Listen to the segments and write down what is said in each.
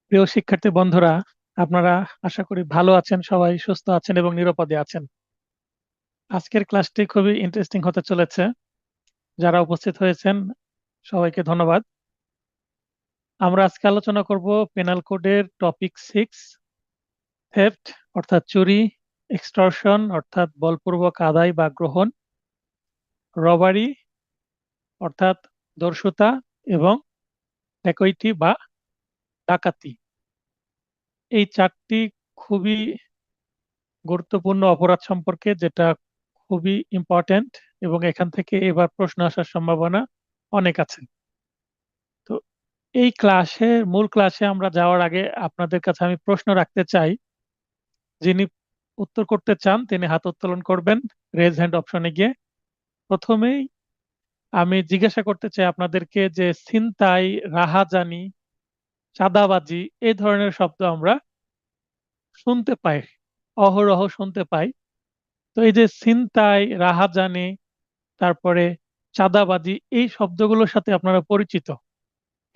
প্রিয় শিক্ষার্থী বন্ধুরা, আপনারা আশা করি ভালো আছেন, সবাই সুস্থ আছেন এবং নিরাপদে আছেন। আজকের ক্লাসটি খুবই ইন্টারেস্টিং হতে চলেছে। যারা উপস্থিত হয়েছেন সবাইকে ধন্যবাদ। আমরা আজকে আলোচনা করব পেনাল কোডের টপিক 6, থেফট অর্থাৎ চুরি, এক্সটর্শন অর্থাৎ বলপূর্বক আদায় বা গ্রহণ, রবারি অর্থাৎ দস্যুতা এবং ড্যাকৈটি বা ডাকাতি। এই চারটি খুবই গুরুত্বপূর্ণ অপরাধ সম্পর্কে, যেটা খুবই ইম্পর্ট্যান্ট এবং এখান থেকে এবার প্রশ্ন আসার সম্ভাবনা অনেক আছে। তো এই মূল ক্লাসে আমরা যাওয়ার আগে আপনাদের কাছে আমি প্রশ্ন রাখতে চাই। যিনি উত্তর করতে চান তিনি হাত উত্তোলন করবেন রেজ হ্যান্ড অপশনে গিয়ে। প্রথমেই আমি জিজ্ঞাসা করতে চাই আপনাদেরকে যে ছিনতাই, রাহাজানি, চাঁদাবাজি এই ধরনের শব্দ আমরা শুনতে পাই, অহরহ শুনতে পাই। তো এই যে ছিনতাই, রাহাজানি, তারপরে চাঁদাবাজি এই শব্দগুলোর সাথে আপনারা পরিচিত,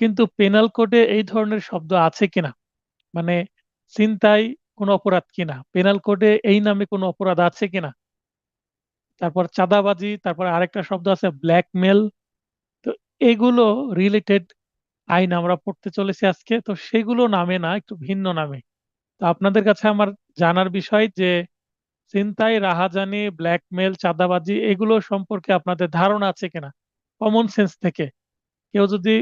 কিন্তু পেনাল কোডে এই ধরনের শব্দ আছে কিনা, মানে ছিনতাই কোনো অপরাধ কিনা, পেনাল কোডে এই নামে কোনো অপরাধ আছে কিনা, তারপর চাঁদাবাজি, তারপর আরেকটা শব্দ আছে ব্ল্যাকমেল। তো এগুলো রিলেটেড আইন আমরা পড়তে চলেছি আজকে, তো সেগুলো নামে না, একটু ভিন্ন নামে। তো আপনাদের কাছে আমার জানার বিষয় যে ছিনতাই, রাহাজানি, ব্ল্যাকমেল, চাঁদাবাজি এগুলো সম্পর্কে আপনাদের ধারণা আছে কিনা কমন সেন্স থেকে। কেউ যদি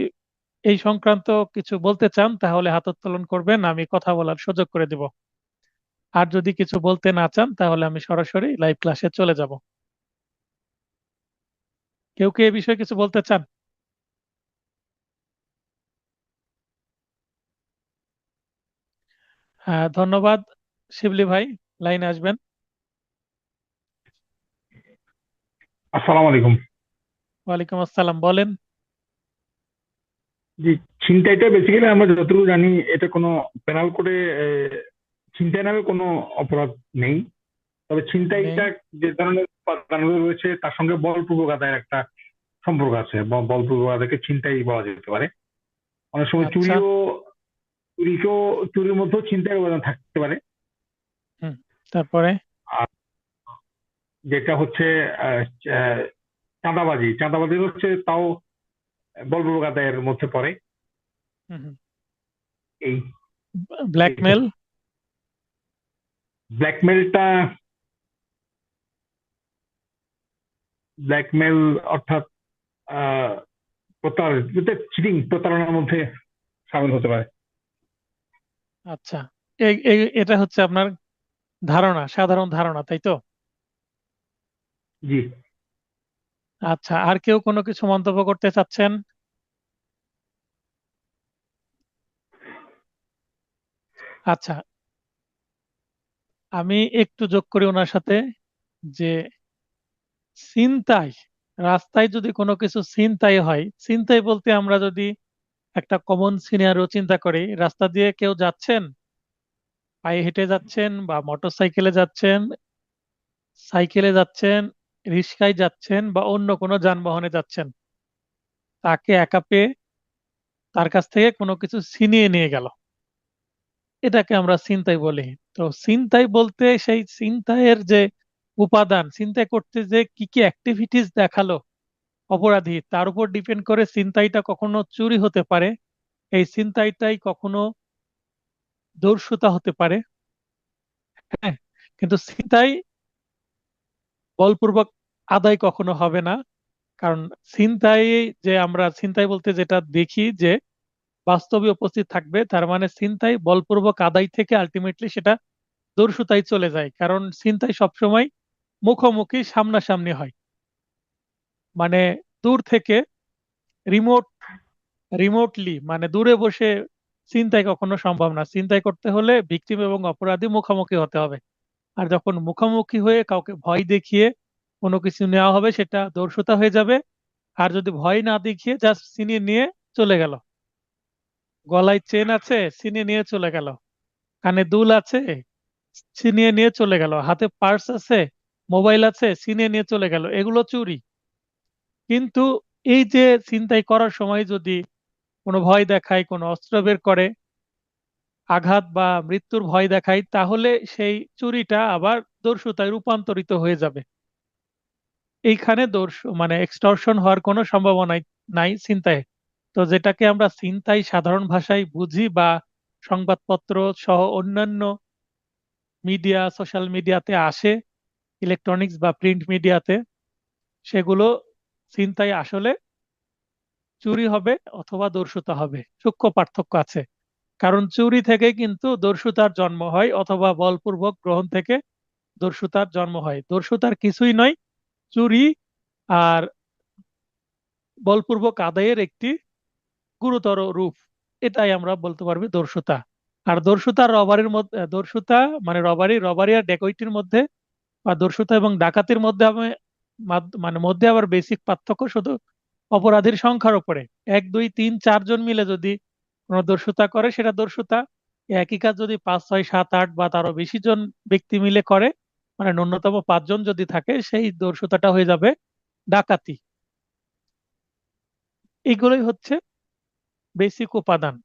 এই সংক্রান্ত কিছু বলতে চান তাহলে হাত উত্তোলন করবেন, আমি কথা বলার সুযোগ করে দিব। আর যদি কিছু বলতে না চান তাহলে আমি সরাসরি লাইভ ক্লাসে চলে যাব। কেউ কি এ বিষয়ে কিছু বলতে চান? হ্যাঁ, ধন্যবাদ। শিবলি ভাই, লাইনে আসবেন। আসসালামু আলাইকুম। ওয়ালাইকুম আসসালাম, বলেন। জি, ছিনতাইটা বেসিক্যালি আমরা যতটুকু জানি এটা কোনো পেনাল কোডে ছিনতাই নামে কোনো অপরাধ নেই। তবে নেই। ছিনতাইটা যে ধরনের উপাদানগুলো রয়েছে তার সঙ্গে বলপূর্বক আদায়ের একটা সম্পর্ক আছে। বলপূর্বক আদায়কে ছিনতাই বলা যেতে পারে। অনেক সময় আচ্ছা। চুরিকেও চুরির মধ্যেও ছিনতাই উপাদান থাকতে পারে। হুম। তারপরে? আর যেটা হচ্ছে আহ, আহ, চাঁদাবাজি চাঁদাবাজি হচ্ছে তাও বলপূর্বক আদায়ের মধ্যে পড়ে। হুম হুম। এই এই ব্ল্যাকমেল? ব্ল্যাকমেলটা ব্ল্যাকমেল অর্থাৎ আহ প্রতারণার মধ্যে সামিল হতে পারে। আচ্ছা, এটা হচ্ছে আপনার ধারণা, সাধারণ ধারণা, তাই তো? জি। আচ্ছা, আর কেউ কোনো কিছু মন্তব্য করতে চাচ্ছেন? আচ্ছা, আমি একটু যোগ করি ওনার সাথে যে ছিনতাই, রাস্তায় যদি কোনো কিছু ছিনতাই হয়, ছিনতাই বলতে আমরা যদি একটা কমন সিনারিও চিন্তা করি, রাস্তা দিয়ে কেউ যাচ্ছেন, পায়ে হেঁটে যাচ্ছেন বা মোটর সাইকেলে যাচ্ছেন, সাইকেলে যাচ্ছেন, রিক্সায় যাচ্ছেন বা অন্য কোনো যানবাহনে যাচ্ছেন, তাকে একা পেয়ে তার কাছ থেকে কোনো কিছু ছিনিয়ে নিয়ে গেল, এটাকে আমরা ছিনতাই বলি। তো ছিনতাই বলতে সেই ছিনতাইয়ের যে উপাদান, ছিনতাই করতে যে কি কি অ্যাক্টিভিটিস দেখালো অপরাধী, তার উপর ডিপেন্ড করে ছিনতাইটা কখনো চুরি হতে পারে, এই ছিনতাইটাই কখনো দস্যুতা হতে পারে। হ্যাঁ, কিন্তু ছিনতাই বলপূর্বক আদায় কখনো হবে না। কারণ ছিনতাই, যে আমরা ছিনতাই বলতে যেটা দেখি যে বাস্তবে উপস্থিত থাকবে, তার মানে ছিনতাই বলপূর্বক আদায় থেকে আলটিমেটলি সেটা দস্যুতায় চলে যায়, কারণ ছিনতাই সবসময় মুখোমুখি সামনাসামনি হয়। মানে দূর থেকে, রিমোট রিমোটলি মানে দূরে বসে ছিনতাই কখনো সম্ভব না। ছিনতাই করতে হলে ভিকটিম এবং অপরাধী মুখোমুখি হতে হবে। আর যখন মুখোমুখি হয়ে কাউকে ভয় দেখিয়ে কোনো কিছু নেওয়া হবে সেটা দর্শতা হয়ে যাবে। আর যদি ভয় না দেখিয়ে জাস্ট ছিনিয়ে নিয়ে চলে গেল, গলায় চেন আছে ছিনিয়ে নিয়ে চলে গেল, কানে দুল আছে ছিনিয়ে নিয়ে চলে গেল, হাতে পার্স আছে, মোবাইল আছে ছিনিয়ে নিয়ে চলে গেল, এগুলো চুরি। কিন্তু এই যে ছিনতাই করার সময় যদি কোনো ভয় দেখায়, কোনো অস্ত্র বের করে, আঘাত বা মৃত্যুর ভয় দেখায়, তাহলে সেই চুরিটা আবার দস্যুতায় রূপান্তরিত হয়ে যাবে। এইখানে মানে এক্সটর্শন হওয়ার কোনো সম্ভাবনা নাই ছিনতাই। তো যেটাকে আমরা ছিনতাই সাধারণ ভাষায় বুঝি, বা সংবাদপত্র সহ অন্যান্য মিডিয়া, সোশ্যাল মিডিয়াতে আসে, ইলেকট্রনিক্স বা প্রিন্ট মিডিয়াতে, সেগুলো ছিনতাই আসলে চুরি হবে অথবা দস্যুতা হবে। সূক্ষ্ম পার্থক্য আছে। কারণ চুরি থেকে কিন্তু দস্যুতার জন্ম হয়, অথবা বলপূর্বক গ্রহণ থেকে দস্যুতার জন্ম হয়। দস্যুতার কিছুই নয়, চুরি আর বলপূর্বক আদায়ের একটি গুরুতর রূপ। এটাই আমরা বলতে পারবি দস্যুতা। আর দস্যুতা আর রবারির মধ্যে, দস্যুতা মানে রবারি, রবারি আর ডেকয়িটির মধ্যে, বা দস্যুতা এবং ডাকাতির মধ্যে মানে মধ্যে আবার বেসিক পার্থক্য শুধু অপরাধীর সংখ্যার উপরে। 1 2 3 4 জন মিলে যদি কোনো দস্যুতা করে, সেটা দস্যুতা। একই কাজ যদি 5 6 7 8 বা তারও বেশি জন ব্যক্তি মিলে করে, মানে ন্যূনতম 5 জন যদি থাকে, সেই দস্যুতাটা হয়ে যাবে ডাকাতি। এগুলোই হচ্ছে বেসিক উপাদান।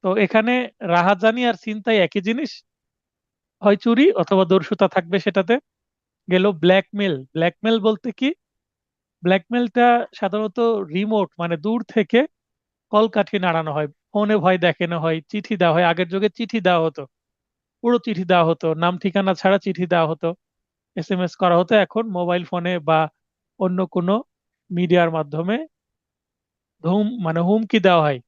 তো এখানে রাহাজানি আর ছিনতাই একই জিনিস, হয় চুরি অথবা দস্যুতা থাকবে সেটাতে। গেল ব্ল্যাকমেল। ব্ল্যাকমেল বলতে কি? ব্ল্যাকমেলটা সাধারণত রিমোট, মানে দূর থেকে কলকাঠি নাড়ানো হয়, ফোনে ভয় দেখানো হয়, চিঠি দেওয়া হয়। আগের যুগে চিঠি দেওয়া হতো, পুরো চিঠি দেওয়া হতো, নাম ঠিকানা ছাড়া চিঠি দেওয়া হতো, এসএমএস করা হতো। এখন মোবাইল ফোনে বা অন্য কোনো মিডিয়ার মাধ্যমে মানে হুমকি দেওয়া হয়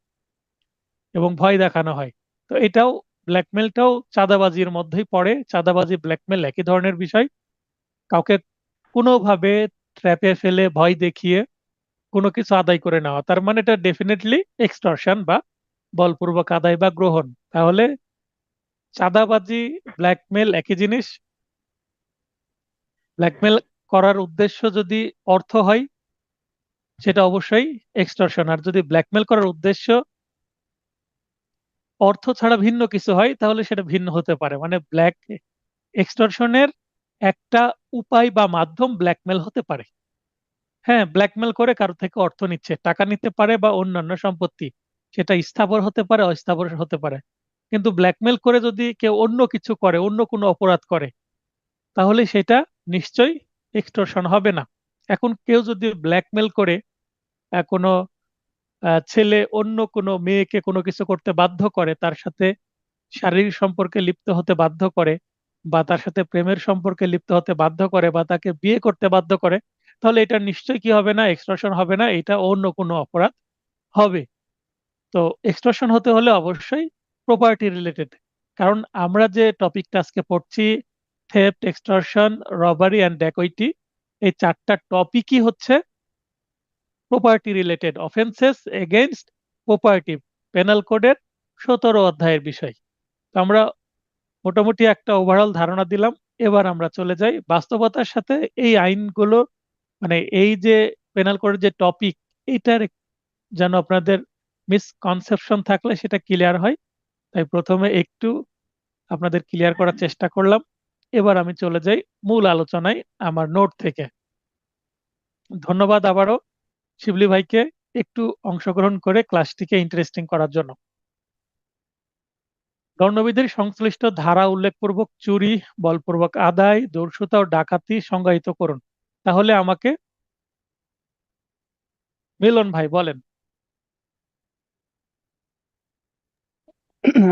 এবং ভয় দেখানো হয়। তো এটাও, ব্ল্যাকমেলটাও চাঁদাবাজির মধ্যেই পড়ে। চাঁদাবাজি, ব্ল্যাকমেল একই ধরনের বিষয়। কাউকে কোনোভাবে ট্র্যাপে ফেলে ভয় দেখিয়ে কোনো কিছু আদায় করে নেওয়া, তার মানে এটা ডেফিনেটলি এক্সটর্শন বা বলপূর্বক আদায় বা গ্রহণ। তাহলে চাঁদাবাজি, ব্ল্যাকমেল একই জিনিস। ব্ল্যাকমেল করার উদ্দেশ্য যদি অর্থ হয়, সেটা অবশ্যই এক্সটর্শন। আর যদি ব্ল্যাকমেল করার উদ্দেশ্য অর্থ ছাড়া ভিন্ন কিছু হয়, তাহলে সেটা ভিন্ন হতে পারে। মানে এক্সটর্শনের একটা উপায় বা মাধ্যম ব্ল্যাকমেল হতে পারে। হ্যাঁ, ব্ল্যাকমেল করে কারো থেকে অর্থ নিচ্ছে, টাকা নিতে পারে বা অন্যান্য সম্পত্তি, সেটা স্থাবর হতে পারে, অস্থাবর হতে পারে। কিন্তু ব্ল্যাকমেল করে যদি কেউ অন্য কিছু করে, অন্য কোনো অপরাধ করে, তাহলে সেটা নিশ্চয়ই এক্সটর্শন হবে না। এখন কেউ যদি ব্ল্যাকমেল করে কোনো ছেলে অন্য কোনো মেয়েকে কোনো কিছু করতে বাধ্য করে, তার সাথে শারীরিক সম্পর্কে লিপ্ত হতে বাধ্য করে, বা তার সাথে প্রেমের সম্পর্কে লিপ্ত হতে বাধ্য করে, বা তাকে বিয়ে করতে বাধ্য করে, তাহলে এটা নিশ্চয়ই কি হবে না? এক্সটর্শন হবে না, এটা অন্য কোনো অপরাধ হবে। তো এক্সটর্শন হতে হলে অবশ্যই প্রপার্টি রিলেটেড। কারণ আমরা যে টপিকটা আজকে পড়ছি, থেফট, এক্সটর্শন, রবারি অ্যান্ড ড্যাকইটি, এই 4টা টপিকই হচ্ছে property related offences against property, penal কোডের 17 অধ্যায়ের বিষয়। তো আমরা মোটামুটি একটা ওভারঅল ধারণা দিলাম। এবার আমরা চলে যাই বাস্তবতার সাথে এই আইনগুলো, মানে এই যে পেনাল কোডের যে টপিক, এইটার যেন আপনাদের মিসকনসেপশন থাকলে সেটা ক্লিয়ার হয়। তাই প্রথমে একটু আপনাদের ক্লিয়ার করার চেষ্টা করলাম। এবার আমি চলে যাই মূল আলোচনায় আমার নোট থেকে। ধন্যবাদ আবারও শিবলি ভাইকে একটু অংশগ্রহণ করে ক্লাসটিকে ইন্টারেস্টিং করার জন্য। দণ্ডবিধির সংশ্লিষ্ট ধারা উল্লেখপূর্বক চুরি, বলপূর্বক আদায়, দস্যুতা ও ডাকাতি সংজ্ঞায়িত করুন। তাহলে আমাকে মিলন ভাই বলেন।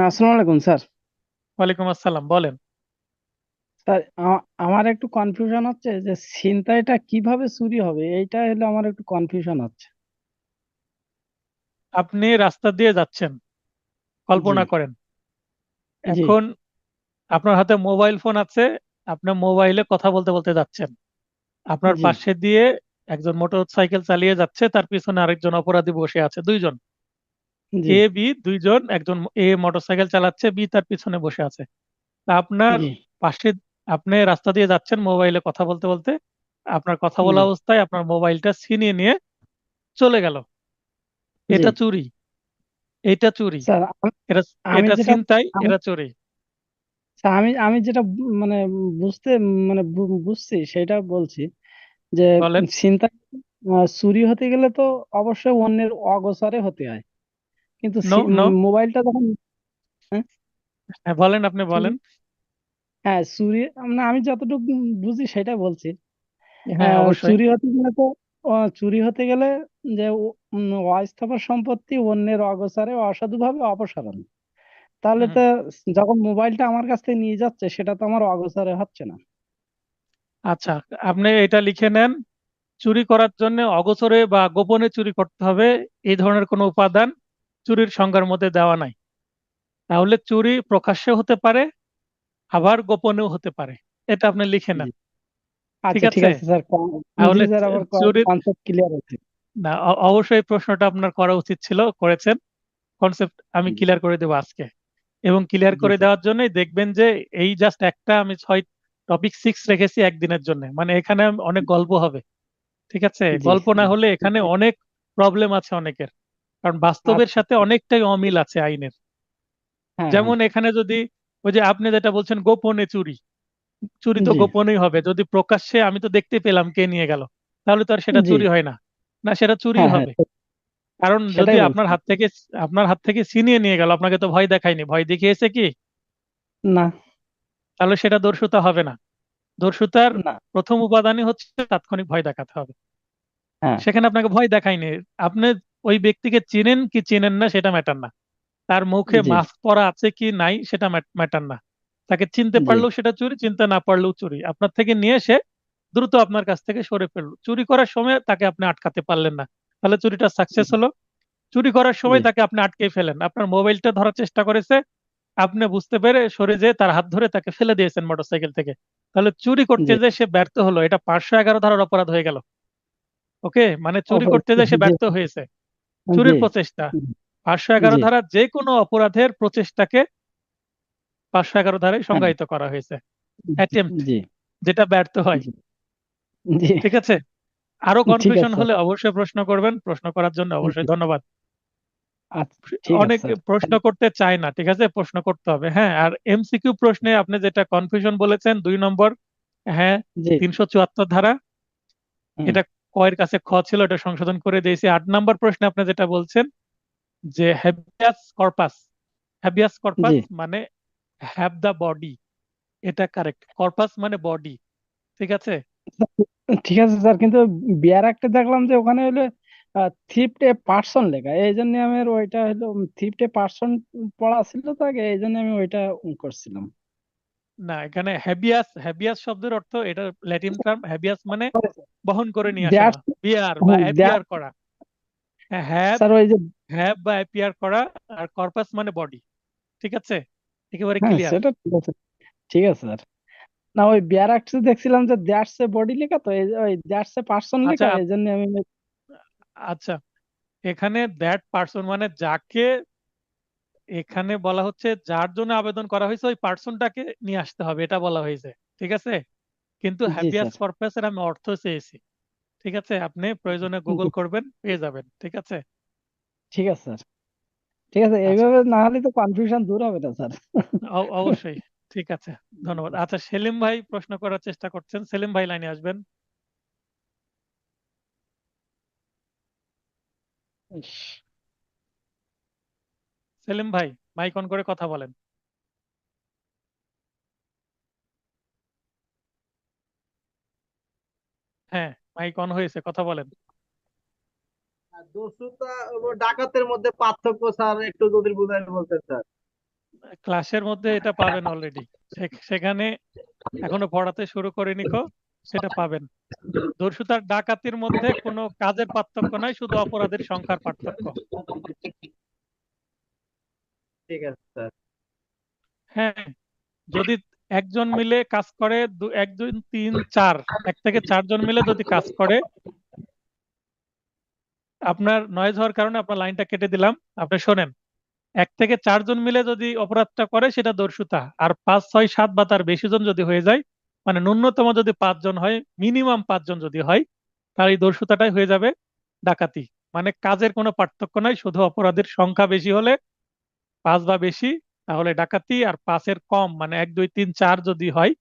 আসসালামু আলাইকুম স্যার। ওয়ালাইকুম আসসালাম, বলেন। স্যার, আমার একটু কনফিউশন হচ্ছে যে ছিনতাইটা কিভাবে চুরি হবে, এইটা হলো আমার একটু কনফিউশন হচ্ছে। আপনি রাস্তা দিয়ে যাচ্ছেন, জি, কল্পনা করেন। জি, এখন আপনার হাতে মোবাইল ফোন আছে, আপনার মোবাইলে কথা বলতে বলতে যাচ্ছেন। আপনার জি, পাশে দিয়ে একজন মোটর সাইকেল চালিয়ে যাচ্ছে, তার পিছনে আরেকজন অপরাধী বসে আছে, দুইজন। জি, এ বি দুইজন, একজন এ মোটরসাইকেল চালাচ্ছে, বি তার পিছনে বসে আছে। তা আপনার জি, পাশে, আপনি রাস্তা দিয়ে যাচ্ছেন মোবাইলে কথা বলতে বলতে, আপনার কথা বলা জি, অবস্থায় আপনার মোবাইলটা ছিনিয়ে নিয়ে চলে গেল। জি। এটা চুরি, এটা চুরি। স্যার, এটা আমি এটা যেটা ছিনতাই, আমি এটা চুরি। স্যার, আমি যেটা মানে বুঝতে মানে বুঝছি সেটা বলছি যে বলেন। ছিনতাই চুরি হতে গেলে তো অবশ্যই অন্যের অগোচরে হতে হয়, কিন্তু নো নো, মোবাইলটা যখন, হ্যাঁ, হ্যাঁ বলেন, আপনি চুরি, বলেন। হ্যাঁ চুরি, আমি যতটুকু বুঝি সেটা বলছি। হ্যাঁ অবশ্যই। চুরি হতে গেলে তো, চুরি হতে গেলে যে অস্থাবর সম্পত্তি অন্যের অগোচরে অসাধুভাবে অপসারণ, তাহলে হুম। তো যখন মোবাইলটা আমার কাছ থেকে নিয়ে যাচ্ছে সেটা তো আমার অগোচরে হচ্ছে না। আচ্ছা, আপনি এটা লিখে নেন, চুরি করার জন্য অগোচরে বা গোপনে চুরি করতে হবে, এই ধরনের কোনো উপাদান চুরির সংজ্ঞার মধ্যে দেওয়া নাই। তাহলে চুরি প্রকাশ্যে হতে পারে, আবার গোপনেও হতে পারে, এটা আপনি লিখে জি, নেন। ঠিক আচ্ছা ঠিক আছে? আছে স্যার, জি তাহলে স্যার, আমার চুরির, কনসেপ্ট ক্লিয়ার হচ্ছে। না অবশ্যই এই প্রশ্নটা আপনার করা উচিত ছিল, করেছেন। কনসেপ্ট আমি জি ক্লিয়ার করে দেবো আজকে, এবং ক্লিয়ার জি করে স্যার। দেওয়ার জন্যই দেখবেন যে এই জাস্ট একটা আমি 6 টপিক 6 রেখেছি একদিনের জন্য, মানে এখানে অনেক গল্প হবে। ঠিক আছে? জি গল্প না হলে এখানে অনেক প্রবলেম আছে অনেকের, কারণ বাস্তবের আচ্ছা, সাথে অনেকটাই অমিল আছে আইনের। হ্যাঁ হ্যাঁ, যেমন এখানে যদি ওই যে আপনি যেটা বলছেন গোপনে চুরি, চুরি তো জি গোপনেই হবে, যদি প্রকাশ্যে আমি তো দেখতে পেলাম কে নিয়ে গেল, তাহলে তো আর সেটা জি, চুরি হয় না। না, সেটা চুরি হ্যাঁ হ্যাঁ, হবে। কারণ যদি সেটাই বলছি। আপনার হাত থেকে ছিনিয়ে নিয়ে গেল, আপনাকে তো ভয় দেখায়নি, ভয় দেখিয়েছে কি? না তাহলে সেটা দর্শুতা হবে না। দর্শুতার না, প্রথম উপাদানই হচ্ছে তাৎক্ষণিক ভয় দেখাতে হবে। হ্যাঁ, সেখানে আপনাকে ভয় দেখায়নি, আপনি ওই ব্যক্তিকে চিনেন কি চিনেন না সেটা ম্যাটার না, তার মুখে জি মাস্ক পরা আছে কি নাই সেটা ম্যাটার না। তাকে চিনতে জি পারলেও সেটা চুরি, চিনতে না পারলেও চুরি। আপনার থেকে নিয়ে এসে দ্রুত আপনার কাছ থেকে সরে ফেললো, চুরি করার সময় তাকে আপনি আটকাতে পারলেন না, তাহলে চুরিটা সাকসেস হলো। চুরি করার জি সময় তাকে আপনি আটকে ফেলেন, আপনার মোবাইলটা ধরার চেষ্টা করেছে, আপনি বুঝতে পেরে সরে যেয়ে তার হাত ধরে তাকে ফেলে দিয়েছেন মোটরসাইকেল থেকে, তাহলে চুরি করতে জি, যে সে ব্যর্থ হলো, এটা 511 ধারার অপরাধ হয়ে গেল। ওকে, মানে চুরি করতে যে সে জি ব্যর্থ হয়েছে, জি চুরির প্রচেষ্টা। পাঁচশো এগারো জি ধারা যে কোনো অপরাধের প্রচেষ্টাকে 511 ধারায় হ্যাঁ, সংজ্ঞায়িত করা হয়েছে। অ্যাটেম্প্ট, জি যেটা ব্যর্থ হয়। জি জি, ঠিক আছে? আরো ঠিক কনফিউশন আছে স্যার। হলে অবশ্যই প্রশ্ন করবেন, প্রশ্ন করার জন্য জি, অবশ্যই ধন্যবাদ। আচ্ছা ঠিক আছে অনেক স্যার। প্রশ্ন করতে চায় না, ঠিক আছে, প্রশ্ন করতে হবে। হ্যাঁ, আর এমসিকিউ প্রশ্নে আপনি যেটা কনফিউশন বলেছেন 2 নম্বর, হ্যাঁ, জি, 374 ধারা, হুম, এটা ক এর কাছে খ ছিল, এটা সংশোধন করে দিয়েছি। 8 নম্বর প্রশ্নে আপনি যেটা বলছেন যে হ্যাবিয়াস কর্পাস, হ্যাবিয়াস জি কর্পাস মানে হ্যাভ দ্য বডি, এটা কারেক্ট, কর্পাস মানে বডি। ঠিক আছে? ঠিক আছে স্যার, কিন্তু বিয়ার একটা দেখলাম যে ওখানে হলো থিফট এ পার্সন লেখা, এই জন্য আমি আর ওইটা হলো থিফট এ পার্সন পড়া ছিল তো আগে, এই জন্য আমি ওইটা করছিলাম। না, এখানে হ্যাবিয়াস, হ্যাবিয়াস শব্দের অর্থ, এটা ল্যাটিন টার্ম, হ্যাবিয়াস মানে বহন করে নিয়ে আসা, দ্যাটস, বিয়ার বা হ্যাঁ অ্যাপিয়ার করা। হ্যাভ, স্যার ওই যে, হ্যাভ বা অ্যাপিয়ার করা, আর কর্পাস মানে বডি। ঠিক আছে? একেবারে হ্যাঁ ক্লিয়ার। সেটা ঠিক আছে, ঠিক আছে স্যার। না ওই ব্যারাকস দেখছিলাম যে দ্যাটস এ বডি লেখা, তো ওই দ্যাটস এ পার্সন আচ্ছা লেখা, এই জন্য আমি, আচ্ছা, এখানে দ্যাট পার্সন মানে যাকে, এখানে বলা হচ্ছে যার জন্য আবেদন করা হয়েছে ওই পার্সনটাকে নিয়ে আসতে হবে, এটা বলা হয়েছে। ঠিক আছে? কিন্তু জি হ্যাবিয়াস স্যার, কর্পাসের আমি অর্থ চেয়েছি। ঠিক আছে? আপনি প্রয়োজনে গুগল করবেন, পেয়ে যাবেন। ঠিক আছে? ঠিক আছে স্যার, ঠিক আছে, আচ্ছা, এইভাবে না হলে তো কনফিউশন দূর হবে না স্যার। অবশ্যই। ঠিক আছে, ধন্যবাদ। আচ্ছা, সেলিম ভাই প্রশ্ন করার চেষ্টা করছেন, সেলিম ভাই লাইনে আসবেন। ইস, সেলিম ভাই, মাইক অন করে কথা বলেন। হ্যাঁ, মাইক অন হয়েছে, কথা বলেন। আর দস্যুতা ও ডাকাতের মধ্যে পার্থক্য স্যার একটু যদি বুঝাই বলতেন স্যার। ক্লাসের মধ্যে এটা পাবেন অলরেডি, সেখানে এখনো পড়াতে শুরু করিনি কো, সেটা পাবেন। দস্যুতার ডাকাতির মধ্যে কোনো কাজের পার্থক্য নাই, শুধু অপরাধের সংখ্যার পার্থক্য। ঠিক আছে স্যার। হ্যাঁ, যদি একজন মিলে কাজ করে, এক দুই তিন চার, 1 থেকে 4 জন মিলে যদি কাজ করে, আপনার নয়েজ হওয়ার কারণে আপনার লাইনটা কেটে দিলাম, আপনি শোনেন। 1 থেকে 4 জন মিলে যদি অপরাধটা করে সেটা দস্যুতা, আর 5 6 7 বা তার বেশি জন যদি হয়ে যায়, মানে ন্যূনতম যদি 5 জন হয়, মিনিমাম 5 জন যদি হয়, তাহলে এই দস্যুতাটাই হয়ে যাবে ডাকাতি। মানে কাজের কোনো পার্থক্য নাই, শুধু অপরাধের সংখ্যা বেশি হলে, 5 বা বেশি, তাহলে ডাকাতি, আর 5-এর কম মানে 1 2 3 4 যদি হয়,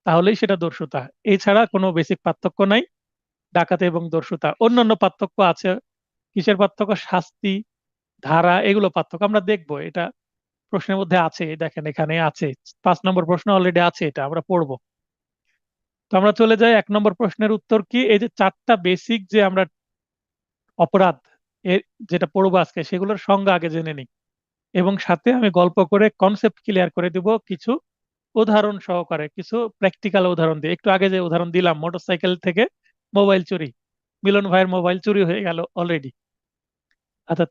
তাহলেই সেটা দস্যুতা। এছাড়া কোনো বেসিক পার্থক্য নাই। ডাকাতি এবং দস্যুতা। অন্যান্য পার্থক্য আছে। কিসের পার্থক্য? শাস্তি, ধারা, এগুলো পার্থক্য আমরা দেখবো। এটা প্রশ্নের মধ্যে আছে, দেখেন এখানে আছে। 5 নম্বর প্রশ্ন অলরেডি আছে, এটা আমরা পড়বো। তো আমরা চলে যাই 1 নম্বর প্রশ্নের উত্তর কি। এই যে 4টা বেসিক যে আমরা অপরাধ এর যেটা পড়বো আজকে, সেগুলোর সংজ্ঞা আগে জেনে নিই, এবং সাথে আমি গল্প করে কনসেপ্ট ক্লিয়ার করে দিব কিছু উদাহরণ সহকারে, কিছু প্র্যাকটিক্যাল উদাহরণ দিয়ে। একটু আগে যে উদাহরণ দিলাম মোটরসাইকেল থেকে মোবাইল চুরি, মিলন ভাইয়ের মোবাইল চুরি হয়ে গেল অলরেডি। আচ্ছা,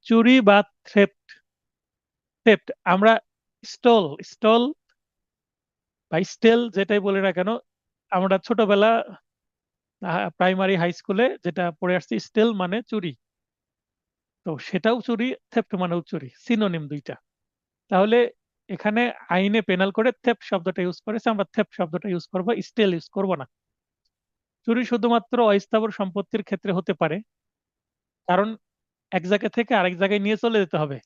চুরি বা থ্রেফট। থ্রেফট আমরা স্টল স্টল বা স্টেল যেটাই বলি না কেন, আমরা ছোটবেলা প্রাইমারি হাই স্কুলে যেটা পড়ে আসছি, স্টেল মানে চুরি। তো সেটাও চুরি, থেফট মানেও চুরি, সিনোনিম দুইটা। তাহলে এখানে আইনে পেনাল করে থেফট শব্দটা ইউজ করেছে, আমরা থেফট শব্দটা ইউজ করবো, স্টেল ইউজ করব না। চুরি শুধুমাত্র অস্থাবর সম্পত্তির ক্ষেত্রে হতে পারে, কারণ এক জায়গা থেকে আরেক জায়গায় নিয়ে চলে যেতে হবে।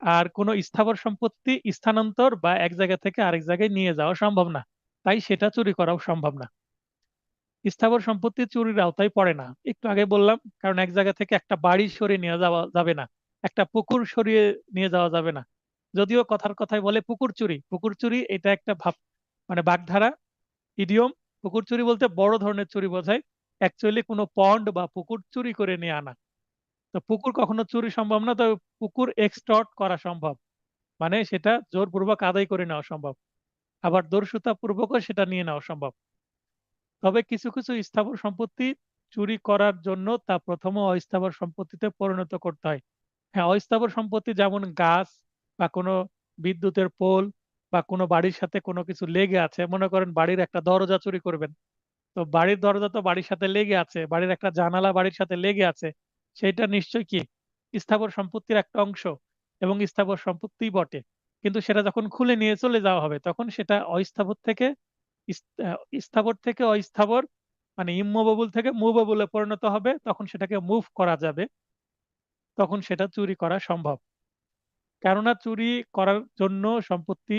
আর কোনো স্থাবর সম্পত্তি স্থানান্তর বা এক জায়গা থেকে আরেক জায়গায় নিয়ে যাওয়া সম্ভব না, তাই সেটা চুরি করাও সম্ভব না। স্থাবর সম্পত্তি চুরির আওতায় পড়ে না, একটু আগে বললাম, কারণ এক জায়গা থেকে একটা বাড়ি সরিয়ে নিয়ে যাওয়া যাবে না, একটা পুকুর সরিয়ে নিয়ে যাওয়া যাবে না। যদিও কথার কথায় বলে পুকুর চুরি, পুকুর চুরি এটা একটা ভাব, মানে বাগধারা, ইডিয়ম। পুকুর চুরি বলতে বড় ধরনের চুরি বোঝায়, অ্যাকচুয়ালি কোনো পন্ড বা পুকুর চুরি করে নিয়ে আনা। তো পুকুর কখনো চুরি সম্ভব না, তবে পুকুর এক্সটর্ট করা সম্ভব, মানে সেটা জোরপূর্বক আদায় করে নেওয়া সম্ভব। আবার দস্যুতা পূর্বকও সেটা নিয়ে নেওয়া সম্ভব। তবে কিছু কিছু স্থাবর সম্পত্তি চুরি করার জন্য তা প্রথম অস্থাবর সম্পত্তিতে পরিণত করতে হয়। হ্যাঁ, অস্থাবর সম্পত্তি যেমন গাছ বা কোনো বিদ্যুতের পোল বা কোনো বাড়ির সাথে কোনো কিছু লেগে আছে, মনে করেন বাড়ির একটা দরজা চুরি করবেন, তো বাড়ির দরজা তো বাড়ির সাথে লেগে আছে, বাড়ির একটা জানালা বাড়ির সাথে লেগে আছে, সেটা নিশ্চয়ই কি স্থাবর সম্পত্তির একটা অংশ এবং স্থাবর সম্পত্তিই বটে। কিন্তু সেটা যখন খুলে নিয়ে চলে যাওয়া হবে, তখন সেটা অস্থাবর থেকে স্থাবর থেকে অস্থাবর, মানে ইমুভেবল থেকে মুভেবলে পরিণত হবে, তখন সেটাকে মুভ করা যাবে, তখন সেটা চুরি করা সম্ভব। কেননা চুরি করার জন্য সম্পত্তি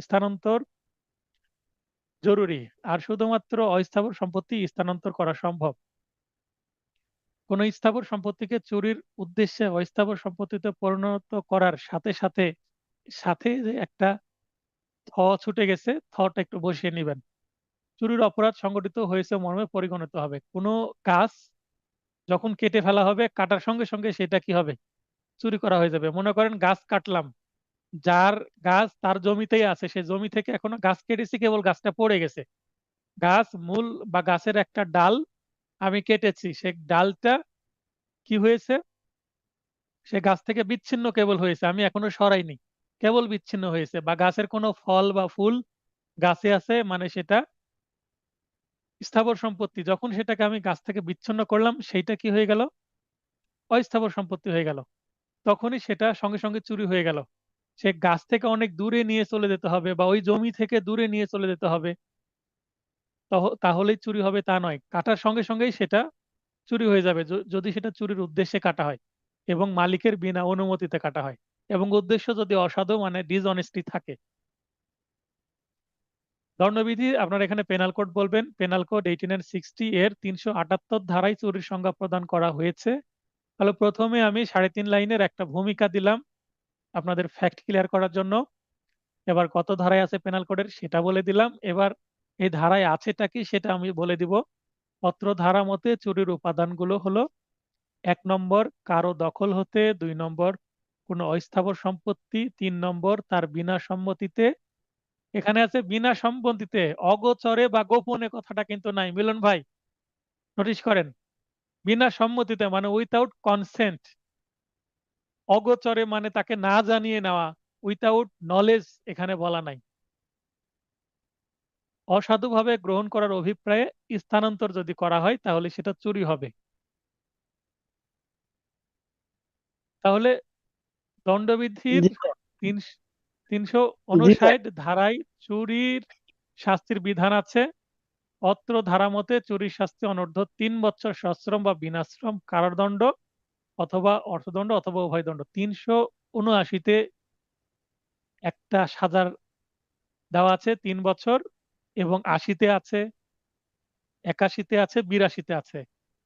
স্থানান্তর জরুরি, আর শুধুমাত্র অস্থাবর সম্পত্তি স্থানান্তর করা সম্ভব। কোন স্থাবর সম্পত্তিকে চুরির উদ্দেশ্যে অস্থাবর সম্পত্তিতে পরিণত করার সাথে সাথে সাথে যে একটা থ ছুটে গেছে, থটা একটু বসিয়ে নিবেন। চুরির অপরাধ সংগঠিত হয়েছে মর্মে পরিগণিত হবে। কোনো গাছ যখন কেটে ফেলা হবে, কাটার সঙ্গে সঙ্গে সেটা কি হবে? চুরি করা হয়ে যাবে। মনে করেন গাছ কাটলাম, যার গাছ তার জমিতেই আছে, সে জমি থেকে এখনো গাছ কেটেছি, কেবল গাছটা পড়ে গেছে। গাছ মূল বা গাছের একটা ডাল আমি কেটেছি, সে ডালটা কি হয়েছে? সে গাছ থেকে বিচ্ছিন্ন কেবল হয়েছে, আমি এখনো সরাইনি, কেবল বিচ্ছিন্ন হয়েছে। বা গাছের কোনো ফল বা ফুল গাছে আছে, মানে সেটা স্থাবর সম্পত্তি, যখন সেটাকে আমি গাছ থেকে বিচ্ছিন্ন করলাম, সেইটা কি হয়ে গেল? অস্থাবর সম্পত্তি হয়ে গেল। তখনই সেটা সঙ্গে সঙ্গে চুরি হয়ে গেল। সে গাছ থেকে অনেক দূরে নিয়ে চলে যেতে হবে বা ওই জমি থেকে দূরে নিয়ে চলে যেতে হবে, তাহলেই চুরি হবে তা নয়। কাটার সঙ্গে সঙ্গেই সেটা চুরি হয়ে যাবে, যদি সেটা চুরির উদ্দেশ্যে কাটা হয় এবং মালিকের বিনা অনুমতিতে কাটা হয়, এবং উদ্দেশ্য যদি অসাধু, মানে ডিসঅনেস্টি থাকে। দণ্ডবিধি আপনার এখানে পেনাল কোড বলবেন। পেনাল কোড 1860 এর 378 ধারায় চুরির সংজ্ঞা প্রদান করা হয়েছে। তাহলে প্রথমে আমি 3.5 লাইনের একটা ভূমিকা দিলাম আপনাদের ফ্যাক্ট ক্লিয়ার করার জন্য। এবার কত ধারায় আছে পেনাল কোডের সেটা বলে দিলাম। এবার এই ধারায় আছেটা কি সেটা আমি বলে দিব। অত্র ধারা মতে চুরির উপাদানগুলো হলো: 1 নম্বর, কারো দখল হতে; 2 নম্বর, কোনো অস্থাবর সম্পত্তি; 3 নম্বর, তার বিনা সম্মতিতে। এখানে আছে বিনা সম্মতিতে, অগোচরে বা গোপনে কথাটা কিন্তু নাই, মিলন ভাই নোটিশ করেন। বিনা সম্মতিতে মানে উইথাউট কনসেন্ট। অগোচরে মানে তাকে না জানিয়ে নেওয়া, উইথাউট নলেজ এখানে বলা নাই। অসাধুভাবে গ্রহণ করার অভিপ্রায়ে স্থানান্তর যদি করা হয়, তাহলে সেটা চুরি হবে। তাহলে দণ্ডবিধির জি স্যার। 359 ধারায় চুরির শাস্তির বিধান আছে। অত্র ধারা মতে চুরির শাস্তি অনূর্ধ্ব 3 বছর সশ্রম বা বিনাশ্রম কারাদণ্ড অথবা অর্থদণ্ড অথবা উভয় দণ্ড। 379-তে একটা সাজার দেওয়া আছে 3 বছর, এবং 80-তে আছে 81-তে আছে, 82-তে আছে,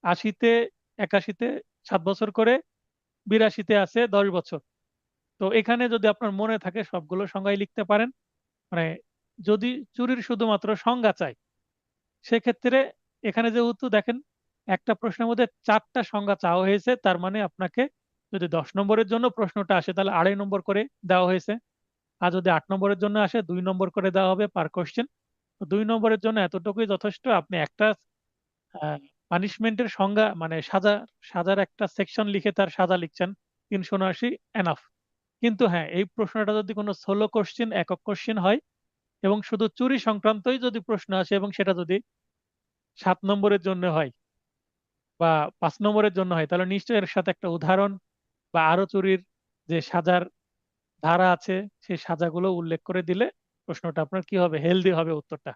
80-তে 81-তে 7 বছর করে, 82-তে আছে 10 বছর। তো এখানে যদি আপনার মনে থাকে সবগুলো সংজ্ঞাই লিখতে পারেন। মানে যদি চুরির শুধুমাত্র সংজ্ঞা চাই, সেক্ষেত্রে এখানে যেহেতু দেখেন একটা প্রশ্নের মধ্যে 4টা সংজ্ঞা চাওয়া হয়েছে, তার মানে আপনাকে যদি 10 নম্বরের জন্য প্রশ্নটা আসে তাহলে 2.5 নম্বর করে দেওয়া হয়েছে। আর যদি 8 নম্বরের জন্য আসে 2 নম্বর করে দেওয়া হবে পার কোশ্চেন। 2 নম্বরের জন্য এতটুকুই যথেষ্ট। আপনি একটা পানিশমেন্টের সংজ্ঞা মানে সাজার একটা সেকশন লিখে তার সাজা লিখছেন, 379 এনাফ। কিন্তু হ্যাঁ, এই প্রশ্নটা যদি কোনো সোলো কোশ্চেন, একক কোশ্চেন হয় এবং শুধু চুরি সংক্রান্তই যদি প্রশ্ন আসে এবং সেটা যদি 7 নম্বরের জন্য হয় বা 5 নম্বরের জন্য হয়, তাহলে নিশ্চয়ই এর সাথে একটা উদাহরণ বা আরো চুরির যে সাজার ধারা আছে সেই সাজাগুলো উল্লেখ করে দিলে প্রশ্নটা আপনার কি হবে, হেলদি হবে উত্তরটা।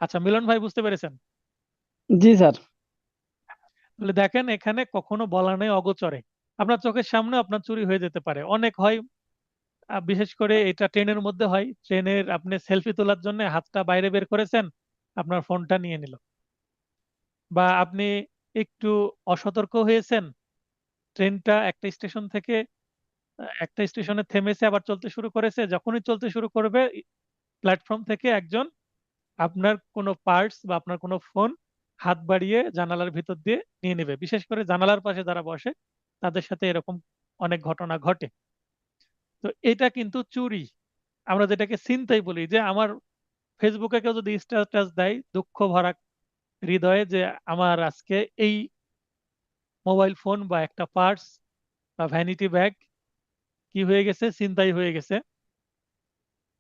আচ্ছা মিলন ভাই, বুঝতে পেরেছেন? জি স্যার। তাহলে দেখেন এখানে কখনো বলা নেই অগোচরে, আপনার চোখের সামনে আপনার চুরি হয়ে যেতে পারে। অনেক হয়, বিশেষ করে এটা ট্রেনের মধ্যে হয়। ট্রেনের আপনি সেলফি তোলার জন্য হাতটা বাইরে বের করেছেন, আপনার ফোনটা নিয়ে নিল। বা আপনি একটু অসতর্ক হয়েছেন, ট্রেনটা একটা স্টেশনে থেমেছে আবার চলতে শুরু করেছে, যখনই চলতে শুরু করবে প্ল্যাটফর্ম থেকে একজন আপনার কোনো পার্টস বা আপনার কোনো ফোন হাত বাড়িয়ে জানালার ভিতর দিয়ে নিয়ে নেবে। বিশেষ করে জানালার পাশে যারা বসে তাদের সাথে এরকম অনেক ঘটনা ঘটে। তো এটা কিন্তু চুরি। আমরা যেটাকে ছিনতাই বলি, যে আমার ফেসবুকে কেউ যদি স্ট্যাটাস দেয় দুঃখ ভরা হৃদয়ে যে আমার আজকে এই মোবাইল ফোন বা একটা পার্স বা ভ্যানিটি ব্যাগ কি হয়ে গেছে, ছিনতাই হয়ে গেছে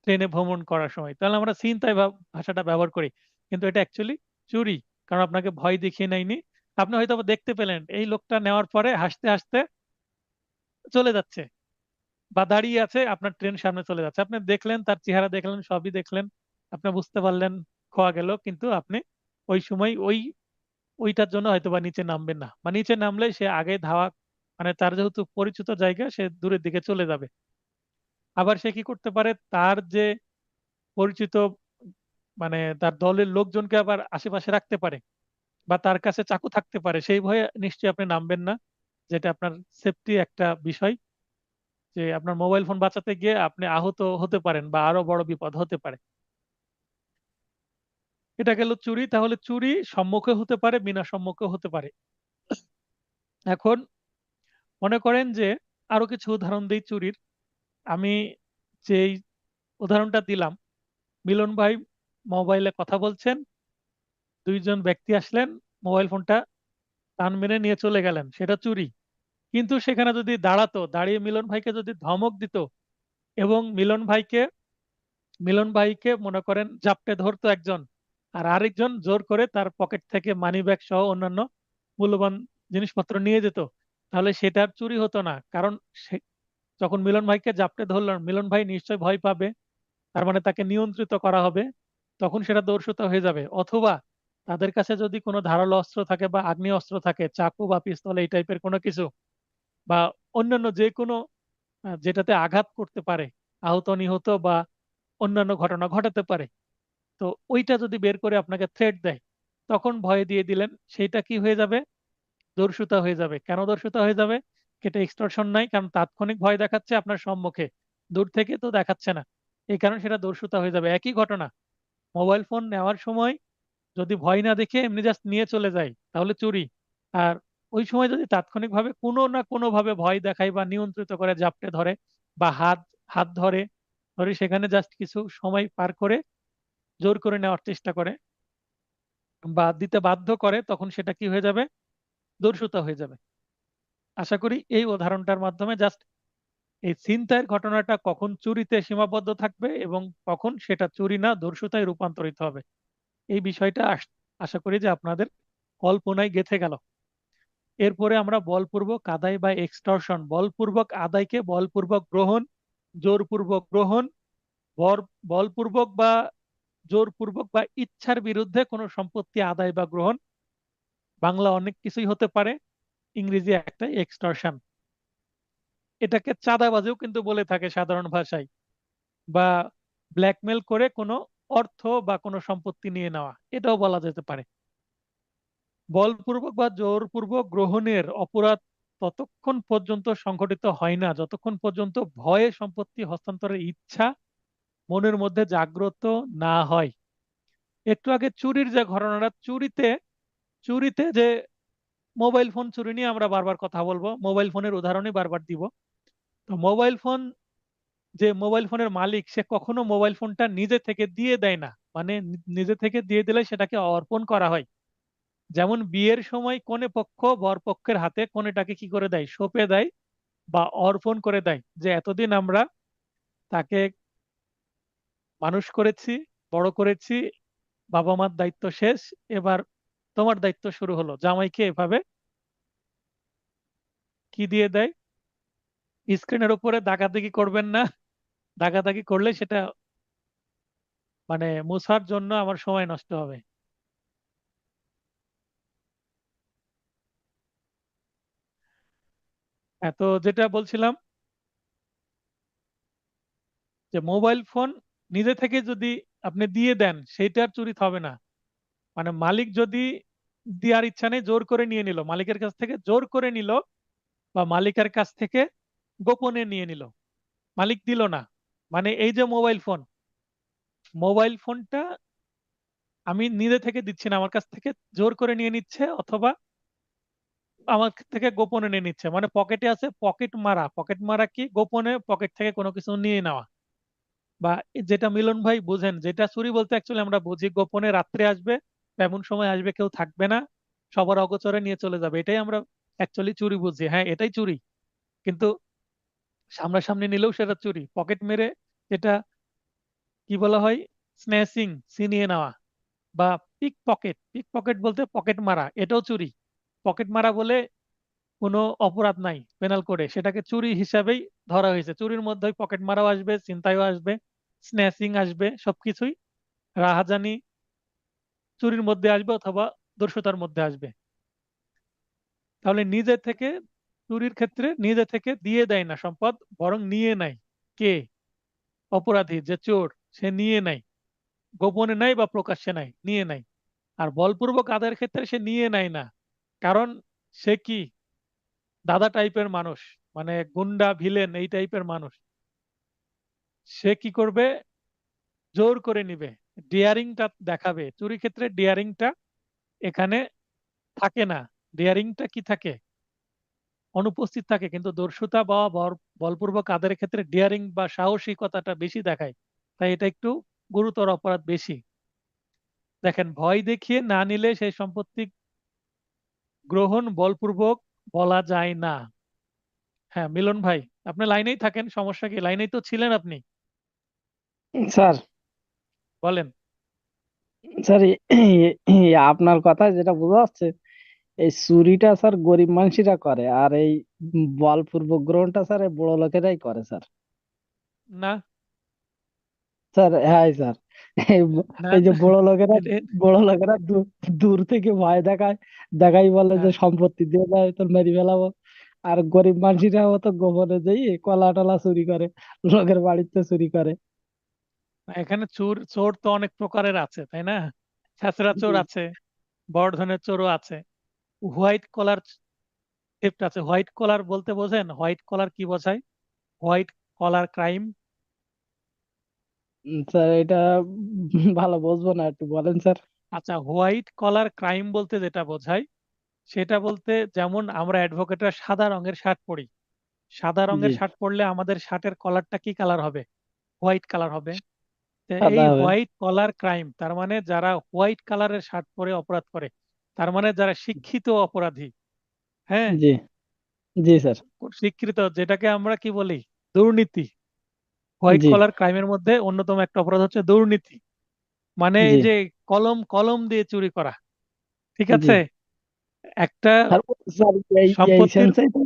ট্রেনে ভ্রমণ করার সময়, তাহলে আমরা ছিনতাই ভাষাটা ব্যবহার করি। কিন্তু এটা অ্যাকচুয়ালি চুরি, কারণ আপনাকে ভয় দেখিয়ে নেয়নি। আপনি হয়তো বা দেখতে পেলেন এই লোকটা নেওয়ার পরে হাসতে হাসতে চলে যাচ্ছে বা দাঁড়িয়ে আছে, আপনার ট্রেন সামনে চলে যাচ্ছে, আপনি দেখলেন, তার চেহারা দেখলেন, সবই দেখলেন, আপনি বুঝতে পারলেন খোয়া গেল, কিন্তু আপনি ওই সময় ওইটার জন্য হয়তো বা নিচে নামবেন না, বা নিচে নামলে সে আগে ধাওয়া, মানে তার যেহেতু পরিচিত জায়গা সে দূরের দিকে চলে যাবে। আবার সে কি করতে পারে, তার যে পরিচিত মানে তার দলের লোকজনকে আবার আশেপাশে রাখতে পারে, বা তার কাছে চাকু থাকতে পারে, সেই ভয়ে নিশ্চয়ই আপনি নামবেন না। যেটা আপনার সেফটি একটা বিষয়, যে আপনার মোবাইল ফোন বাঁচাতে গিয়ে আপনি আহত হতে পারেন বা আরো বড় বিপদ হতে পারে। এটা গেল চুরি। তাহলে চুরি সম্মুখে হতে পারে, বিনা সম্মুখে হতে পারে। এখন মনে করেন যে আরো কিছু উদাহরণ দিই চুরির। আমি যেই উদাহরণটা দিলাম, মিলন ভাই মোবাইলে কথা বলছেন, 2জন ব্যক্তি আসলেন, মোবাইল ফোনটা টান মেরে নিয়ে চলে গেলেন, সেটা চুরি। কিন্তু সেখানে যদি দাঁড়াতো, দাঁড়িয়ে মিলন ভাইকে যদি ধমক দিত এবং মিলন ভাইকে মনে করেন জাপটে ধরতো একজন, আর আরেকজন জোর করে তার পকেট থেকে মানি ব্যাগ সহ অন্যান্য মূল্যবান জিনিসপত্র নিয়ে যেত, তাহলে সেটা আর চুরি হতো না। কারণ সে যখন মিলন ভাইকে জাপটে ধরলেন, মিলন ভাই নিশ্চয় ভয় পাবে, তার মানে তাকে নিয়ন্ত্রিত করা হবে, তখন সেটা দর্শিত হয়ে যাবে। অথবা তাদের কাছে যদি কোনো ধারালো অস্ত্র থাকে বা আগ্নেয় অস্ত্র থাকে, চাকু বা পিস্তল এই টাইপের কোনো কিছু, বা অন্যান্য যে কোনো যেটাতে আঘাত করতে পারে, আহত নিহত বা অন্যান্য ঘটনা ঘটাতে পারে, তো ওইটা যদি বের করে আপনাকে থ্রেট দেয়, তখন ভয় দিয়ে দিলেন, সেইটা কি হয়ে যাবে, দর্শুতা হয়ে যাবে। কেন দর্শুতা হয়ে যাবে? এটা এক্সটর্শন নাই, কারণ তাৎক্ষণিক ভয় দেখাচ্ছে আপনার সম্মুখে, দূর থেকে তো দেখাচ্ছে না, এই কারণে সেটা দর্শুতা হয়ে যাবে। একই ঘটনা, মোবাইল ফোন নেওয়ার সময় যদি ভয় না দেখে এমনি জাস্ট নিয়ে চলে যায় তাহলে চুরি। আর ওই সময় যদি তাৎক্ষণিকভাবে কোনো না কোনো ভাবে ভয় দেখায় বা নিয়ন্ত্রিত করে জাপটে ধরে বা হাত হাত ধরে ধরে সেখানে জাস্ট কিছু সময় পার করে জোর করে নেওয়ার চেষ্টা করে বা দিতে বাধ্য করে, তখন সেটা কি হয়ে যাবে, দর্শুতা হয়ে যাবে। আশা করি এই উদাহরণটার মাধ্যমে জাস্ট এই ছিনতাইয়ের ঘটনাটা কখন চুরিতে সীমাবদ্ধ থাকবে এবং কখন সেটা চুরি না দর্শুতায় রূপান্তরিত হবে, এই বিষয়টা আশা করি যে আপনাদের কল্পনায় গেঁথে গেল। এরপরে আমরা বলপূর্বক আদায় বা এক্সটর্শন। বলপূর্বক আদায়কে বলপূর্বক গ্রহণ, জোরপূর্বক গ্রহণ, বলপূর্বক বা জোরপূর্বক বা ইচ্ছার বিরুদ্ধে কোনো সম্পত্তি আদায় বা গ্রহণ, বাংলা অনেক কিছুই হতে পারে, ইংরেজি একটা এক্সটর্শন। এটাকে চাঁদাবাজিও কিন্তু বলে থাকে সাধারণ ভাষায়, বা ব্ল্যাকমেল করে কোনো অর্থ বা কোনো সম্পত্তি নিয়ে নেওয়া, এটাও বলা যেতে পারে। বলপূর্বক বা জোরপূর্বক গ্রহণের অপরাধ ততক্ষণ পর্যন্ত সংঘটিত হয় না যতক্ষণ পর্যন্ত ভয়ে সম্পত্তি হস্তান্তরের ইচ্ছা মনের মধ্যে জাগ্রত না হয়। একটু আগে চুরির যে ঘটনাটা, চুরিতে চুরিতে যে মোবাইল ফোন চুরি নিয়ে আমরা বারবার কথা বলবো, মোবাইল ফোনের উদাহরণই বারবার দিব। তো মোবাইল ফোন, যে মোবাইল ফোনের মালিক সে কখনো মোবাইল ফোনটা নিজে থেকে দিয়ে দেয় না, মানে নিজে থেকে দিয়ে দিলে সেটাকে অর্পণ করা হয়। যেমন বিয়ের সময় কনে পক্ষ বর পক্ষের হাতে কনেটাকে কি করে দেয়, সঁপে দেয় বা অর্পণ করে দেয়, যে এতদিন আমরা তাকে মানুষ করেছি, বড় করেছি, বাবা মার দায়িত্ব শেষ, এবার তোমার দায়িত্ব শুরু হলো। জামাইকে এভাবে কি দিয়ে দেয়, স্ক্রিনের উপরে দাগাদাগি করবেন না, দাগাদাগি করলে সেটা মানে মুছার জন্য আমার সময় নষ্ট হবে। এত যেটা বলছিলাম, যে মোবাইল ফোন নিজে থেকে যদি আপনি দিয়ে দেন সেইটার চুরি হবে না। মানে মালিক যদি দেওয়ার ইচ্ছা নেই, জোর করে নিয়ে নিল, মালিকের কাছ থেকে জোর করে নিল বা মালিকের কাছ থেকে গোপনে নিয়ে নিল, মালিক দিল না, মানে এই যে মোবাইল ফোন, মোবাইল ফোনটা আমি নিজে থেকে দিচ্ছি না, আমার কাছ থেকে জোর করে নিয়ে নিচ্ছে অথবা আমার থেকে গোপনে নিয়ে নিচ্ছে, মানে পকেটে আছে, পকেট মারা। পকেট মারা কি, গোপনে পকেট থেকে কোনো কিছু নিয়ে নেওয়া। বা যেটা মিলন ভাই বুঝেন, যেটা চুরি বলতে অ্যাকচুয়ালি আমরা বুঝি গোপনে রাত্রে আসবে, এমন সময় আসবে কেউ থাকবে না, সবার অগোচরে নিয়ে চলে যাবে, এটাই আমরা অ্যাকচুয়ালি চুরি বুঝি। হ্যাঁ, এটাই চুরি। কিন্তু সামনাসামনি নিলেও সেটা চুরি। পকেট মেরে যেটা কি বলা হয়, স্ন্যাচিং, ছিনিয়ে নেওয়া, বা পিক পকেট। পিক পকেট বলতে পকেট মারা, এটাও চুরি। পকেট মারা বলে কোনো অপরাধ নাই পেনাল কোডে, সেটাকে চুরি হিসাবেই ধরা হয়েছে। চুরির মধ্যে পকেট মারাও আসবে, ছিনতাইও আসবে, স্ন্যাচিং আসবে, সবকিছুই রাহাজানি চুরির মধ্যে আসবে অথবা দস্যুতার মধ্যে আসবে। তাহলে নিজে থেকে, চুরির ক্ষেত্রে নিজে থেকে দিয়ে দেয় না সম্পদ, বরং নিয়ে নেয় কে, অপরাধী যে চোর, সে নিয়ে নেয়, গোপনে নেয় বা প্রকাশ্যে নেয়, নিয়ে নেয়। আর বলপূর্বক আদায়ের ক্ষেত্রে সে নিয়ে নেয় না, কারণ সে কি দাদা টাইপের মানুষ, মানে গুন্ডা ভিলেন এই টাইপের মানুষ। সে কি করবে, জোর করে নিবে, ডিয়ারিংটা দেখাবে। চুরি ক্ষেত্রে ডিয়ারিংটা এখানে থাকে না। ডিয়ারিংটা কি থাকে, অনুপস্থিত থাকে। কিন্তু দস্যুতা বা বলপূর্বক আদায়ের ক্ষেত্রে ডিয়ারিং বা সাহসিকতাটা বেশি দেখায়, তাই এটা একটু গুরুতর অপরাধ বেশি। দেখেন, ভয় দেখিয়ে না নিলে সেই সম্পত্তি গ্রহণ বলপূর্বক বলা যায় না। হ্যাঁ মিলন ভাই, আপনি লাইনেই থাকেন, সমস্যা কি, লাইনেই তো ছিলেন আপনি, স্যার বলেন। স্যার আপনার কথা যেটা বোঝা যাচ্ছে, এই চুরিটা স্যার গরিব মানুষেরা করে, আর এই বলপূর্বক গ্রহণটা স্যার এই বড় লোকেরাই করে স্যার। না, স্যার হ্যাঁ স্যার, এই না, এই যে না, বড় লোকেরা দূর থেকে ভয় দেখায়, দেখাই বলে যে হ্যাঁ, সম্পত্তি দিয়ে দেয় তোর মেরে ফেলাবো। আর গরিব মানুষেরাও তো গোপনে যেই কলা টলা চুরি করে, লোকের বাড়িতে চুরি করে। এখানে চোর চোর তো অনেক প্রকারের আছে, তাই না? ছেঁচড়া চোর জি। আছে, বড় ধরনের চোরও আছে, হোয়াইট কলার থেফট আছে। হোয়াইট কলার বলতে বোঝেন, হোয়াইট কলার কি বোঝায়, হোয়াইট কলার ক্রাইম? স্যার এটা ভালো বুঝবো না, একটু বলেন স্যার। আচ্ছা, হোয়াইট কলার ক্রাইম বলতে যেটা বোঝায়, সেটা বলতে যেমন আমরা অ্যাডভোকেটরা সাদা রঙের শার্ট পরি, সাদা জি। রঙের শার্ট পরলে আমাদের শার্টের কলারটা কি কালার হবে, হোয়াইট কালার হবে। তো এই সাদা হবে। হোয়াইট কলার ক্রাইম, তার মানে যারা হোয়াইট কালারের শার্ট পরে অপরাধ করে, তার মানে যারা শিক্ষিত অপরাধী। হ্যাঁ, জি। জি স্যার। স্বীকৃত, যেটাকে আমরা কি বলি, দুর্নীতি। হোয়াইট জি। কলার ক্রাইমের মধ্যে অন্যতম একটা অপরাধ হচ্ছে দুর্নীতি, মানে জি। এই যে কলম কলম দিয়ে চুরি করা। ঠিক জি আছে, একটা স্যার। স্যার এই সম্পত্তির, সেন্সাই তো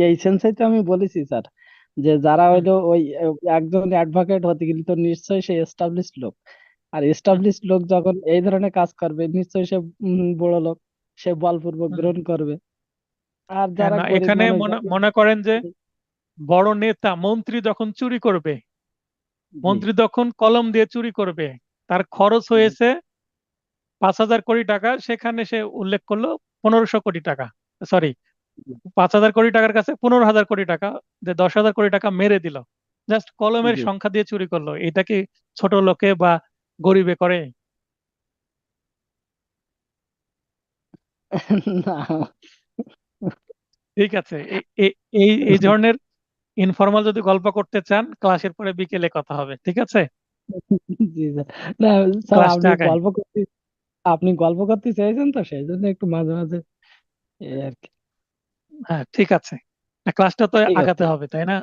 এই সেন্সাই তো আমি বলেছি স্যার, যে যারা হুম, হইলো ওই একজন অ্যাডভোকেট হতে গেলে তো নিশ্চয়ই সে এস্টাবলিশ লোক। আর হুম, এস্টাবলিশ লোক যখন এই ধরনের কাজ করবে নিশ্চয়ই সে বড় লোক, সে বলপূর্বক হুম। গ্রহণ করবে। আর হ্যাঁ, যারা না, গরিব এখানে মানুষ মনে যাদের। মনে করেন যে বড় নেতা মন্ত্রী যখন চুরি করবে, জি। মন্ত্রী যখন কলম দিয়ে চুরি করবে, তার খরচ জি। হয়েছে 5,000 কোটি টাকা, সেখানে সে উল্লেখ করলো 1,500 কোটি টাকা, সরি, 5,000 কোটি টাকার কাছে 15,000 কোটি টাকা, যে 10,000 কোটি টাকা মেরে দিল, জাস্ট কলমের জি। সংখ্যা দিয়ে চুরি করলো। এটা কি ছোট লোকে বা গরিবে করে? না। ঠিক আছে, এই এই ধরনের ইনফর্মাল যদি গল্প করতে চান, ক্লাসের পরে বিকেলে কথা হবে, ঠিক আছে? জি স্যার। না স্যার, ক্লাসটা আগাই। আপনি গল্প করতে চাইছেন তো, সেই জন্য একটু মাঝে মাঝে এই আর কি। হ্যাঁ, ঠিক আছে। না, ক্লাসটা তো ঠিক আগাতে আছে। হবে, তাই না?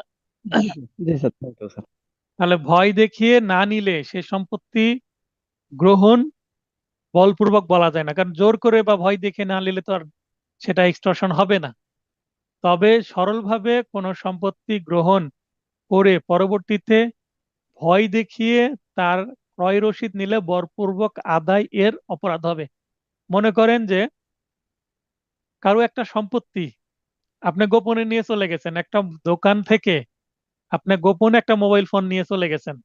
জি জি জি স্যার, থ্যাংক ইউ স্যার। তাহলে ভয় দেখিয়ে না নিলে সে সম্পত্তি গ্রহণ বলপূর্বক বলা যায় না, কারণ জোর করে বা ভয় দেখিয়ে না নিলে তো আর সেটা এক্সটর্শন হবে না। তবে সরলভাবে কোনো সম্পত্তি গ্রহণ করে পরবর্তীতে ভয় দেখিয়ে তার ক্রয় রসিদ নিলে বলপূর্বক আদায় এর অপরাধ হবে। মনে করেন যে কারো একটা সম্পত্তি আপনি গোপনে নিয়ে চলে গেছেন একটা দোকান থেকে, আপনি গোপনে একটা মোবাইল ফোন নিয়ে চলে গেছেন।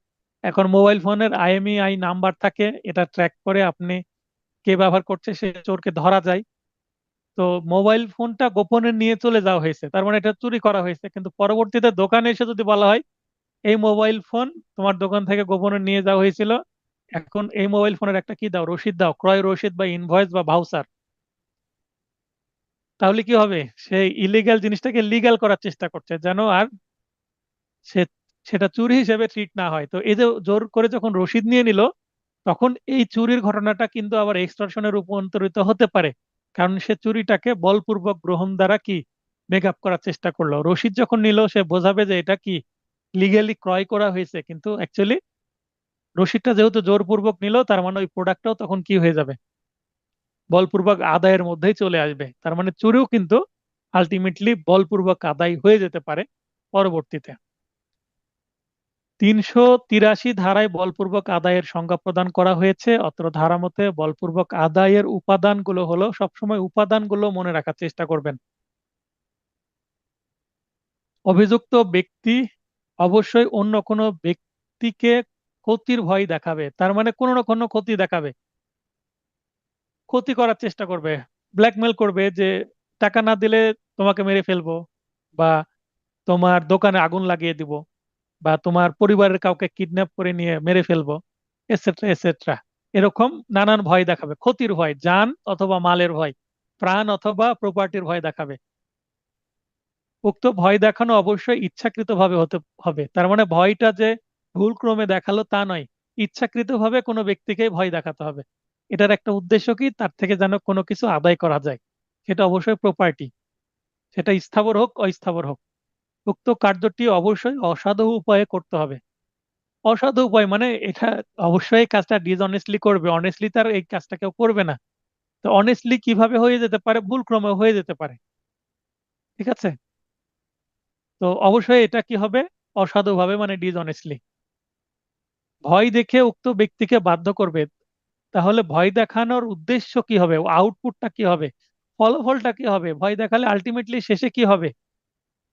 এখন মোবাইল ফোনের আইএমইআই নাম্বার থাকে, এটা ট্র্যাক করে আপনি কে ব্যবহার করছে সে চোরকে ধরা যায়। তো মোবাইল ফোনটা গোপনে নিয়ে চলে যাওয়া হয়েছে, তার মানে এটা চুরি করা হয়েছে, কিন্তু পরবর্তীতে দোকানে এসে যদি বলা হয় এই মোবাইল ফোন তোমার দোকান থেকে গোপনে নিয়ে যাওয়া হয়েছিল, এখন এই মোবাইল ফোনের একটা কি দাও, রসিদ দাও, ক্রয় রসিদ বা ইনভয়েস বা ভাউচার, তাহলে কি হবে? সে ইলিগাল জিনিসটাকে লিগ্যাল করার চেষ্টা করছে, যেন আর সে সেটা চুরি হিসেবে ট্রিট না হয়। তো এই যে জোর করে যখন রসিদ নিয়ে নিল, তখন এই চুরির ঘটনাটা কিন্তু আবার এক্সটর্শনে রূপান্তরিত হতে পারে, কারণ সে চুরিটাকে বলপূর্বক গ্রহণ দ্বারা কি মেক আপ করার চেষ্টা করলো। রসিদ যখন নিল সে বোঝাবে যে এটা কি লিগেলি ক্রয় করা হয়েছে, কিন্তু অ্যাকচুয়ালি রসিদটা যেহেতু জোরপূর্বক নিল, তার মানে ওই প্রোডাক্টটাও তখন কি হয়ে যাবে, বলপূর্বক আদায়ের মধ্যেই চলে আসবে। তার মানে চুরিও কিন্তু আলটিমেটলি বলপূর্বক আদায় হয়ে যেতে পারে পরবর্তীতে। 383 ধারায় বলপূর্বক আদায়ের সংজ্ঞা প্রদান করা হয়েছে। অত্র ধারা মতে বলপূর্বক আদায়ের উপাদানগুলো হলো, সবসময় উপাদানগুলো মনে রাখার চেষ্টা করবেন। অভিযুক্ত ব্যক্তি অবশ্যই অন্য কোনো ব্যক্তিকে ক্ষতির ভয় দেখাবে, তার মানে কোনো না কোনো ক্ষতি দেখাবে, ক্ষতি করার চেষ্টা করবে, ব্ল্যাকমেল করবে যে টাকা না দিলে তোমাকে মেরে ফেলবো, বা তোমার দোকানে আগুন লাগিয়ে দিব, বা তোমার পরিবারের কাউকে কিডন্যাপ করে নিয়ে মেরে ফেলবো, এটসেট্রা এটসেট্রা। এরকম নানান ভয় দেখাবে, ক্ষতির ভয়, জান অথবা মালের ভয়, প্রাণ অথবা প্রপার্টির ভয় দেখাবে। উক্ত ভয় দেখানো অবশ্যই ইচ্ছাকৃতভাবে হতে হবে, তার মানে ভয়টা যে ভুল ক্রমে দেখালো তা নয়, ইচ্ছাকৃতভাবে কোনো ব্যক্তিকে ভয় দেখাতে হবে। এটার একটা উদ্দেশ্য কি, তার থেকে যেন কোনো কিছু আদায় করা যায়, সেটা অবশ্যই প্রপার্টি, সেটা স্থাবর হোক অস্থাবর হোক। উক্ত কার্যটি অবশ্যই অসাধু উপায়ে করতে হবে। অসাধু উপায় মানে এটা অবশ্যই এই কাজটা ডিসঅনেস্টলি করবে, অনেস্টলি তার এই কাজটা কেউ করবে না। তো অনেস্টলি কিভাবে হয়ে যেতে পারে, ভুল ক্রমে হয়ে যেতে পারে, ঠিক আছে? তো অবশ্যই এটা কি হবে, অসাধুভাবে মানে ডিসঅনেস্টলি। ভয় দেখে উক্ত ব্যক্তিকে বাধ্য করবে, তাহলে ভয় দেখানোর উদ্দেশ্য কি হবে, আউটপুটটা কি হবে, ফলাফলটা কি হবে? ভয় দেখালে আলটিমেটলি শেষে কি হবে,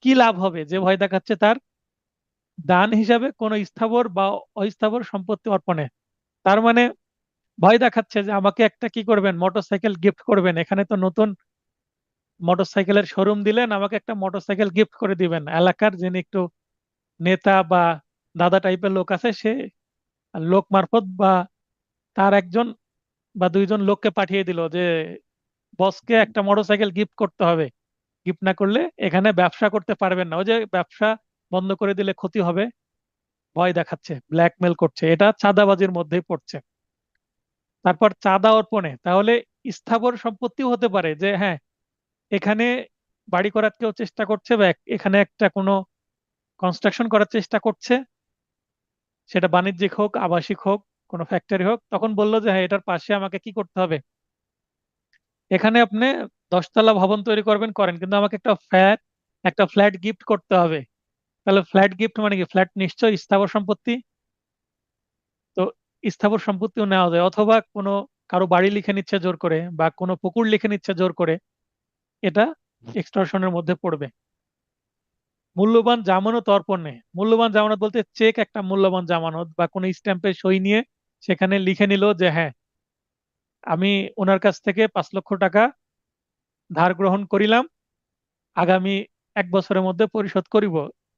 কি লাভ হবে? যে ভয় দেখাচ্ছে তার দান হিসাবে কোনো স্থাবর বা অস্থাবর সম্পত্তি অর্পণে। তার মানে ভয় দেখাচ্ছে যে আমাকে একটা কি করবেন, মোটরসাইকেল গিফট করবেন, এখানে তো নতুন মোটরসাইকেলের শোরুম দিলেন, আমাকে একটা মোটরসাইকেল গিফট করে দিবেন। এলাকার যিনি একটু নেতা বা দাদা টাইপের লোক আছে, সে লোক মারফত বা তার একজন বা দুইজন লোককে পাঠিয়ে দিল যে বসকে একটা মোটরসাইকেল গিফট করতে হবে, গিফট না করলে এখানে ব্যবসা করতে পারবেন না, ওই যে ব্যবসা বন্ধ করে দিলে ক্ষতি হবে, ভয় দেখাচ্ছে, ব্ল্যাকমেল করছে, এটা চাঁদাবাজির মধ্যেই পড়ছে। তারপর চাঁদা অর্পণে, তাহলে স্থাবর সম্পত্তিও হতে পারে, যে হ্যাঁ এখানে বাড়ি করার কেউ চেষ্টা করছে, বা এখানে একটা কোনো কনস্ট্রাকশন করার চেষ্টা করছে, সেটা বাণিজ্যিক হোক আবাসিক হোক কোনো ফ্যাক্টরি হোক, তখন বললো যে হ্যাঁ এটার পাশে আমাকে কি করতে হবে, এখানে আপনি 10 তলা ভবন তৈরি করবেন, করেন, কিন্তু আমাকে একটা ফ্ল্যাট গিফট করতে হবে। তাহলে ফ্ল্যাট গিফট মানে কি, ফ্ল্যাট নিশ্চয়ই স্থাবর সম্পত্তি। তো স্থাবর সম্পত্তিও নেওয়া যায়, অথবা কোনো কারো বাড়ি লিখে নিচ্ছে জোর করে, বা কোনো পুকুর লিখে নিচ্ছে জোর করে, এটা এক্সটর্শনের মধ্যে পড়বে। মূল্যবান জামানত অর্পণে, মূল্যবান জামানত বলতে চেক একটা মূল্যবান জামানত, বা কোনো স্ট্যাম্পে সই নিয়ে সেখানে লিখে নিল যে হ্যাঁ আমি ওনার কাছ থেকে 5 লক্ষ টাকা ধার গ্রহণ করিলাম, আগামী 1 বছরের মধ্যে পরিশোধ করিব,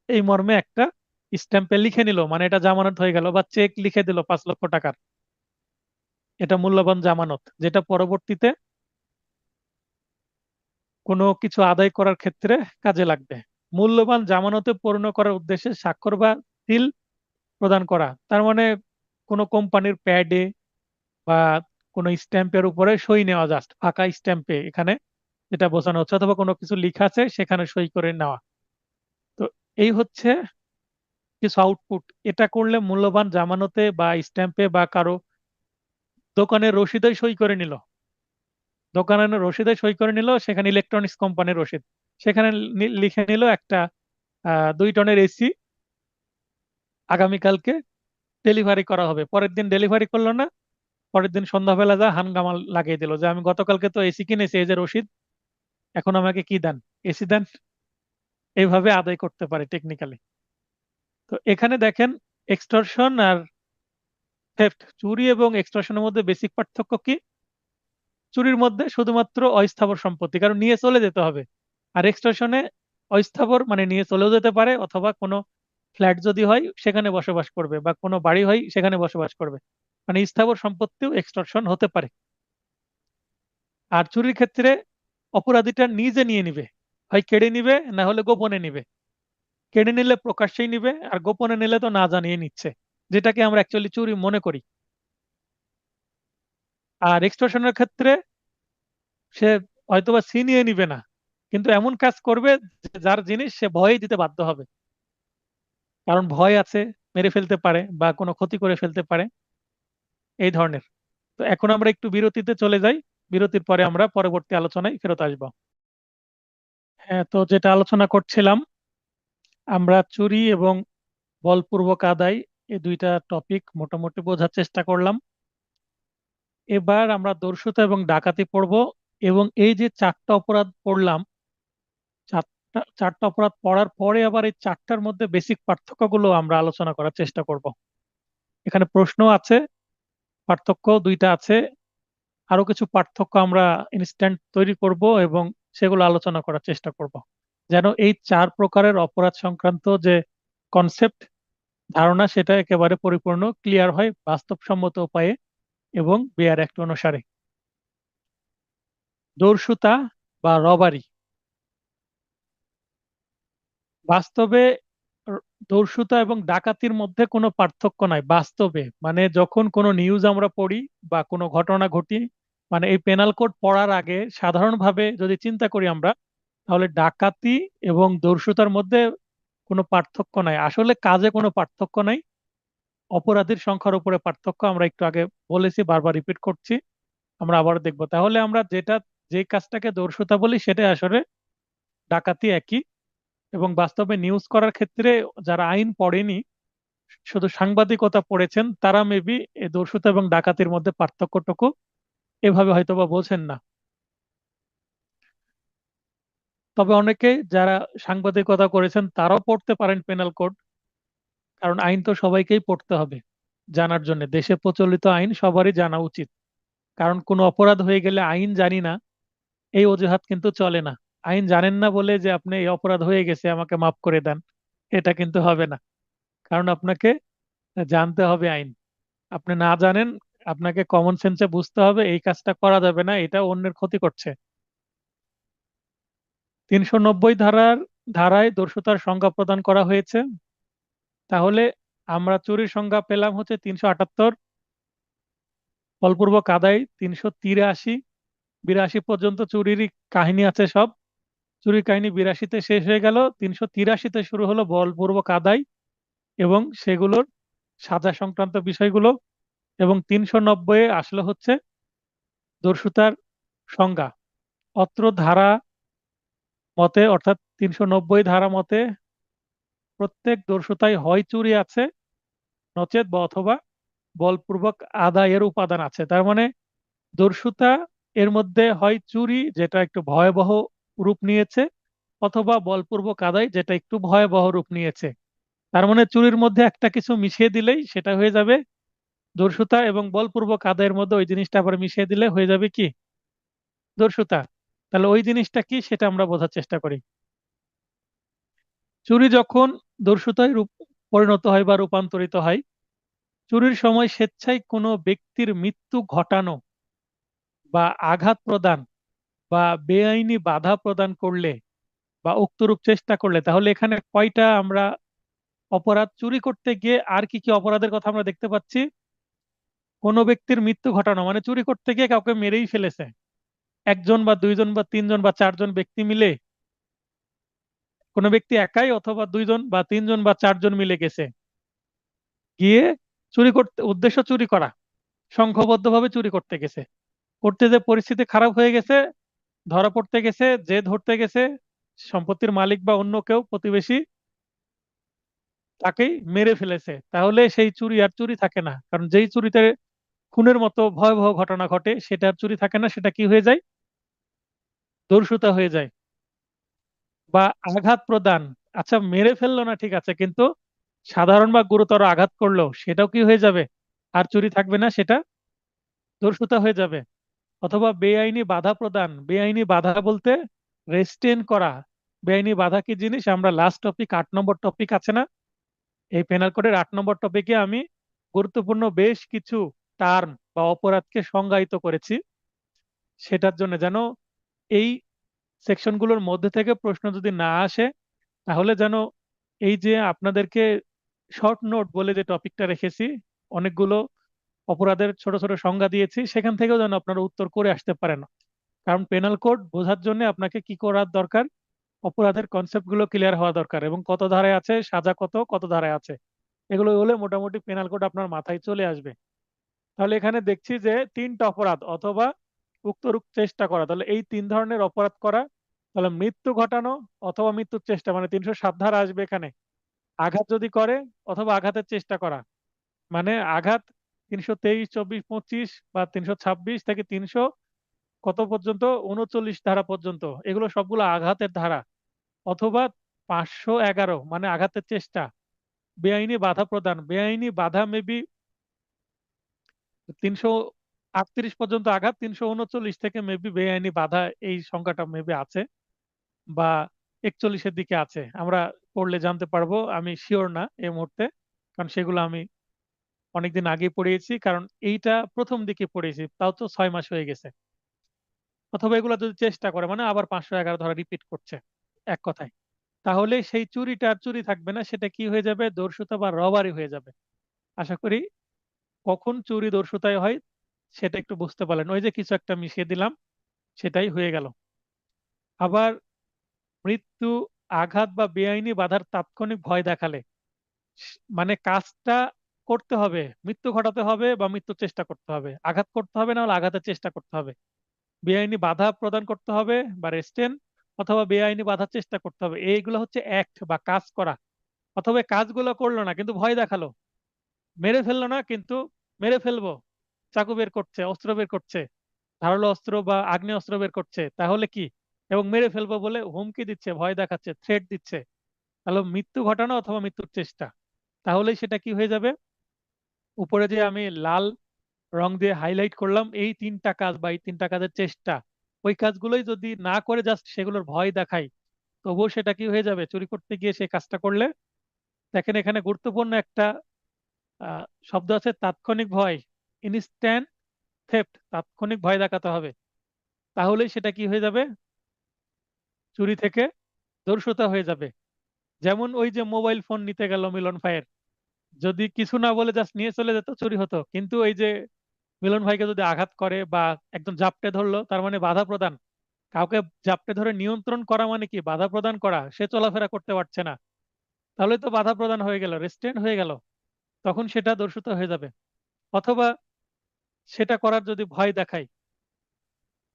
এই মর্মে একটা স্ট্যাম্পে লিখে নিল, মানে এটা জামানত হয়ে গেল, বা চেক লিখে দিল 5 লক্ষ টাকার। এটা মূল্যবান জামানত, যেটা পরবর্তীতে কোনো কিছু আদায় করার ক্ষেত্রে কাজে লাগবে। মূল্যবান জামানতে পূর্ণ করার উদ্দেশ্যে স্বাক্ষর বা সিল প্রদান করা, তার মানে কোনো কোম্পানির প্যাডে বা কোনো স্ট্যাম্পের উপরে সই নেওয়া, জাস্ট ফাঁকা স্ট্যাম্পে এখানে যেটা বোঝানো হচ্ছে, অথবা কোনো কিছু লেখা আছে সেখানে সই করে নেওয়া। তো এই হচ্ছে কিছু আউটপুট। এটা করলে মূল্যবান জামানতে বা স্ট্যাম্পে বা কারো দোকানের রসিদে সই করে নিল, দোকানের রসিদে সই করে নিল, সেখানে ইলেকট্রনিক্স কোম্পানির রসিদ, সেখানে লিখে নিল একটা 2 টনের এসি আগামীকালকে ডেলিভারি করা হবে। পরের দিন ডেলিভারি করলো না, পরের দিন সন্ধ্যাবেলা যা হাঙ্গামা লাগিয়ে দিল যে আমি গতকালকে তো এসি কিনেছি, এই যে রসিদ, এখন আমাকে কি দেন, এসি দেন। এইভাবে আদায় করতে পারে টেকনিক্যালি। তো এখানে দেখেন, এক্সটর্শন আর থেফট, চুরি এবং এক্সটর্শনের মধ্যে বেসিক পার্থক্য কি? চুরির মধ্যে শুধুমাত্র অস্থাবর সম্পত্তি, কারণ নিয়ে চলে যেতে হবে। আর এক্সটর্শনে অস্থাবর মানে নিয়ে চলেও যেতে পারে, অথবা কোনো ফ্ল্যাট যদি হয় সেখানে বসবাস করবে, বা কোনো বাড়ি হয় সেখানে বসবাস করবে, মানে স্থাবর সম্পত্তিও এক্সটর্শন হতে পারে। আর চুরির ক্ষেত্রে অপরাধীটা নিজে নিয়ে নিবে, হয় কেড়ে নিবে না হলে গোপনে নিবে। কেড়ে নিলে প্রকাশ্যেই নিবে, আর গোপনে নিলে তো না জানিয়ে নিচ্ছে, যেটাকে আমরা অ্যাকচুয়ালি চুরি মনে করি। আর এক্সটর্শনের ক্ষেত্রে সে হয়তোবা ছিনিয়ে নিবে না, কিন্তু এমন কাজ করবে যে যার জিনিস সে ভয়ে দিতে বাধ্য হবে, কারণ ভয় আছে, মেরে ফেলতে পারে বা কোনো ক্ষতি করে ফেলতে পারে, এই ধরনের। তো এখন আমরা একটু বিরতিতে চলে যাই, বিরতির পরে আমরা পরবর্তী আলোচনায় ফেরত আসবো। হ্যাঁ, তো যেটা আলোচনা করছিলাম, আমরা চুরি এবং বলপূর্বক আদায়, এই দুইটা টপিক মোটামুটি বোঝার চেষ্টা করলাম। এবার আমরা দর্শুতা এবং ডাকাতি পড়ব, এবং এই যে 4টা অপরাধ পড়লাম, 4টা অপরাধ পড়ার পরে আবার এই 4টার মধ্যে বেসিক পার্থক্যগুলো আমরা আলোচনা করার চেষ্টা করব। এখানে প্রশ্ন আছে, পার্থক্য 2টা আছে, আরো কিছু পার্থক্য আমরা ইনস্ট্যান্ট তৈরি করব এবং সেগুলো আলোচনা করার চেষ্টা করব, যেন এই 4 প্রকারের অপরাধ সংক্রান্ত যে কনসেপ্ট, ধারণা, সেটা একেবারে পরিপূর্ণ ক্লিয়ার হয় বাস্তবসম্মত উপায়ে এবং বেয়ার অ্যাক্ট অনুসারে। দর্শুতা বা রবারি, বাস্তবে র- দস্যুতা এবং ডাকাতির মধ্যে কোনো পার্থক্য নাই বাস্তবে। মানে যখন কোনো নিউজ আমরা পড়ি বা কোনো ঘটনা ঘটি, মানে এই পেনাল কোড পড়ার আগে সাধারণভাবে যদি চিন্তা করি আমরা, তাহলে ডাকাতি এবং দস্যুতার মধ্যে কোনো পার্থক্য নাই, আসলে কাজে কোনো পার্থক্য নাই, অপরাধীর সংখ্যার উপরে পার্থক্য। আমরা একটু আগে বলেছি, বারবার রিপিট করছি, আমরা আবার দেখবো। তাহলে আমরা যে কাজটাকে দস্যুতা বলি সেটা আসলে ডাকাতি একই। এবং বাস্তবে নিউজ করার ক্ষেত্রে যারা আইন পড়েনি, শুধু সাংবাদিকতা পড়েছেন, তারা মেবি এই দস্যুতা এবং ডাকাতির মধ্যে পার্থক্যটুকু এভাবে হয়তোবা বোঝেন না। তবে অনেকে যারা সাংবাদিকতা করেছেন তারাও পড়তে পারেন পেনাল কোড, কারণ আইন তো সবাইকেই পড়তে হবে জানার জন্য, দেশে প্রচলিত আইন সবারই জানা উচিত। কারণ কোনো অপরাধ হয়ে গেলে আইন জানি না এই অজুহাত কিন্তু চলে না। আইন জানেন না বলে যে আপনি এই অপরাধ হয়ে গেছে আমাকে মাফ করে দেন, এটা কিন্তু হবে না। কারণ আপনাকে জানতে হবে আইন। আপনি না জানেন, আপনাকে কমন সেন্সে বুঝতে হবে এই কাজটা করা যাবে না, এটা অন্যের ক্ষতি করছে। 390 ধারায় দস্যুতার সংজ্ঞা প্রদান করা হয়েছে। তাহলে আমরা চুরির সংজ্ঞা পেলাম হচ্ছে 378, বলপূর্বক আদায় 383, 82 পর্যন্ত চুরিরই কাহিনী আছে সব। চুরির কাহিনী 82-তে শেষ হয়ে গেল, 383-তে শুরু হলো বলপূর্বক আদায় এবং সেগুলোর সাজা সংক্রান্ত বিষয়গুলো, এবং 390-এ আসলো হচ্ছে দস্যুতার সংজ্ঞা। অত্র ধারা মতে, অর্থাৎ 390 ধারা মতে, প্রত্যেক দস্যুতায় হয় চুরি আছে, নচেত বা অথবা বলপূর্বক আদায়ের উপাদান আছে। তার মানে দস্যুতা এর মধ্যে হয় চুরি, যেটা একটু ভয়াবহ রূপ নিয়েছে, অথবা বলপূর্বক আদায়, যেটা একটু ভয়াবহ রূপ নিয়েছে। তার মানে চুরির মধ্যে একটা কিছু মিশিয়ে দিলেই সেটা হয়ে যাবে দস্যুতা এবং বলপূর্বক আদায়ের মধ্যে ওই জিনিসটা আবার মিশিয়ে দিলে হয়ে যাবে কি দস্যুতা। তাহলে ওই জিনিসটা কি সেটা আমরা বোঝার চেষ্টা করি। চুরি যখন দস্যুতায় পরিণত হয় বা রূপান্তরিত হয়, চুরির সময় স্বেচ্ছায় কোনো ব্যক্তির মৃত্যু ঘটানো বা আঘাত প্রদান বা বেআইনি বাধা প্রদান করলে বা উক্তরূপ চেষ্টা করলে, তাহলে এখানে কয়টা আমরা অপরাধ, চুরি করতে গিয়ে আর কি কি অপরাধের কথা আমরা দেখতে পাচ্ছি? কোনো ব্যক্তির মৃত্যু ঘটানো মানে চুরি করতে গিয়ে কাউকে মেরেই ফেলেছে, একজন বা দুইজন বা তিনজন বা চারজন ব্যক্তি মিলে, কোনো ব্যক্তি একাই অথবা দুইজন বা তিনজন বা চারজন মিলে গেছে, গিয়ে চুরি করতে, উদ্দেশ্য চুরি করা, সংঘবদ্ধভাবে চুরি করতে গেছে, করতে যে পরিস্থিতি খারাপ হয়ে গেছে, ধরা পড়তে গেছে, যে ধরতে গেছে সম্পত্তির মালিক বা অন্য কেউ প্রতিবেশী তাকেই মেরে ফেলেছে, তাহলে সেই চুরি আর চুরি থাকে না। কারণ যেই চুরিতে খুনের মতো ভয়াবহ ঘটনা ঘটে সেটা আর চুরি থাকে না, সেটা কি হয়ে যায়? দস্যুতা হয়ে যায়। বা আঘাত প্রদান, আচ্ছা মেরে ফেললো না ঠিক আছে, কিন্তু সাধারণ বা গুরুতর আঘাত করলো, সেটাও কি হয়ে যাবে? আর চুরি থাকবে না, সেটা দস্যুতা হয়ে যাবে। অথবা বেআইনি বাধা প্রদান, বেআইনি বাধা বলতে রেস্ট্রেন করা। বেআইনি বাধা কি জিনিস আমরা লাস্ট টপিক 8 নম্বর টপিক আছে না, এই পেনাল কোডের 8 নম্বর টপিকে আমি গুরুত্বপূর্ণ বেশ কিছু টার্ম বা অপরাধকে সংজ্ঞায়িত করেছি, সেটার জন্য যেন এই সেকশনগুলোর মধ্যে থেকে প্রশ্ন যদি না আসে, তাহলে যেন এই যে আপনাদেরকে শর্ট নোট বলে যে টপিকটা রেখেছি, অনেকগুলো অপরাধের ছোট ছোট সংজ্ঞা দিয়েছি, সেখান থেকেও যেন আপনারা উত্তর করে আসতে পারেন। কারণ পেনাল কোড বোঝার জন্য আপনাকে কি করার দরকার? অপরাধের কনসেপ্ট গুলো ক্লিয়ার হওয়া দরকার, এবং কত ধারায় আছে, সাজা কত, কত ধারায় আছে, এগুলো হলে মোটামুটি পেনাল কোড আপনার মাথায় চলে আসবে। তাহলে এখানে দেখছি যে 3টা অপরাধ অথবা উক্তরূপ চেষ্টা করা, তাহলে এই 3 ধরনের অপরাধ করা, তাহলে মৃত্যু ঘটানো অথবা মৃত্যুর চেষ্টা, মানে 307 ধারা আসবে এখানে। আঘাত যদি করে অথবা আঘাতের চেষ্টা করা, মানে আঘাত 323, 24, 25 বা 326 থেকে 300 কত পর্যন্ত, 39 ধারা পর্যন্ত, এগুলো সবগুলো আঘাতের ধারা। অথবা 511 মানে আঘাতের চেষ্টা। বেআইনি বাধা প্রদান, বেআইনি বাধা মেবি 338 পর্যন্ত আঘাত, 339 থেকে মেবি বেআইনি বাধা এই সংখ্যাটা মেবি আছে, বা 41-এর দিকে আছে, আমরা পড়লে জানতে পারবো, আমি শিওর না এই মুহূর্তে, কারণ সেগুলো আমি অনেকদিন আগে পড়িয়েছি, কারণ এইটা প্রথম দিকে পড়েছি, তাও তো 6 মাস হয়ে গেছে। অথবা এগুলো যদি চেষ্টা করে মানে আবার 511 ধরা রিপিট করছে, এক কথায়, তাহলে সেই চুরিটা আর চুরি থাকবে না, সেটা কি হয়ে যাবে? দস্যুতা বা রবারি হয়ে যাবে। আশা করি কখন চুরি দস্যুতায় হয় সেটা একটু বুঝতে পারলেন, ওই যে কিছু একটা মিশিয়ে দিলাম, সেটাই হয়ে গেল। আবার মৃত্যু, আঘাত বা বেআইনি বাধার তাৎক্ষণিক ভয় দেখালে, মানে কাজটা করতে হবে, মৃত্যু ঘটাতে হবে বা মৃত্যুর চেষ্টা করতে হবে, আঘাত করতে হবে না হলে আঘাতের চেষ্টা করতে হবে, বেআইনি বাধা প্রদান করতে হবে বা রেস্টেন, অথবা বেআইনি বাধার চেষ্টা করতে হবে, এইগুলো হচ্ছে অ্যাক্ট বা কাজ করা। অথবা এই কাজগুলো করলো না কিন্তু ভয় দেখালো, মেরে ফেললো না কিন্তু মেরে ফেলবো, চাকু বের করছে, অস্ত্র বের করছে, ধারালো অস্ত্র বা আগ্নেয় অস্ত্র বের করছে, তাহলে কি, এবং মেরে ফেলবো বলে হুমকি দিচ্ছে, ভয় দেখাচ্ছে, থ্রেট দিচ্ছে, তাহলে মৃত্যু ঘটানো অথবা মৃত্যুর চেষ্টা। তাহলেই সেটা কি হয়ে যাবে? উপরে যে আমি লাল রং দিয়ে হাইলাইট করলাম এই 3টা কাজ বা এই 3টা কাজের চেষ্টা, ওই কাজগুলোই যদি না করে জাস্ট সেগুলোর ভয় দেখাই, তবুও সেটা কি হয়ে যাবে? চুরি করতে গিয়ে সেই কাজটা করলে। দেখেন এখানে গুরুত্বপূর্ণ একটা আহ, শব্দ আছে, তাৎক্ষণিক ভয়, ইনস্ট্যান্ট থেফট, তাৎক্ষণিক ভয় দেখাতে হবে, তাহলেই সেটা কি হয়ে যাবে? চুরি থেকে দস্যুতা হয়ে যাবে। যেমন ওই যে মোবাইল ফোন নিতে গেল মিলন ভাইয়ের, যদি কিছু না বলে জাস্ট নিয়ে চলে যেত চুরি হতো, কিন্তু এই যে মিলন ভাইকে যদি আঘাত করে বা একদম জাপটে ধরলো, তার মানে বাধা প্রদান, কাউকে জাপটে ধরে নিয়ন্ত্রণ করা মানে কি? বাধা প্রদান করা, সে চলাফেরা করতে পারছে না, তাহলে তো বাধা প্রদান হয়ে গেল, রেস্ট্রেন্ট হয়ে গেল, তখন সেটা দস্যুতা হয়ে যাবে। অথবা সেটা করার যদি ভয় দেখায়,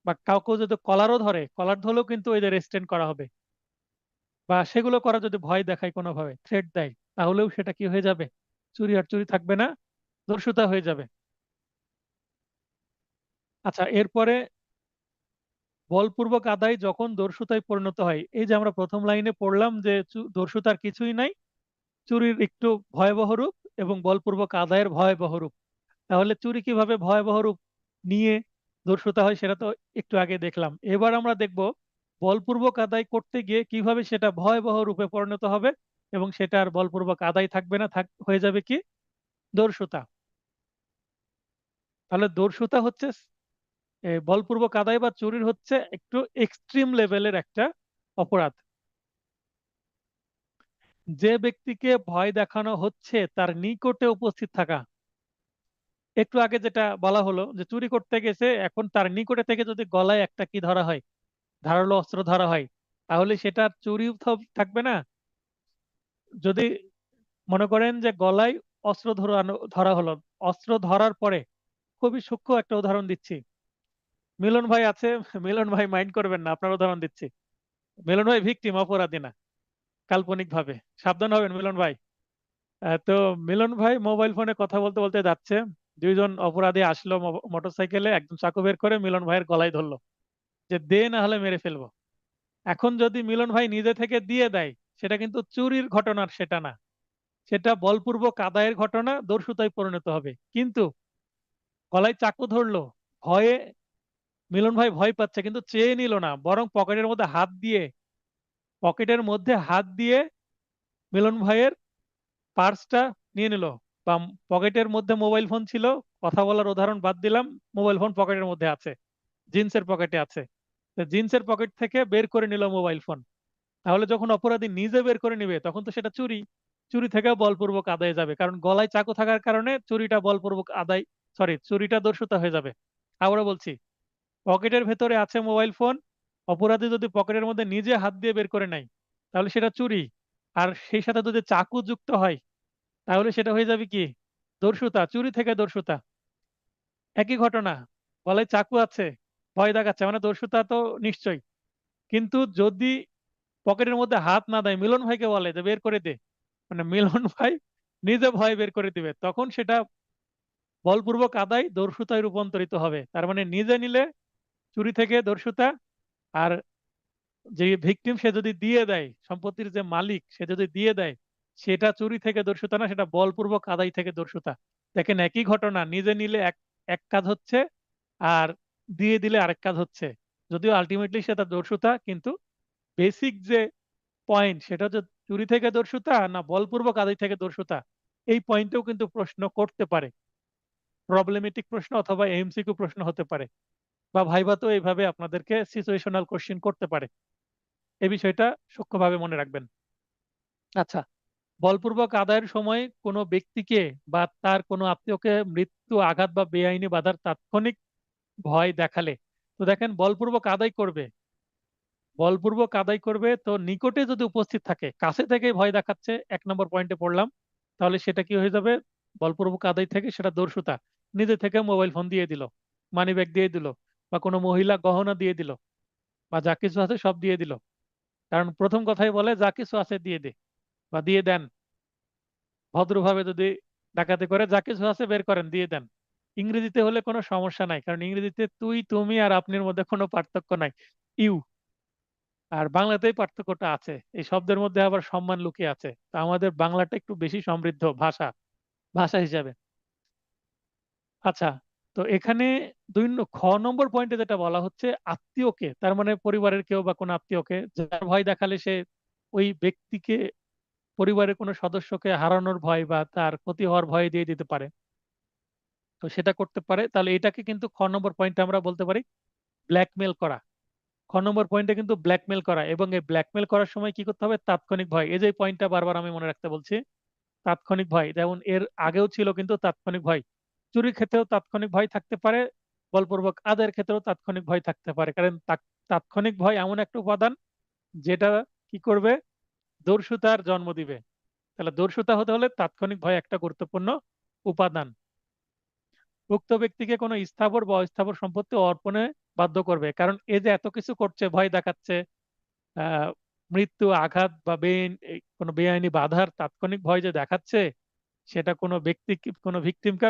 বা কাউকে যদি কলারও ধরে, কলার ধরলেও কিন্তু ওই যে রেস্ট্রেন্ট করা হবে, বা সেগুলো করা যদি ভয় দেখায়, কোনোভাবে থ্রেট দেয়, তাহলেও সেটা কি হয়ে যাবে? চুরি আর চুরি থাকবে না, দস্যুতা হয়ে যাবে। আচ্ছা, এরপরে বলপূর্বক আদায় যখন দস্যুতায় পরিণত হয়, এই যে আমরা প্রথম লাইনে পড়লাম যে দস্যুতার কিছুই নাই, চুরির একটু ভয়াবহ রূপ এবং বলপূর্বক আদায়ের ভয়াবহ রূপ। তাহলে চুরি কিভাবে ভয়াবহ রূপ নিয়ে দস্যুতা হয় সেটা তো একটু আগে দেখলাম। এবার আমরা দেখব বলপূর্বক আদায় করতে গিয়ে কিভাবে সেটা ভয়াবহ রূপে পরিণত হবে এবং সেটা আর বলপূর্বক আদায় থাকবে না, হয়ে যাবে কি দস্যুতা। তাহলে দস্যুতা হচ্ছে বলপূর্বক আদায় বা চুরির হচ্ছে একটু এক্সট্রিম লেভেলের একটা অপরাধ। যে ব্যক্তিকে ভয় দেখানো হচ্ছে তার নিকটে উপস্থিত থাকা। একটু আগে যেটা বলা হলো যে চুরি করতে গেছে, এখন তার নিকটে থেকে যদি গলায় একটা কি ধরা হয়, ধারালো অস্ত্র ধরা হয়, তাহলে সেটা আর চুরি থাকবে না। যদি মনে করেন যে গলায় অস্ত্র ধরা হলো, অস্ত্র ধরার পরে, খুবই সূক্ষ্ম একটা উদাহরণ দিচ্ছি, মিলন ভাই আছে, মিলন ভাই মাইন্ড করবেন না, আপনার উদাহরণ দিচ্ছি। মিলন ভাই ভিকটিম, অপরাধী না, কাল্পনিক ভাবে, সাবধান হবেন মিলন ভাই। তো মিলন ভাই মোবাইল ফোনে কথা বলতে বলতে যাচ্ছে, দুইজন অপরাধী আসলো মোটরসাইকেলে, একদম চাকু বের করে মিলন ভাইয়ের গলায় ধরলো যে দে না হলে মেরে ফেলবো। এখন যদি মিলন ভাই নিজে থেকে দিয়ে দেয়, সেটা কিন্তু চুরির ঘটনা, সেটা না, সেটা বলপূর্বক আদায়ের ঘটনা, দস্যুতায় পরিণত হবে। কিন্তু গলায় চাকু ধরলো, ভয়ে, মিলন ভাই ভয় পাচ্ছে কিন্তু চেয়ে নিল না, বরং পকেটের মধ্যে হাত দিয়ে মিলন ভাইয়ের পার্সটা নিয়ে নিল, বা পকেটের মধ্যে মোবাইল ফোন ছিল, কথা বলার উদাহরণ বাদ দিলাম, মোবাইল ফোন পকেটের মধ্যে আছে, জিন্সের পকেটে আছে, তো জিন্সের পকেট থেকে বের করে নিল মোবাইল ফোন। তাহলে যখন অপরাধী নিজে বের করে নিবে তখন তো সেটা চুরি, চুরি থেকে বলপূর্বক আদায়ে যাবে, কারণ গলায় চাকু থাকার কারণে চুরিটা বলপূর্বক আদায়, সরি চুরিটা দস্যুতা হয়ে যাবে। আবারও বলছি, পকেটের ভেতরে আছে মোবাইল ফোন, অপরাধী যদি পকেটের মধ্যে নিজে হাত দিয়ে বের করে নেয় তাহলে সেটা চুরি, আর সেই সাথে যদি চাকু যুক্ত হয় তাহলে সেটা হয়ে যাবে কি দস্যুতা, চুরি থেকে দস্যুতা। একই ঘটনা, গলায় চাকু আছে, ভয় দেখাচ্ছে, মানে দস্যুতা তো নিশ্চয়ই। কিন্তু যদি পকেটের মধ্যে হাত না দেয়, মিলন ভাইকে বলে যে বের করে দে, মানে মিলন ভাই নিজে ভয় বের করে দিবে, তখন সেটা বলপূর্বক আদায় দস্যুতায় রূপান্তরিত হবে। তার মানে নিজে নিলে চুরি থেকে দস্যুতা, আর যে ভিকটিম সে যদি দিয়ে দেয়, সম্পত্তির যে মালিক সে যদি দিয়ে দেয়, সেটা চুরি থেকে দস্যুতা না, সেটা বলপূর্বক আদায় থেকে দস্যুতা। দেখেন একই ঘটনা, নিজে নিলে এক এক কাজ হচ্ছে, আর দিয়ে দিলে আরেক কাজ হচ্ছে, যদিও আলটিমেটলি সেটা দস্যুতা, কিন্তু বেসিক যে পয়েন্ট সেটা হচ্ছে চুরি থেকে দস্যুতা না বলপূর্বক আদায় থেকে দস্যুতা। এই পয়েন্টেও কিন্তু প্রশ্ন করতে পারে, প্রবলেমেটিক প্রশ্ন অথবা এমসিকিউ প্রশ্ন হতে পারে, বা ভাইভাতেও এইভাবে আপনাদেরকে সিচুয়েশনাল কোশ্চেন করতে পারে। এই বিষয়টা সূক্ষ্মভাবে মনে রাখবেন। আচ্ছা, বলপূর্বক আদায়ের সময় কোনো ব্যক্তিকে বা তার কোনো আত্মীয়কে মৃত্যু, আঘাত বা বেআইনি বাধার তাৎক্ষণিক ভয় দেখালে, তো দেখেন বলপূর্বক আদায় করবে তো নিকটে যদি উপস্থিত থাকে, কাছে থেকে ভয় দেখাচ্ছে, 1 নম্বর পয়েন্টে পড়লাম, তাহলে সেটা কি হয়ে যাবে বলপূর্বক আদায় থেকে সেটা দস্যুতা। নিজে থেকে মোবাইল ফোন দিয়ে দিল, মানি ব্যাগ দিয়ে দিল, বা কোনো মহিলা গহনা দিয়ে দিল, বা যা কিছু আছে সব দিয়ে দিল, কারণ প্রথম কথাই বলে যা কিছু আছে দিয়ে দে বা দিয়ে দেন। ভদ্রভাবে যদি ডাকাতি করে যা কিছু আছে বের করেন দিয়ে দেন। ইংরেজিতে হলে কোনো সমস্যা নাই, কারণ ইংরেজিতে তুই, তুমি আর আপনির মধ্যে কোনো পার্থক্য নাই, ইউ। আর বাংলাতেই পার্থক্যটা আছে, এই শব্দের মধ্যে আবার সম্মান লুকিয়ে আছে, তো আমাদের বাংলাটা একটু বেশি সমৃদ্ধ ভাষা, ভাষা হিসাবে। আচ্ছা, তো এখানে 2 খ নম্বর পয়েন্টে যেটা বলা হচ্ছে আত্মীয়কে, তার মানে পরিবারের কেউ বা কোনো আত্মীয়কে, যার ভয় দেখালে সে ওই ব্যক্তিকে, পরিবারের কোনো সদস্যকে হারানোর ভয় বা তার ক্ষতি হওয়ার ভয় দিয়ে দিতে পারে, তো সেটা করতে পারে। তাহলে এটাকে কিন্তু খ নম্বর পয়েন্টে আমরা বলতে পারি ব্ল্যাকমেল করা। খ নম্বর পয়েন্টে কিন্তু ব্ল্যাকমেল করা, এবং এই ব্ল্যাকমেল করার সময় কি করতে হবে, তাৎক্ষণিক ভয়। এই যে পয়েন্টটা বারবার আমি মনে রাখতে বলছি, তাৎক্ষণিক ভয়, যেমন এর আগেও ছিল কিন্তু তাৎক্ষণিক ভয়, চুরির ক্ষেত্রেও তাৎক্ষণিক ভয় থাকতে পারে, বলপূর্বক আদায়ের ক্ষেত্রেও তাৎক্ষণিক ভয় থাকতে পারে, কারণ তাৎক্ষণিক ভয় এমন একটা উপাদান যেটা কি করবে, দস্যুতার জন্ম দিবে। তাহলে দস্যুতা হতে হলে তাৎক্ষণিক ভয় একটা গুরুত্বপূর্ণ উপাদান। উক্ত ব্যক্তিকে কোনো স্থাবর বা অস্থাবর সম্পত্তি অর্পণে বাধ্য করবে, কারণ এই যে এত কিছু করছে, ভয় দেখাচ্ছে, আহ মৃত্যু, আঘাত বা কোনো বেআইনি বাধার তাৎক্ষণিক ভয় যে দেখাচ্ছে, সেটা কোনো ব্যক্তি, কোনো ভিকটিমকে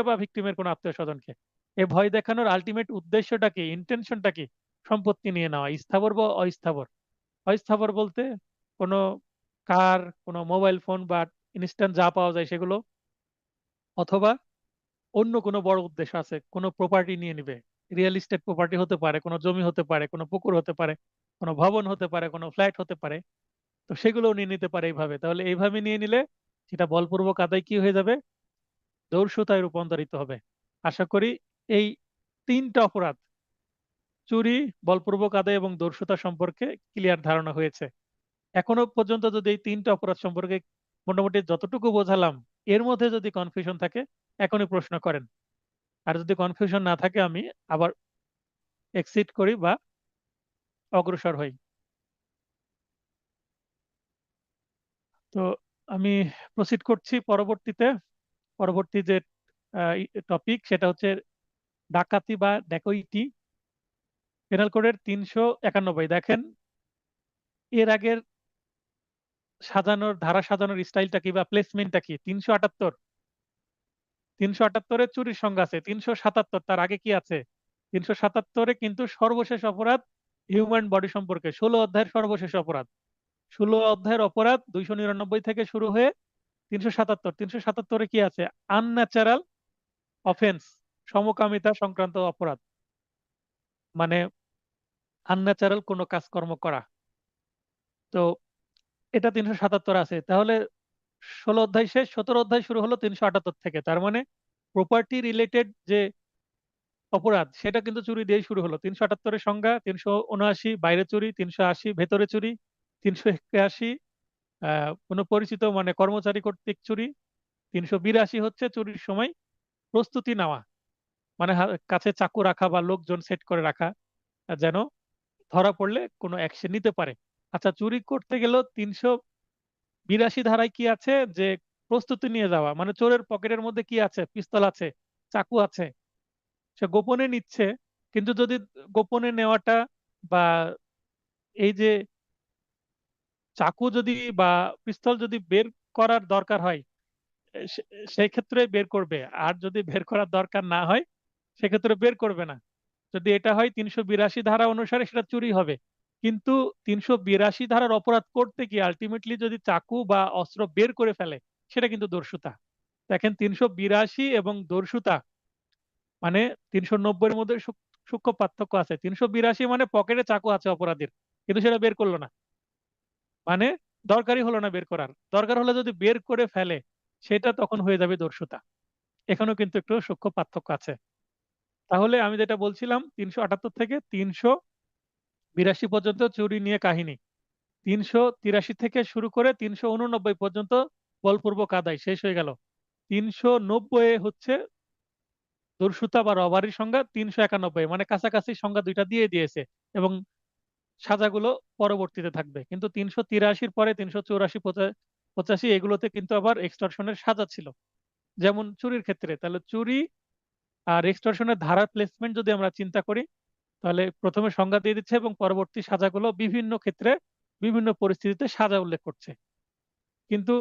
বা ভিকটিমের কোনো আত্মীয় স্বজনকে। এই ভয় দেখানোর আলটিমেট উদ্দেশ্যটা কি, ইন্টেনশনটা কি, সম্পত্তি নিয়ে নেওয়া, স্থাবর বা অস্থাবর। অস্থাবর বলতে কোনো কার, কোনো মোবাইল ফোন বা ইনস্ট্যান্ট যা পাওয়া যায় সেগুলো, অথবা অন্য কোনো বড় উদ্দেশ্য আছে, কোনো প্রপার্টি নিয়ে নিবে। রিয়েল এস্টেট প্রপার্টি হতে পারে, কোনো জমি হতে পারে, কোনো পুকুর হতে পারে, কোনো ভবন হতে পারে, কোনো ফ্ল্যাট হতে পারে। তো সেগুলোও নিয়ে নিতে পারে এইভাবে। তাহলে এইভাবে নিয়ে নিলে সেটা বলপূর্বক আদায় কি হয়ে যাবে? দস্যুতায় রূপান্তরিত হবে। আশা করি এই তিনটা অপরাধ, চুরি, বলপূর্বক আদায় এবং দস্যুতা সম্পর্কে ক্লিয়ার ধারণা হয়েছে। এখনো পর্যন্ত যদি এই তিনটা অপরাধ সম্পর্কে মোটামুটি যতটুকু বোঝালাম, এর মধ্যে যদি কনফিউশন থাকে এখনই প্রশ্ন করেন। আর যদি কনফিউশন না থাকে আমি আবার এক্সিট করি বা অগ্রসর হই। তো আমি প্রসিড করছি পরবর্তীতে। পরবর্তী যে টপিক সেটা হচ্ছে ডাকাতি বা ড্যাকোইটি। পেনাল কোডের 391। দেখেন এর আগের সাজানোর ধারা সাজানোর স্টাইলটা কি বা প্লেসমেন্টটা কি। 378 চুরির সংজ্ঞা আছে, 377 তার আগে কি আছে? 377 কিন্তু সর্বশেষ অপরাধ হিউম্যান বডি সম্পর্কে 16 অধ্যায়ের সর্বশেষ অপরাধ। 16 অধ্যায়ের অপরাধ 299 থেকে শুরু হয়ে 377 কি আছে? আনন্যাচারাল অফেন্স, সমকামিতা সংক্রান্ত অপরাধ, মানে আনন্যাচারাল কোনো কাজকর্ম করা। তো এটা 377 আছে। তাহলে 16 অধ্যায় শেষ, 17 অধ্যায় শুরু হলো 378 থেকে। তার মানে প্রপার্টি রিলেটেড যে অপরাধ সেটা কিন্তু চুরি দিয়ে শুরু হলো। 378-এর সংজ্ঞা: 379 বাইরে চুরি, 380 ভেতরে চুরি, 381 কোনো পরিচিত মানে কর্মচারী কর্তৃক চুরি, 382 হচ্ছে চুরির সময় প্রস্তুতি নেওয়া, মানে কাছে চাকু রাখা বা লোকজন সেট করে রাখা, যেন ধরা পড়লে কোনো অ্যাকশন নিতে পারে। আচ্ছা, চুরি করতে গেলেও 382 ধারায় কি আছে? যে প্রস্তুতি নিয়ে যাওয়া, মানে চোরের পকেটের মধ্যে কি আছে? পিস্তল আছে, চাকু আছে, সে গোপনে নিচ্ছে। কিন্তু যদি গোপনে নেওয়াটা বা এই যে চাকু যদি বা পিস্তল যদি বের করার দরকার হয়, সে- সেই ক্ষেত্রে বের করবে। আর যদি বের করার দরকার না হয় সেক্ষেত্রে বের করবে না। যদি এটা হয় 382 ধারা অনুসারে সেটা চুরি হবে। কিন্তু 382 ধারার অপরাধ করতে গিয়ে আলটিমেটলি যদি চাকু বা অস্ত্র বের করে ফেলে সেটা কিন্তু দস্যুতা। দেখেন 382 এবং দস্যুতা মানে 390-এর মধ্যে সূক্ষ্ম পার্থক্য আছে। 382 মানে পকেটে চাকু আছে অপরাধীর, কিন্তু সেটা বের করলো না, মানে দরকারই হলো না বের করার। দরকার হলে যদি বের করে ফেলে সেটা তখন হয়ে যাবে দস্যুতা। এখানেও কিন্তু একটু সূক্ষ্ম পার্থক্য আছে। তাহলে আমি যেটা বলছিলাম, 378 থেকে 382 পর্যন্ত চুরি নিয়ে কাহিনী। 383 থেকে শুরু করে 389 পর্যন্ত বলপূর্বক আদায় শেষ হয়ে গেল। 390 হচ্ছে দস্যুতা বা রবারির সংজ্ঞা। 391 মানে কাছাকাছি সংজ্ঞা দুইটা দিয়ে দিয়েছে, এবং সাজাগুলো পরবর্তীতে থাকবে। কিন্তু 383-র পরে 384, 85 এগুলোতে কিন্তু আবার এক্সটর্শনের সাজা ছিল, যেমন চুরির ক্ষেত্রে। তাহলে চুরি আর এক্সটর্শনের ধারার প্লেসমেন্ট যদি আমরা চিন্তা করি, তাহলে প্রথমে সংজ্ঞা দিয়ে দিচ্ছে এবং পরবর্তী সাজাগুলো বিভিন্ন ক্ষেত্রে বিভিন্ন পরিস্থিতিতে সাজা উল্লেখ করছে। কিন্তু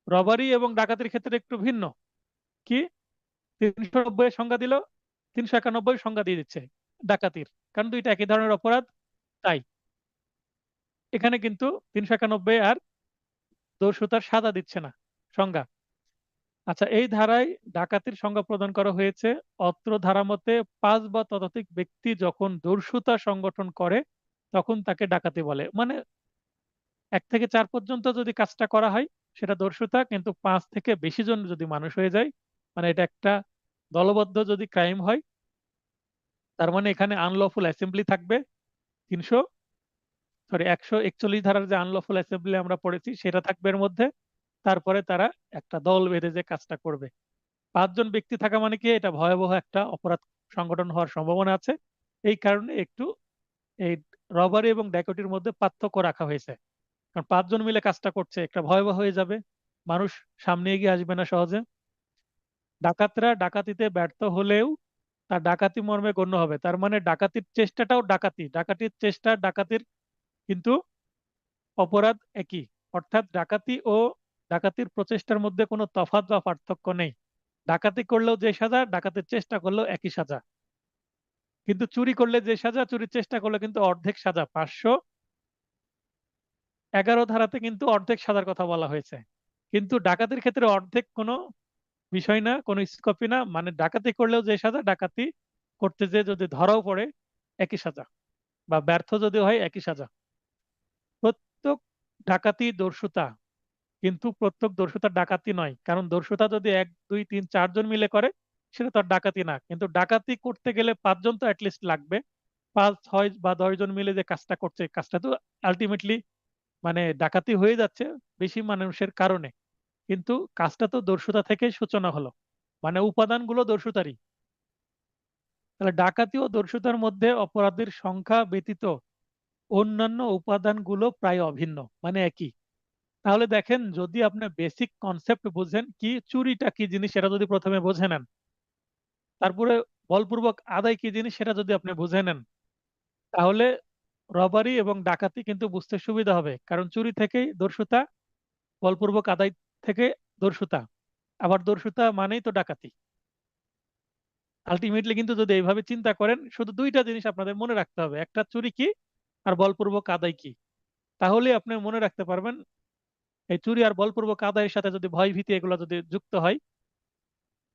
রবারি এবং ডাকাতির ক্ষেত্রে একটু ভিন্ন। কি? 390 সংজ্ঞা দিল, 391 সংজ্ঞা দিয়ে দিচ্ছে ডাকাতির, কারণ দুইটা একই ধরনের অপরাধ। তাই এখানে কিন্তু 391 আর দস্যুতার সাজা দিচ্ছে না সংজ্ঞা। আচ্ছা, এই ধারায় ডাকাতির সংজ্ঞা প্রদান করা হয়েছে। অত্র ধারা মতে 5 বা ততোধিক ব্যক্তি যখন দস্যুতা সংগঠন করে তখন তাকে ডাকাতি বলে। মানে 1 থেকে 4 পর্যন্ত যদি কাজটা করা হয় সেটা দস্যুতা, কিন্তু 5 থেকে বেশি জন যদি মানুষ হয়ে যায়, মানে এটা একটা দলবদ্ধ যদি ক্রাইম হয়, তার মানে এখানে আনলফুল অ্যাসেম্বলি থাকবে। 141 ধারার যে আনলফুল অ্যাসেম্বলি আমরা পড়েছি সেটা থাকবে এর মধ্যে। তারপরে তারা একটা দল বেঁধে যে কাজটা করবে। 5 জন ব্যক্তি থাকা মানে কি, এটা ভয়াবহ একটা অপরাধ সংগঠন হওয়ার সম্ভাবনা আছে। এই কারণে একটু এই রবারি এবং ডাকাতির মধ্যে পার্থক্য রাখা হয়েছে। কারণ 5 জন মিলে কাজটা করছে, একটা ভয়াবহ হয়ে যাবে, মানুষ সামনে এগিয়ে আসবে না সহজে। ডাকাতরা ডাকাতিতে ব্যর্থ হলেও তার ডাকাতি মর্মে গণ্য হবে। তার মানে ডাকাতির চেষ্টাটাও ডাকাতি, ডাকাতির চেষ্টা ডাকাতির, কিন্তু অপরাধ একই। অর্থাৎ ডাকাতি ও ডাকাতির প্রচেষ্টার মধ্যে কোনো তফাৎ বা পার্থক্য নেই। ডাকাতি করলেও যে সাজা, ডাকাতির চেষ্টা করলেও একই সাজা। কিন্তু চুরি করলে যে সাজা, চুরির চেষ্টা করলে কিন্তু অর্ধেক সাজা। 511 ধারাতে কিন্তু অর্ধেক সাজার কথা বলা হয়েছে, কিন্তু ডাকাতির ক্ষেত্রে অর্ধেক কোনো বিষয় না, কোনো স্কোপই না, মানে ডাকাতি করলেও যে সাজা, ডাকাতি করতে যে যদি ধরাও পড়ে একই সাজা, বা ব্যর্থ যদি হয় একই সাজা। প্রত্যেক ডাকাতি দস্যুতা, কিন্তু প্রত্যেক দস্যুতা ডাকাতি নয়, কারণ দস্যুতা যদি 1 2 3 4 জন মিলে করে সেটা তো আর ডাকাতি না। কিন্তু ডাকাতি করতে গেলে 5 জন তো অ্যাটলিস্ট লাগবে। 5 6 বা 10 জন মিলে যে কাজটা করছে, কাজটা তো আলটিমেটলি মানে ডাকাতি হয়ে যাচ্ছে বেশি মানুষের কারণে, কিন্তু কাজটা তো দস্যুতা থেকেই সূচনা হলো, মানে উপাদানগুলো দস্যুতারই। তাহলে ডাকাতি ও দস্যুতার মধ্যে অপরাধের সংখ্যা ব্যতীত অন্যান্য উপাদানগুলো প্রায় অভিন্ন, মানে একই। তাহলে দেখেন, যদি আপনি বেসিক কনসেপ্ট বুঝেন কি চুরিটা কি জিনিস সেটা যদি প্রথমে বুঝে নেন, তারপরে বলপূর্বক আদায় কি জিনিস সেটা যদি আপনি বুঝে নেন, তাহলে রবারি এবং ডাকাতি কিন্তু বুঝতে সুবিধা হবে। কারণ চুরি থেকেই দস্যুতা, বলপূর্বক আদায় থেকে দস্যুতা, আবার দস্যুতা মানেই তো ডাকাতি। আলটিমেটলি কিন্তু যদি এইভাবে চিন্তা করেন, শুধু দুইটা জিনিস আপনাদের মনে রাখতে হবে, একটা চুরি কি আর বলপূর্বক আদায় কি। তাহলে আপনি মনে রাখতে পারবেন। এই চুরি আর বলপূর্বক আদায়ের সাথে যদি ভয় ভীতি এগুলো যদি যুক্ত হয়,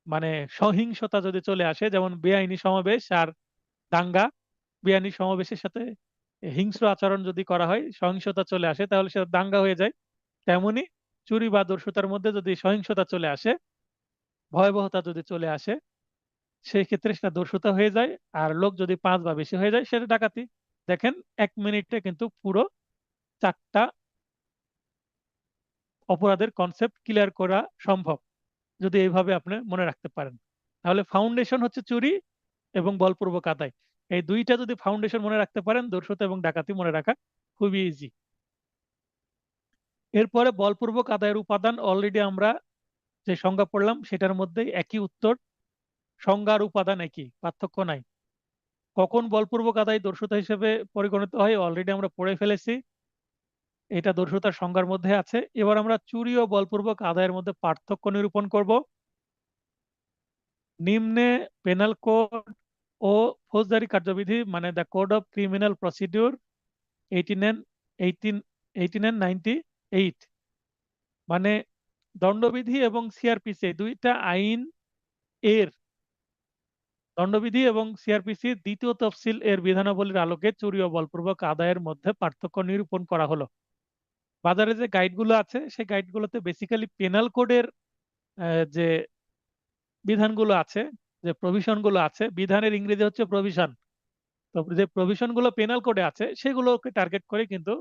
মানে সহিংসতা যদি চলে আসে, যেমন বেআইনি সমাবেশ আর দাঙ্গা, বেআইনি সমাবেশের সাথে হিংস্র আচরণ যদি করা হয়, সহিংসতা চলে আসে, তাহলে সেটা দাঙ্গা হয়ে যায়। তেমনি চুরি বা দস্যুতার মধ্যে যদি সহিংসতা চলে আসে, ভয়াবহতা যদি চলে আসে, সেই ক্ষেত্রে সেটা দস্যুতা হয়ে যায়। আর লোক যদি 5 বা বেশি হয়ে যায় সেটা ডাকাতি। দেখেন, 1 মিনিটে কিন্তু পুরো 4টা অপরাধের কনসেপ্ট ক্লিয়ার করা সম্ভব, যদি এইভাবে আপনি মনে রাখতে পারেন। তাহলে ফাউন্ডেশন হচ্ছে চুরি এবং বলপূর্বক আদায়। এই দুইটা যদি ফাউন্ডেশন মনে রাখতে পারেন, দস্যুতা এবং ডাকাতি মনে রাখা খুবই ইজি। এরপরে বলপূর্বক আদায়ের উপাদান, অলরেডি আমরা যে সংজ্ঞা পড়লাম সেটার মধ্যে একই উত্তর, সংজ্ঞার উপাদান একই, পার্থক্য নাই। কখন বলপূর্বক আদায় দস্যুতা হিসেবে পরিগণিত হয় অলরেডি আমরা পড়ে ফেলেছি, এটা দস্যুতার সংজ্ঞার মধ্যে আছে। এবার আমরা চুরি ও বলপূর্বক আদায়ের মধ্যে পার্থক্য নিরূপণ করব। নিম্নে পেনাল কোড ও ফৌজদারি কার্যবিধি, মানে the code of criminal procedure 1898, মানে দণ্ডবিধি এবং সিআরপিসি দুইটা আইন এর, দণ্ডবিধি এবং সিআরপিসি দ্বিতীয় তফসিল এর বিধানাবলীর আলোকে চুরি ও বলপূর্বক আদায়ের মধ্যে পার্থক্য নিরূপণ করা হলো। বাজারে যে গাইডগুলো আছে সেই গাইডগুলোতে বেসিক্যালি পেনাল কোডের যে বিধানগুলো আছে, যে প্রভিশনগুলো আছে, বিধানের ইংরেজি হচ্ছে প্রভিশন, তো যে প্রভিশনগুলো পেনাল কোডে আছে সেগুলোকে টার্গেট করে কিন্তু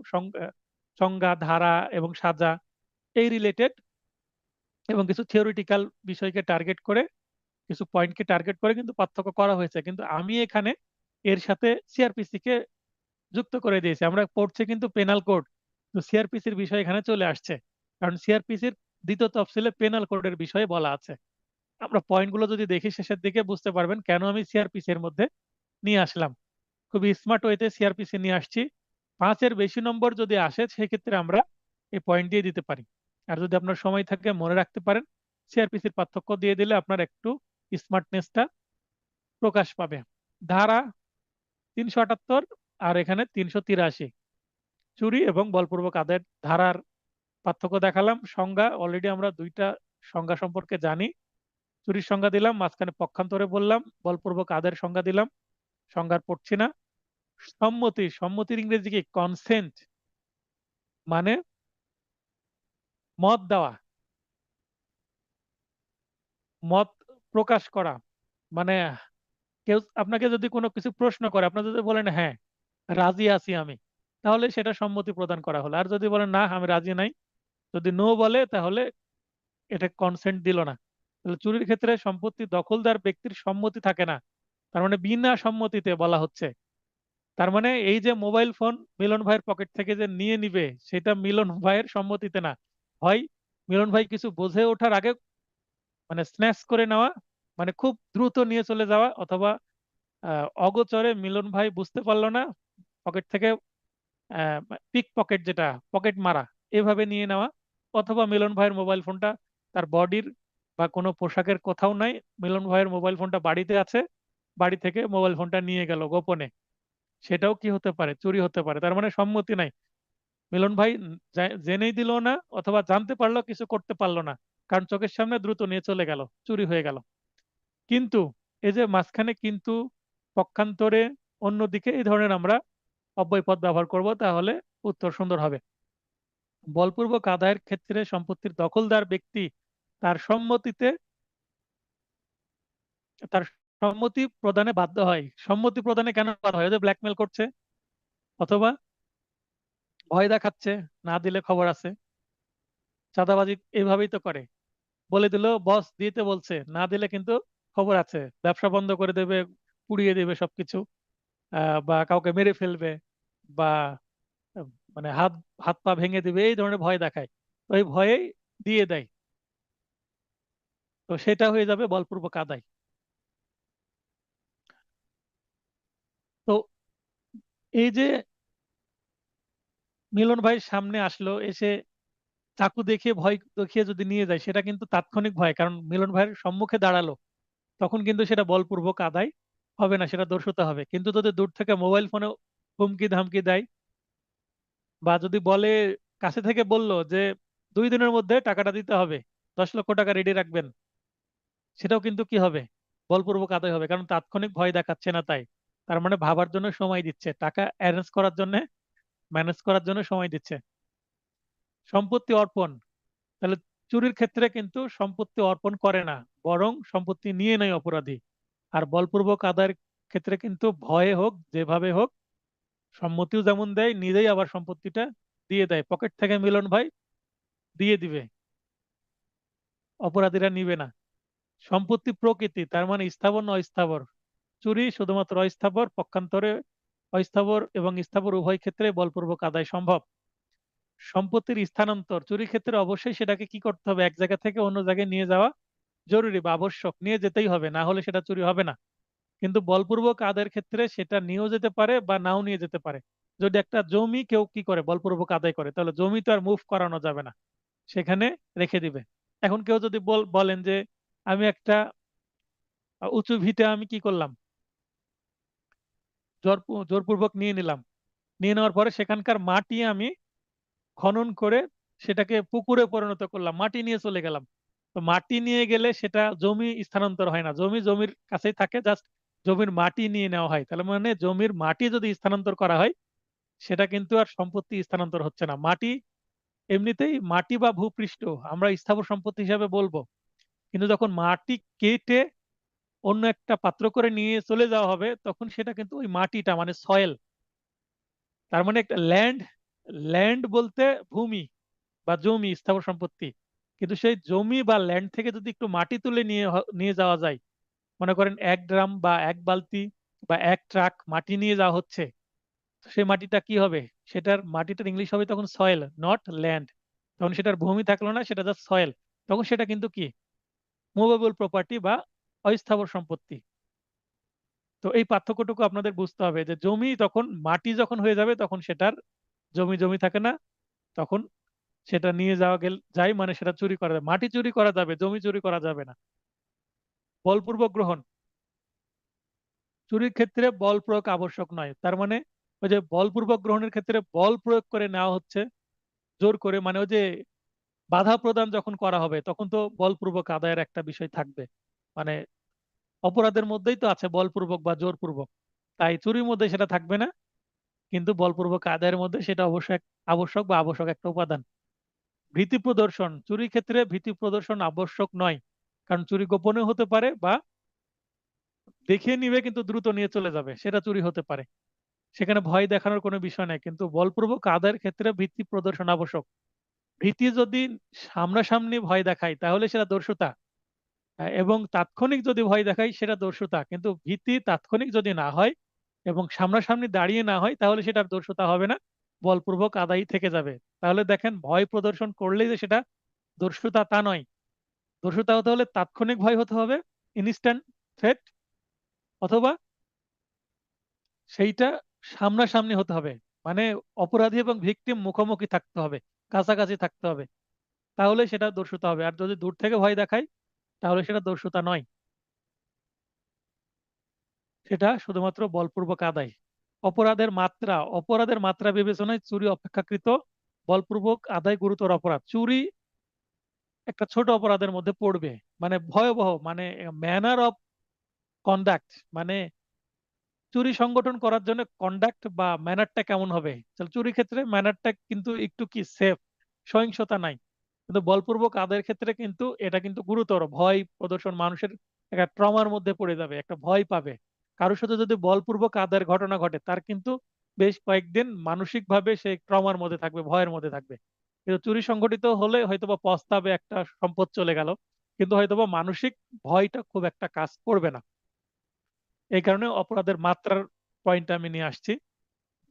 সংজ্ঞা, ধারা এবং সাজা এই রিলেটেড, এবং কিছু থিওরিটিক্যাল বিষয়কে টার্গেট করে, কিছু পয়েন্টকে টার্গেট করে কিন্তু পার্থক্য করা হয়েছে। কিন্তু আমি এখানে এর সাথে সিআরপিসি কে যুক্ত করে দিয়েছি। আমরা পড়ছি কিন্তু পেনাল কোড, তো সিআরপিসির বিষয় এখানে চলে আসছে, কারণ সিআরপিসির দ্বিতীয় তফসিলে পেনাল কোডের বিষয়ে বলা আছে। আমরা পয়েন্টগুলো যদি দেখি শেষের দিকে বুঝতে পারবেন কেন আমি সিআরপিসি এর মধ্যে নিয়ে আসলাম। খুবই স্মার্ট ওয়েতে সিআরপিসি নিয়ে আসছি। 5-এর বেশি নম্বর যদি আসে সেক্ষেত্রে আমরা এই পয়েন্ট দিয়ে দিতে পারি। আর যদি আপনার সময় থাকে মনে রাখতে পারেন, সিআরপিসির পার্থক্য দিয়ে দিলে আপনার একটু স্মার্টনেসটা প্রকাশ পাবে। ধারা 378 আর এখানে 383, চুরি এবং বলপূর্বক আদায়ের ধারার পার্থক্য দেখালাম। সংজ্ঞা অলরেডি আমরা দুইটা সংজ্ঞা সম্পর্কে জানি, চুরির সংজ্ঞা দিলাম, মাঝখানে পক্ষান্তরে বললাম, বলপূর্বক আদায়ের সংজ্ঞা দিলাম, সংজ্ঞার পড়ছি না। সম্মতি, সম্মতির ইংরেজি কি? কনসেন্ট, মানে মত দেওয়া, মত প্রকাশ করা, মানে কেউ আপনাকে যদি কোনো কিছু প্রশ্ন করে, আপনার যদি বলেন হ্যাঁ রাজি আছি আমি, তাহলে সেটা সম্মতি প্রদান করা হলো। আর যদি বলেন না আমি রাজি নাই, যদি নো বলে, তাহলে এটা কনসেন্ট দিল না। তাহলে চুরির ক্ষেত্রে সম্পত্তি দখলদার ব্যক্তির সম্মতি থাকে না, তার মানে বিনা সম্মতিতে বলা হচ্ছে। তার মানে এই যে মোবাইল ফোন মিলন ভাইয়ের পকেট থেকে যে নিয়ে নিবে, সেটা মিলন ভাইয়ের সম্মতিতে না, হয় মিলন ভাই কিছু বুঝে ওঠার আগে মানে স্ন্যাচ করে নেওয়া, মানে খুব দ্রুত নিয়ে চলে যাওয়া, অথবা অগোচরে মিলন ভাই বুঝতে পারলো না, পকেট থেকে পিক পকেট, যেটা পকেট মারা, এভাবে নিয়ে নেওয়া। অথবা মিলন ভাইয়ের মোবাইল ফোনটা তার বডির বা কোনো পোশাকের কোথাও নাই, মিলন ভাইয়ের মোবাইল ফোনটা বাড়িতে আছে, বাড়ি থেকে মোবাইল ফোনটা নিয়ে গেল গোপনে, সেটাও কি হতে পারে? চুরি হতে পারে। তার মানে সম্মতি নাই, মিলন ভাই জেনেই দিল না, অথবা জানতে পারলো কিছু করতে পারলো না, কারণ চোখের সামনে দ্রুত নিয়ে চলে গেল, চুরি হয়ে গেল। কিন্তু এই যে মাঝখানে কিন্তু, পক্ষান্তরে, অন্যদিকে, এই ধরনের আমরা অব্যয় পদ ব্যবহার করব, তাহলে উত্তর সুন্দর হবে। বলপূর্বক আদায়ের ক্ষেত্রে সম্পত্তির দখলদার ব্যক্তি তার সম্মতিতে তার সম্মতি প্রদানে বাধ্য হয়। সম্মতি প্রদানে কেন বাধ্য হয়? ওই যে ব্ল্যাকমেল করছে, অথবা ভয় দেখাচ্ছে, না দিলে খবর আছে। চাঁদাবাজি এইভাবেই তো করে, বলে দিল, বস দিতে বলছে, না দিলে কিন্তু খবর আছে, ব্যবসা বন্ধ করে দেবে, পুড়িয়ে দেবে সবকিছু, বা কাউকে মেরে ফেলবে, বা আহ, মানে হাত হাত পা ভেঙে দিবে, এই ধরনের ভয় দেখায়। তো এই ভয়েই দিয়ে দেয়। তো সেটা হয়ে যাবে বলপূর্বক আদায়। তো এই যে মিলন ভাই সামনে আসলো, এসে চাকু দেখিয়ে ভয় দেখিয়ে যদি নিয়ে যায়, সেটা কিন্তু তাৎক্ষণিক ভয়, কারণ মিলন ভাইয়ের সম্মুখে দাঁড়ালো, তখন কিন্তু সেটা বলপূর্বক আদায় হবে না, সেটা দর্শিত হবে। কিন্তু যদি দূর থেকে মোবাইল ফোনে হুমকি ধামকি দেয়, বা যদি বলে, কাছে থেকে বললো যে 2 দিনের মধ্যে টাকাটা দিতে হবে, 10 লক্ষ টাকা রেডি রাখবেন, সেটাও কিন্তু কি হবে? বলপূর্বক আদায় হবে, কারণ তাৎক্ষণিক ভয় দেখাচ্ছে না তাই। তার মানে ভাবার জন্য সময় দিচ্ছে, টাকা অ্যারেঞ্জ করার জন্য, ম্যানেজ করার জন্য সময় দিচ্ছে। সম্পত্তি অর্পণ, তাহলে চুরির ক্ষেত্রে কিন্তু সম্পত্তি অর্পণ করে না, বরং সম্পত্তি নিয়ে নেয় অপরাধী। আর বলপূর্বক আদায়ের ক্ষেত্রে কিন্তু ভয়ে হোক, যেভাবে হোক, সম্মতিও যেমন দেয়, নিজেই আবার সম্পত্তিটা দিয়ে দেয়, পকেট থেকে মিলন ভাই দিয়ে দিবে, অপরাধীরা নিবে না। সম্পত্তি প্রকৃতি, তার মানে স্থাবর না অস্থাবর। চুরি শুধুমাত্র অস্থাবর, পক্ষান্তরে অস্থাবর এবং স্থাবর উভয় ক্ষেত্রে বলপূর্বক আদায় সম্ভব। সম্পত্তির স্থানান্তর, চুরির ক্ষেত্রে অবশ্যই সেটাকে কি করতে হবে? এক জায়গা থেকে অন্য জায়গায় নিয়ে যাওয়া জরুরি বা আবশ্যক, নিয়ে যেতেই হবে, না হলে সেটা চুরি হবে না। কিন্তু বলপূর্বক আদায়ের ক্ষেত্রে সেটা নিয়েও যেতে পারে বা নাও নিয়ে যেতে পারে। যদি একটা জমি কেউ কি করে বলপূর্বক আদায় করে, তাহলে জমি তো আর মুভ করানো যাবে না, সেখানে রেখে দিবে। এখন কেউ যদি বলেন যে, আমি একটা উঁচু ভিটে আমি কি করলাম, জোরপূর্বক নিয়ে নিলাম, নিয়ে নেওয়ার পরে সেখানকার মাটি আমি খনন করে সেটাকে পুকুরে পরিণত করলাম, মাটি নিয়ে চলে গেলাম। তো মাটি নিয়ে গেলে সেটা জমি স্থানান্তর হয় না, জমি জমির কাছেই থাকে, জাস্ট জমির মাটি নিয়ে নেওয়া হয়। তাহলে মানে জমির মাটি যদি স্থানান্তর করা হয়, সেটা কিন্তু আর সম্পত্তি স্থানান্তর হচ্ছে না। মাটি এমনিতেই, মাটি বা ভূপৃষ্ঠ আমরা স্থাবর সম্পত্তি হিসাবে বলবো, কিন্তু যখন মাটি কেটে অন্য একটা পাত্র করে নিয়ে চলে যাওয়া হবে, তখন সেটা কিন্তু ওই মাটিটা মানে সয়েল, তার মানে একটা ল্যান্ড, ল্যান্ড বলতে ভূমি বা জমি, স্থাবর সম্পত্তি। কিন্তু সেই জমি বা ল্যান্ড থেকে যদি একটু মাটি তুলে নিয়ে যাওয়া যায়, মনে করেন 1 ড্রাম বা 1 বালতি বা 1 ট্রাক মাটি নিয়ে যাওয়া হচ্ছে, তো সেই মাটিটা কি হবে? সেটার মাটিটার ইংলিশ হবে তখন সয়েল, নট ল্যান্ড। তখন সেটার ভূমি থাকলো না, সেটা জাস্ট সয়েল। তখন সেটা কিন্তু কি, মুভেবল প্রপার্টি বা অস্থাবর সম্পত্তি। তো এই পার্থক্যটুকু আপনাদের বুঝতে হবে, যে জমি তখন মাটি যখন হয়ে যাবে, তখন সেটার জমি জমি থাকে না, তখন সেটা নিয়ে যাওয়া যায়, মানে সেটা চুরি করা যাবে। মাটি চুরি করা যাবে, জমি চুরি করা যাবে না। বলপূর্বক গ্রহণ, চুরির ক্ষেত্রে বল প্রয়োগ আবশ্যক নয়। তার মানে ওই যে বলপূর্বক গ্রহণের ক্ষেত্রে বল প্রয়োগ করে নেওয়া হচ্ছে, জোর করে, মানে ওই যে বাধা প্রদান যখন করা হবে, তখন তো বলপূর্বক আদায়ের একটা বিষয় থাকবে। মানে অপরাধের মধ্যেই তো আছে বলপূর্বক বা জোরপূর্বক, তাই চুরির মধ্যে সেটা থাকবে না, কিন্তু বলপূর্বক আদায়ের মধ্যে সেটা অবশ্যই আবশ্যক বা আবশ্যক একটা উপাদান। ভীতি প্রদর্শন, চুরির ক্ষেত্রে ভীতি প্রদর্শন আবশ্যক নয়, কারণ চুরি গোপনে হতে পারে, বা দেখিয়ে নিবে কিন্তু দ্রুত নিয়ে চলে যাবে, সেটা চুরি হতে পারে। সেখানে ভয় দেখানোর কোনো বিষয় নাই, কিন্তু বলপূর্বক আদায়ের ক্ষেত্রে ভীতি প্রদর্শন আবশ্যক। ভীতি যদি সামনাসামনি ভয় দেখায়, তাহলে সেটা দর্শুতা। এবং তাৎক্ষণিক যদি ভয় দেখায়, সেটা দর্শুতা। কিন্তু ভীতি তাৎক্ষণিক যদি না হয় এবং সামনাসামনি দাঁড়িয়ে না হয়, তাহলে সেটার দর্শুতা হবে না, বলপূর্বক আদায়ই থেকে যাবে। তাহলে দেখেন, ভয় প্রদর্শন করলেই যে সেটা দর্শুতা তা নয়। দর্শুতা হতে হলে তাৎক্ষণিক ভয় হতে হবে, ইনস্ট্যান্ট থ্রেট, অথবা সেইটা সামনাসামনি হতে হবে, মানে অপরাধী এবং ভিকটিম মুখোমুখি থাকতে হবে, কাছাকাছি থাকতে হবে, তাহলে সেটা দর্শুতা হবে। আর যদি দূর থেকে ভয় দেখায়, তাহলে সেটা দর্শুতা নয়, সেটা শুধুমাত্র বলপূর্বক আদায়। অপরাধের মাত্রা বিবেচনায় চুরি অপেক্ষাকৃত বলপূর্বক আদায় গুরুতর অপরাধ। চুরি একটা ছোট অপরাধের মধ্যে পড়বে, মানে ভয়াবহ, মানে ম্যানার অফ কন্ডাক্ট, মানে চুরি সংগঠন করার জন্য কন্ডাক্ট বা ম্যানারটা কেমন হবে। তাহলে চুরি ক্ষেত্রে ম্যানারটা কিন্তু একটু কি সেফ, সহিংসতা নাই। কিন্তু বলপূর্বক আদায়ের ক্ষেত্রে কিন্তু এটা কিন্তু গুরুতর ভয় প্রদর্শন, মানুষের একটা ট্রমার মধ্যে পড়ে যাবে, একটা ভয় পাবে। কারোর সাথে যদি বলপূর্বক আদায়ের ঘটনা ঘটে, তার কিন্তু বেশ কয়েকদিন মানসিক ভাবে সে ট্রমার মধ্যে থাকবে, ভয়ের মধ্যে থাকবে। কিন্তু চুরি সংগঠিত হলে হয়তোবা পস্তাবে, একটা সম্পদ চলে গেল, কিন্তু হয়তোবা মানসিক ভয়টা খুব একটা কাজ করবে না। এই কারণে অপরাধের মাত্রার পয়েন্ট আমি নিয়ে আসছি।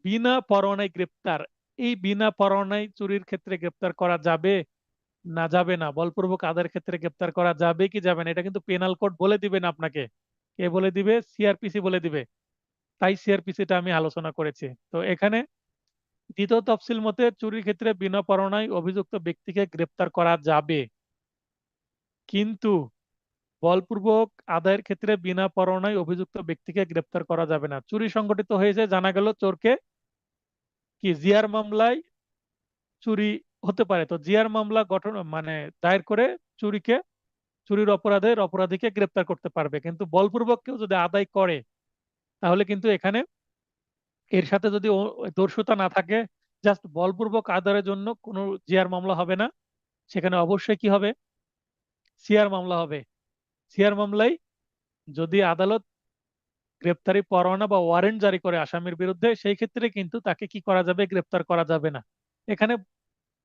বিনা পরোয়ানায় গ্রেপ্তার, এই বিনা পরোয়ানায় চুরির ক্ষেত্রে গ্রেপ্তার করা যাবে না যাবে না, বলপূর্বক আদায়ের ক্ষেত্রে গ্রেপ্তার করা যাবে কি যাবে না, এটা কিন্তু পেনাল কোড বলে দিবে না আপনাকে। কে বলে দিবে? সিআরপিসি বলে দিবে। তাই সিআরপিসিটা আমি আলোচনা করেছি। তো এখানে দ্বিতীয় তফসিল মতে চুরির ক্ষেত্রে বিনা পরোয়ানায় অভিযুক্ত ব্যক্তিকে গ্রেপ্তার করা যাবে, কিন্তু বলপূর্বক আদায়ের ক্ষেত্রে বিনা পরোয়ানায় অভিযুক্ত ব্যক্তিকে গ্রেপ্তার করা যাবে না। চুরি সংগঠিত হয়েছে, জানা গেল চোরকে কি জিয়ার মামলায় চুরি হতে পারে, তো জিয়ার মামলা গঠন মানে দায়ের করে চুরিকে, চুরির অপরাধের অপরাধীকে গ্রেপ্তার করতে পারবে। কিন্তু বলপূর্বক কেউ যদি আদায় করে, তাহলে কিন্তু এখানে এর সাথে যদি দর্শুতা না থাকে, জাস্ট বলপূর্বক আদায়ের জন্য কোনো জিয়ার মামলা হবে না, সেখানে অবশ্যই কি হবে? সিআর মামলা হবে। সিআর মামলায় যদি আদালত গ্রেপ্তারি পরোয়ানা বা ওয়ারেন্ট জারি করে আসামির বিরুদ্ধে, সেই ক্ষেত্রে কিন্তু তাকে কি করা যাবে? গ্রেপ্তার করা যাবে না। এখানে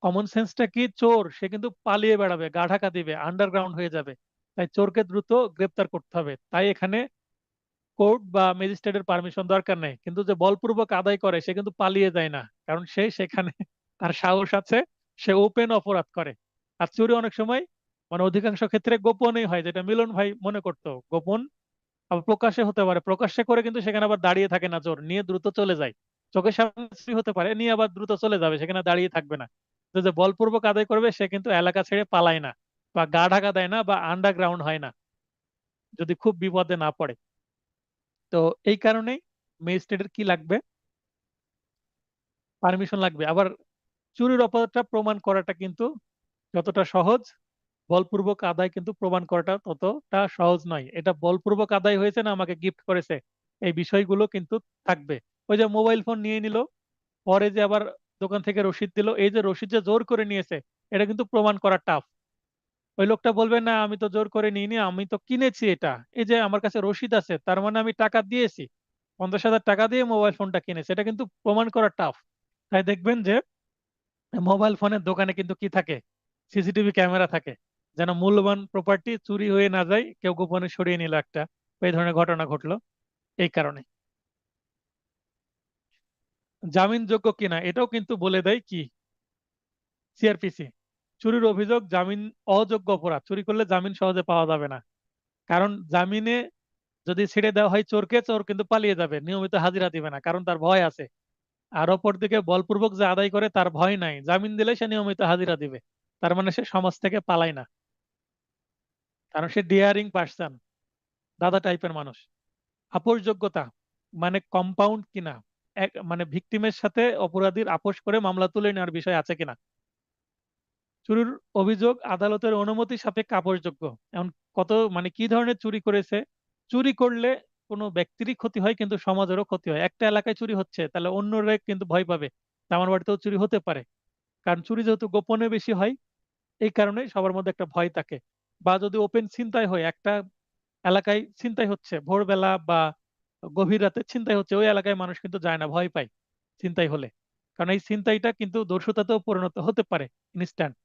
কমন সেন্সটা কি? চোর সে কিন্তু পালিয়ে বেড়াবে, গা ঢাকা দিবে, আন্ডারগ্রাউন্ড হয়ে যাবে। তাই চোরকে দ্রুত গ্রেপ্তার করতে হবে। তাই এখানে কোর্ট বা ম্যাজিস্ট্রেটের পারমিশন দরকার নেই। কিন্তু যে বলপূর্বক আদায় করে সে কিন্তু পালিয়ে যায় না, কারণ সে সেখানে তার সাহস আছে, সে ওপেন অপরাধ করে। আর চুরি অনেক সময় মানে অধিকাংশ ক্ষেত্রে গোপনেই হয়, যেটা মিলন ভাই মনে করতো গোপন, আবার প্রকাশ্যে হতে পারে। প্রকাশ্যে করে কিন্তু সেখানে আবার দাঁড়িয়ে থাকে না, চোর নিয়ে দ্রুত চলে যায়। চোখের সামনে চুরি হতে পারে, নিয়ে আবার দ্রুত চলে যাবে, সেখানে দাঁড়িয়ে থাকবে না। তো যে বলপূর্বক আদায় করবে সে কিন্তু এলাকা ছেড়ে পালায় না, বা গা ঢাকা দেয় না, বা আন্ডারগ্রাউন্ড হয় না, যদি খুব বিপদে না পড়ে। তো এই কারণেই ম্যাজিস্ট্রেটের কি লাগবে? পারমিশন লাগবে। আবার চুরির অপরাধটা প্রমাণ করাটা কিন্তু যতটা সহজ, বলপূর্বক আদায় কিন্তু প্রমাণ করাটা ততটা সহজ নয়। এটা বলপূর্বক আদায় হয়েছে না আমাকে গিফট করেছে, এই বিষয়গুলো কিন্তু থাকবে। ওই যে মোবাইল ফোন নিয়ে নিল, পরে যে আবার দোকান থেকে রসিদ দিল, এই যে রসিদ যে জোর করে নিয়েছে, এটা কিন্তু প্রমাণ করা টাফ। ওই লোকটা বলবে না আমি তো জোর করে নিইনি, আমি তো কিনেছি এটা, এই যে আমার কাছে রসিদ আছে, তার মানে আমি টাকা দিয়েছি, 50,000 টাকা দিয়ে মোবাইল ফোনটা কিনেছি, এটা কিন্তু প্রমাণ করা টাফ। তাই দেখবেন যে মোবাইল ফোনের দোকানে কিন্তু কি থাকে? সিসিটিভি ক্যামেরা থাকে, যেন মূল্যবান প্রপার্টি চুরি হয়ে না যায়, কেউ গোপনে সরিয়ে নিল একটা, এই ধরনের ঘটনা ঘটলো। এই কারণে জামিনযোগ্য কিনা এটাও কিন্তু বলে দেয় কি? সিআরপিসি। চুরির অভিযোগ জামিন অযোগ্য অপরাধ, চুরি করলে জামিন সহজে পাওয়া যাবে না। কারণ জামিনে যদি ছেড়ে দেওয়া হয় চোরকে, চোর কিন্তু পালিয়ে যাবে, নিয়মিত হাজিরা দিবে না, কারণ তার ভয় আছে। আর অপরদিকে বলপূর্বক যে আদায় করে তার ভয় নাই, জামিন দিলে সে নিয়মিত হাজিরা দিবে, তার মানে সে সমাজ থেকে পালায় না, কারণ সে ডিয়ারিং পার্সন, দাদা টাইপের মানুষ। আপোষযোগ্যতা মানে কম্পাউন্ড কিনা, এক মানে ভিকটিমের সাথে অপরাধীর আপোষ করে মামলা তুলে নেওয়ার বিষয় আছে কিনা। চুরির অভিযোগ আদালতের অনুমতি সাপেক্ষে আপোষযোগ্য। এখন কত মানে কি ধরনের চুরি করেছে? চুরি করলে কোনো ব্যক্তিরই ক্ষতি হয়, কিন্তু সমাজেরও ক্ষতি হয়। একটা এলাকায় চুরি হচ্ছে, তাহলে অন্যরা কিন্তু ভয় পাবে যে আমার বাড়িতেও চুরি হতে পারে, কারণ চুরি যেহেতু গোপনে বেশি হয়, এই কারণে সবার মধ্যে একটা ভয় থাকে। বা যদি ওপেন ছিনতাই হয়, একটা এলাকায় ছিনতাই হচ্ছে ভোরবেলা বা গভীর রাতে ছিনতাই হচ্ছে, ওই এলাকায় মানুষ কিন্তু যায় না, ভয় পায় ছিনতাই হলে। কারণ এই ছিনতাইটা কিন্তু দস্যুতাতেও পরিণত হতে পারে ইনস্ট্যান্ট।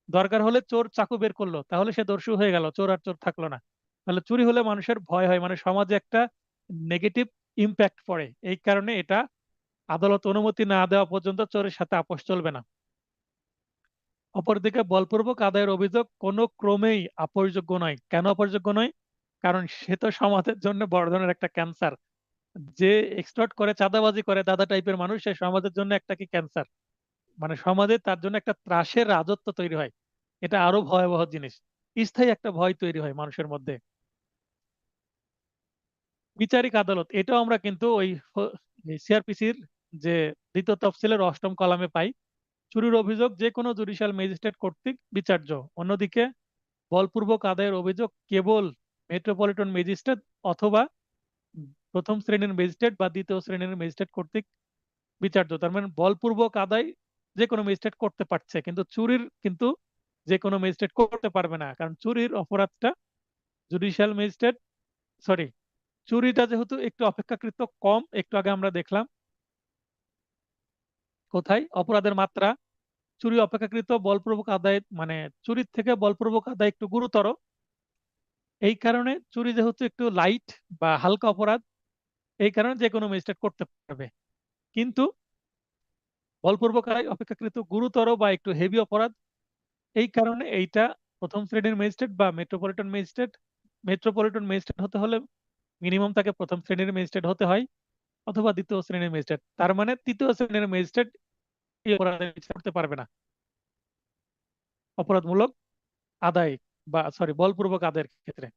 দরকার হলে চোর চাকু বের করলো, তাহলে সে দস্যু হয়ে গেল, চোর আর চোর থাকলো না। তাহলে চুরি হলে মানুষের ভয় হয়, মানে সমাজে একটা নেগেটিভ ইম্প্যাক্ট পড়ে। এই কারণে এটা আদালত অনুমতি না দেওয়া পর্যন্ত চোরের সাথে আপোষ চলবে না। অপরদিকে বলপূর্বক আদায়ের অভিযোগ কোনো ক্রমেই আপোষযোগ্য নয়। কেন আপোষযোগ্য নয়? কারণ সে তো সমাজের জন্য বড় ধরনের একটা ক্যান্সার। যে এক্সটর্ট করে, চাঁদাবাজি করে, দাদা টাইপের মানুষ, সে সমাজের জন্য একটা কি ক্যান্সার, মানে সমাজে তার জন্য একটা ত্রাসের রাজত্ব তৈরি হয়। এটা আরো ভয়াবহ জিনিস, স্থায়ী একটা ভয় তৈরি হয় মানুষের মধ্যে। বিচারিক আদালত, এটাও আমরা কিন্তু ওই সিআরপিসির যে দ্বিতীয় তফসিলের 8ম কলামে পাই। চুরির অভিযোগ যে কোনো জুডিশিয়াল ম্যাজিস্ট্রেট কর্তৃক বিচার্য। অন্যদিকে বলপূর্বক আদায়ের অভিযোগ কেবল মেট্রোপলিটন ম্যাজিস্ট্রেট অথবা প্রথম শ্রেণীর ম্যাজিস্ট্রেট বা দ্বিতীয় শ্রেণীর ম্যাজিস্ট্রেট কর্তৃক বিচার্য। তার মানে বলপূর্বক আদায় যে কোনো ম্যাজিস্ট্রেট করতে পারছে, কিন্তু চুরির কিন্তু যে কোনো ম্যাজিস্ট্রেট করতে পারবে না, কারণ চুরির অপরাধটা জুডিশিয়াল ম্যাজিস্ট্রেট, সরি, চুরিটা যেহেতু একটু অপেক্ষাকৃত কম, একটু আগে আমরা দেখলাম কোথায় অপরাধের মাত্রা, চুরি অপেক্ষাকৃত বলপূর্বক আদায় মানে চুরির থেকে বলপূর্বক আদায় একটু গুরুতর। এই কারণে চুরি যেহেতু একটু লাইট বা হালকা অপরাধ, এই কারণে যে কোনো ম্যাজিস্ট্রেট করতে পারবে। কিন্তু বলপূর্বক আদায় অপেক্ষাকৃত গুরুতর বা একটু হেভি অপরাধ, এই কারণে এইটা প্রথম শ্রেণীর ম্যাজিস্ট্রেট বা মেট্রোপলিটন ম্যাজিস্ট্রেট, মেট্রোপলিটন ম্যাজিস্ট্রেট হতে হলে মিনিমাম তাকে প্রথম শ্রেণীর ম্যাজিস্ট্রেট হতে হয় অথবা দ্বিতীয় শ্রেণীর ম্যাজিস্ট্রেট। তার মানে তৃতীয় শ্রেণীর ম্যাজিস্ট্রেট এই অপরাধের বিচার করতে পারবে না, অপরাধমূলক আদায় বা সরি বলপূর্বক আদায়ের ক্ষেত্রে।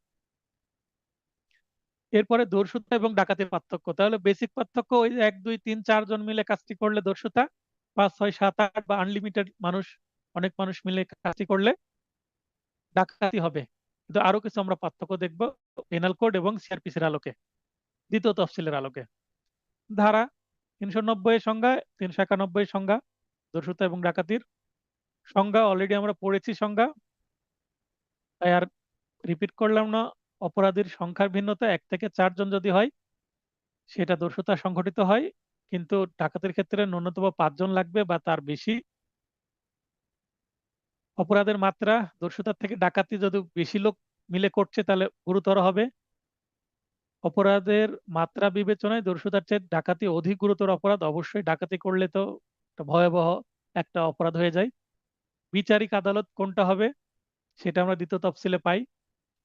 এরপরে দস্যুতা এবং ডাকাতির পার্থক্য। তাহলে বেসিক পার্থক্য ওই যে 1 2 3 4 জন মিলে কাজটি করলে দস্যুতা, 5 6 7 8 বা আনলিমিটেড মানুষ, অনেক মানুষ মিলে কাজটি করলে ডাকাতি হবে। কিন্তু আরো কিছু আমরা পার্থক্য দেখব পেনাল কোড এবং সিআরপিসির আলোকে, দ্বিতীয় তফসিলের আলোকে। ধারা 390 এর সংজ্ঞা, 391 সংজ্ঞা দস্যুতা এবং ডাকাতির সংজ্ঞা অলরেডি আমরা পড়েছি সংজ্ঞা, তাই আর রিপিট করলাম না। অপরাধীর সংখ্যার ভিন্নতা 1 থেকে 4 জন যদি হয় সেটা দস্যুতা সংঘটিত হয়, কিন্তু ডাকাতির ক্ষেত্রে ন্যূনতম 5 জন লাগবে বা তার বেশি। অপরাধের মাত্রা দস্যুতার থেকে ডাকাতি যদি বেশি লোক মিলে করছে তাহলে গুরুতর হবে। অপরাধের মাত্রা বিবেচনায় দস্যুতার চেয়ে ডাকাতি অধিক গুরুতর অপরাধ। অবশ্যই ডাকাতি করলে তো একটা ভয়াবহ একটা অপরাধ হয়ে যায়। বিচারিক আদালত কোনটা হবে সেটা আমরা দ্বিতীয় তফসিলে পাই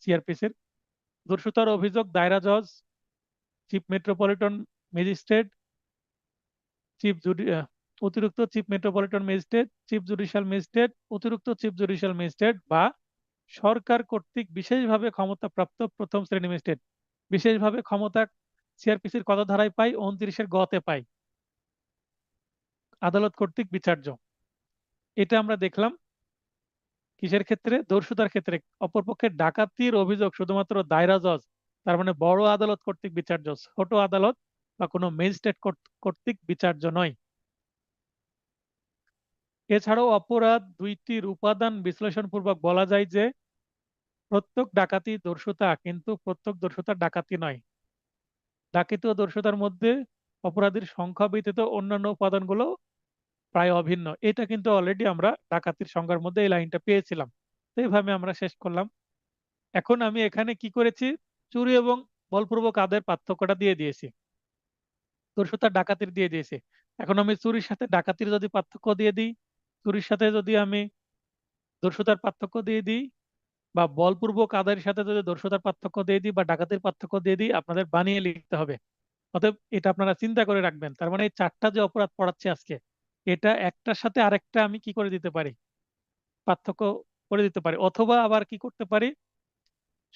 সিআরপিসির। দস্যুতার অভিযোগ দায়রা জজ, চিফ মেট্রোপলিটন ম্যাজিস্ট্রেট, চিফ অতিরিক্ত chief metropolitan magistrate, chief judicial magistrate, অতিরিক্ত চিফ জুডিশিয়াল ম্যাজিস্ট্রেট বা সরকার কর্তৃক বিশেষভাবে ক্ষমতাপ্রাপ্ত প্রথম শ্রেণী ম্যাজিস্ট্রেট। বিশেষভাবে ক্ষমতা সিআরপিসির কত ধারায় পাই? 29-এর গতে পাই, আদালত কর্তৃক বিচার্য। এটা আমরা দেখলাম কিসের ক্ষেত্রে? দস্যুতার ক্ষেত্রে। অপরপক্ষে ডাকাতির অভিযোগ শুধুমাত্র দায়রা জজ, তার মানে বড় আদালত কর্তৃক বিচার্য, ছোট আদালত বা কোনো ম্যাজিস্ট্রেট কর্তৃক বিচার্য নয়। এছাড়াও অপরাধ দুইটির উপাদান বিশ্লেষণপূর্বক বলা যায় যে প্রত্যেক ডাকাতি দস্যুতা, কিন্তু প্রত্যেক দস্যুতা ডাকাতি নয়। ডাকাতি ও দস্যুতার মধ্যে অপরাধীর সংখ্যা ব্যতীত অন্যান্য উপাদানগুলো প্রায় অভিন্ন। এটা কিন্তু অলরেডি আমরা ডাকাতির সংজ্ঞার মধ্যে এই লাইনটা পেয়েছিলাম। তো এইভাবে আমরা শেষ করলাম। এখন আমি এখানে কি করেছি? চুরি এবং বলপূর্বক আদায়ের পার্থক্যটা দিয়ে দিয়েছি, দস্যুতা ডাকাতির দিয়ে দিয়েছি। এখন আমি চুরির সাথে ডাকাতির যদি পার্থক্য দিয়ে দিই, চুরির সাথে যদি আমি দস্যুতার পার্থক্য দিয়ে দিই, বা বলপূর্বক আদায়ের সাথে যদি দস্যুতার পার্থক্য দিয়ে দিই বা ডাকাতির পার্থক্য দিয়ে দিই, আপনাদের বানিয়ে লিখতে হবে। অতএব এটা আপনারা চিন্তা করে রাখবেন। তার মানে এই 4টা যে অপরাধ পড়াচ্ছি আজকে, এটা একটার সাথে আরেকটা আমি কি করে দিতে পারি? পার্থক্য করে দিতে পারি। অথবা আবার কি করতে পারি?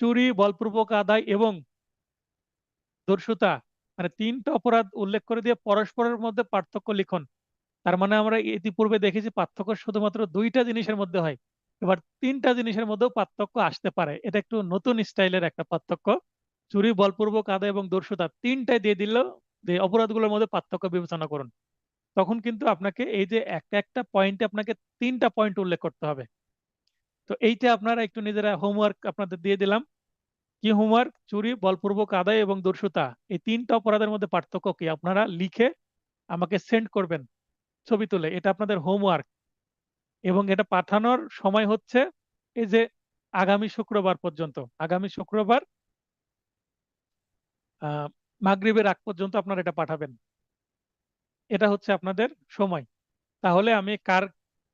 চুরি, বলপূর্বক আদায় এবং দস্যুতা, মানে 3টা অপরাধ উল্লেখ করে দিয়ে পরস্পরের মধ্যে পার্থক্য লিখুন। তার মানে আমরা ইতিপূর্বে দেখেছি পার্থক্য শুধুমাত্র 2টা জিনিসের মধ্যে হয়, এবার 3টা জিনিসের মধ্যেও পার্থক্য আসতে পারে। এটা একটু নতুন স্টাইলের একটা পার্থক্য। চুরি, বলপূর্বক আদায় এবং দস্যুতা 3টায় দিয়ে দিল যে অপরাধগুলোর মধ্যে পার্থক্য বিবেচনা করুন। তখন কিন্তু আপনাকে এই যে একটা একটা পয়েন্টে আপনাকে 3টা পয়েন্ট উল্লেখ করতে হবে। তো এইটা আপনারা একটু নিজেরা হোমওয়ার্ক আপনাদের দিয়ে দিলাম। কি হোমওয়ার্ক? চুরি, বলপূর্বক আদায় এবং দস্যুতা, এই 3টা অপরাধের মধ্যে পার্থক্য কি আপনারা লিখে আমাকে সেন্ড করবেন ছবি তুলে। এটা আপনাদের হোমওয়ার্ক। এবং এটা পাঠানোর সময় হচ্ছে এই যে আগামী শুক্রবার পর্যন্ত, আগামী শুক্রবার মাগরিবের আগ পর্যন্ত আপনারা এটা পাঠাবেন। এটা হচ্ছে আপনাদের সময়। তাহলে আমি কার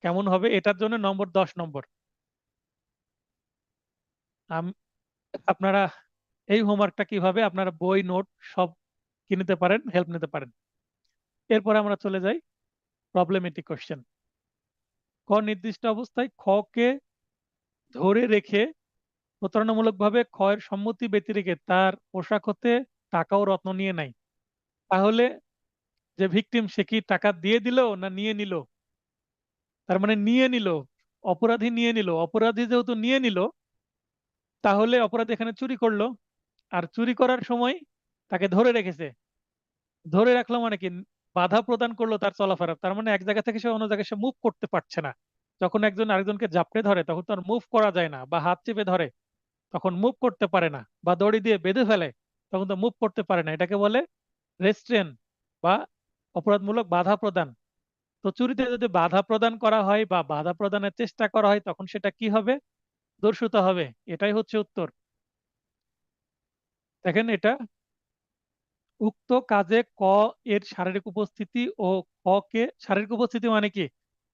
কেমন হবে এটার জন্য নম্বর 10 নম্বর। আপনারা এই হোমওয়ার্কটা কিভাবে আপনারা বই, নোট সব কিনতে পারেন, হেল্প নিতে পারেন। এরপর আমরা চলে যাই প্রবলেমেটিক কোশ্চেন। ক, নির্দিষ্ট অবস্থায় খ কে ধরে রেখে প্রতারণামূলকভাবে ক্ষয়ের সম্মতি ব্যতিরেকে তার পোশাক হতে টাকা ও রত্ন নিয়ে নেয়, তাহলে যে ভিকটিম সে কি টাকা দিয়ে দিল না নিয়ে নিল? তার মানে নিয়ে নিল, অপরাধী নিয়ে নিল। অপরাধী যেহেতু নিয়ে নিল, তাহলে অপরাধী এখানে চুরি করলো, আর চুরি করার সময় তাকে ধরে রেখেছে। ধরে রাখলো মানে কি, বাধা প্রদান করলো তার চলাফেরা। তার মানে এক জায়গা থেকে সে অন্য জায়গায় সে মুভ করতে পারছে না। যখন একজন আরেকজনকে জাপটে ধরে তখন তো আর মুভ করা যায় না, বা হাত চেপে ধরে তখন মুভ করতে পারে না, বা দড়ি দিয়ে বেঁধে ফেলে তখন তো মুভ করতে পারে না। এটাকে বলে রেস্ট্রেন বা অপরাধমূলক বাধা প্রদান। তো চুরিতে যদি বাধা প্রদান করা হয় বা বাধা প্রদানের চেষ্টা করা হয়, তখন সেটা কি হবে? দর্শুতা হবে। এটাই হচ্ছে উত্তর। দেখেন, এটা উক্ত কাজে ক এর শারীরিক উপস্থিতি ও খ কে, শারীরিক উপস্থিতি মানে কি,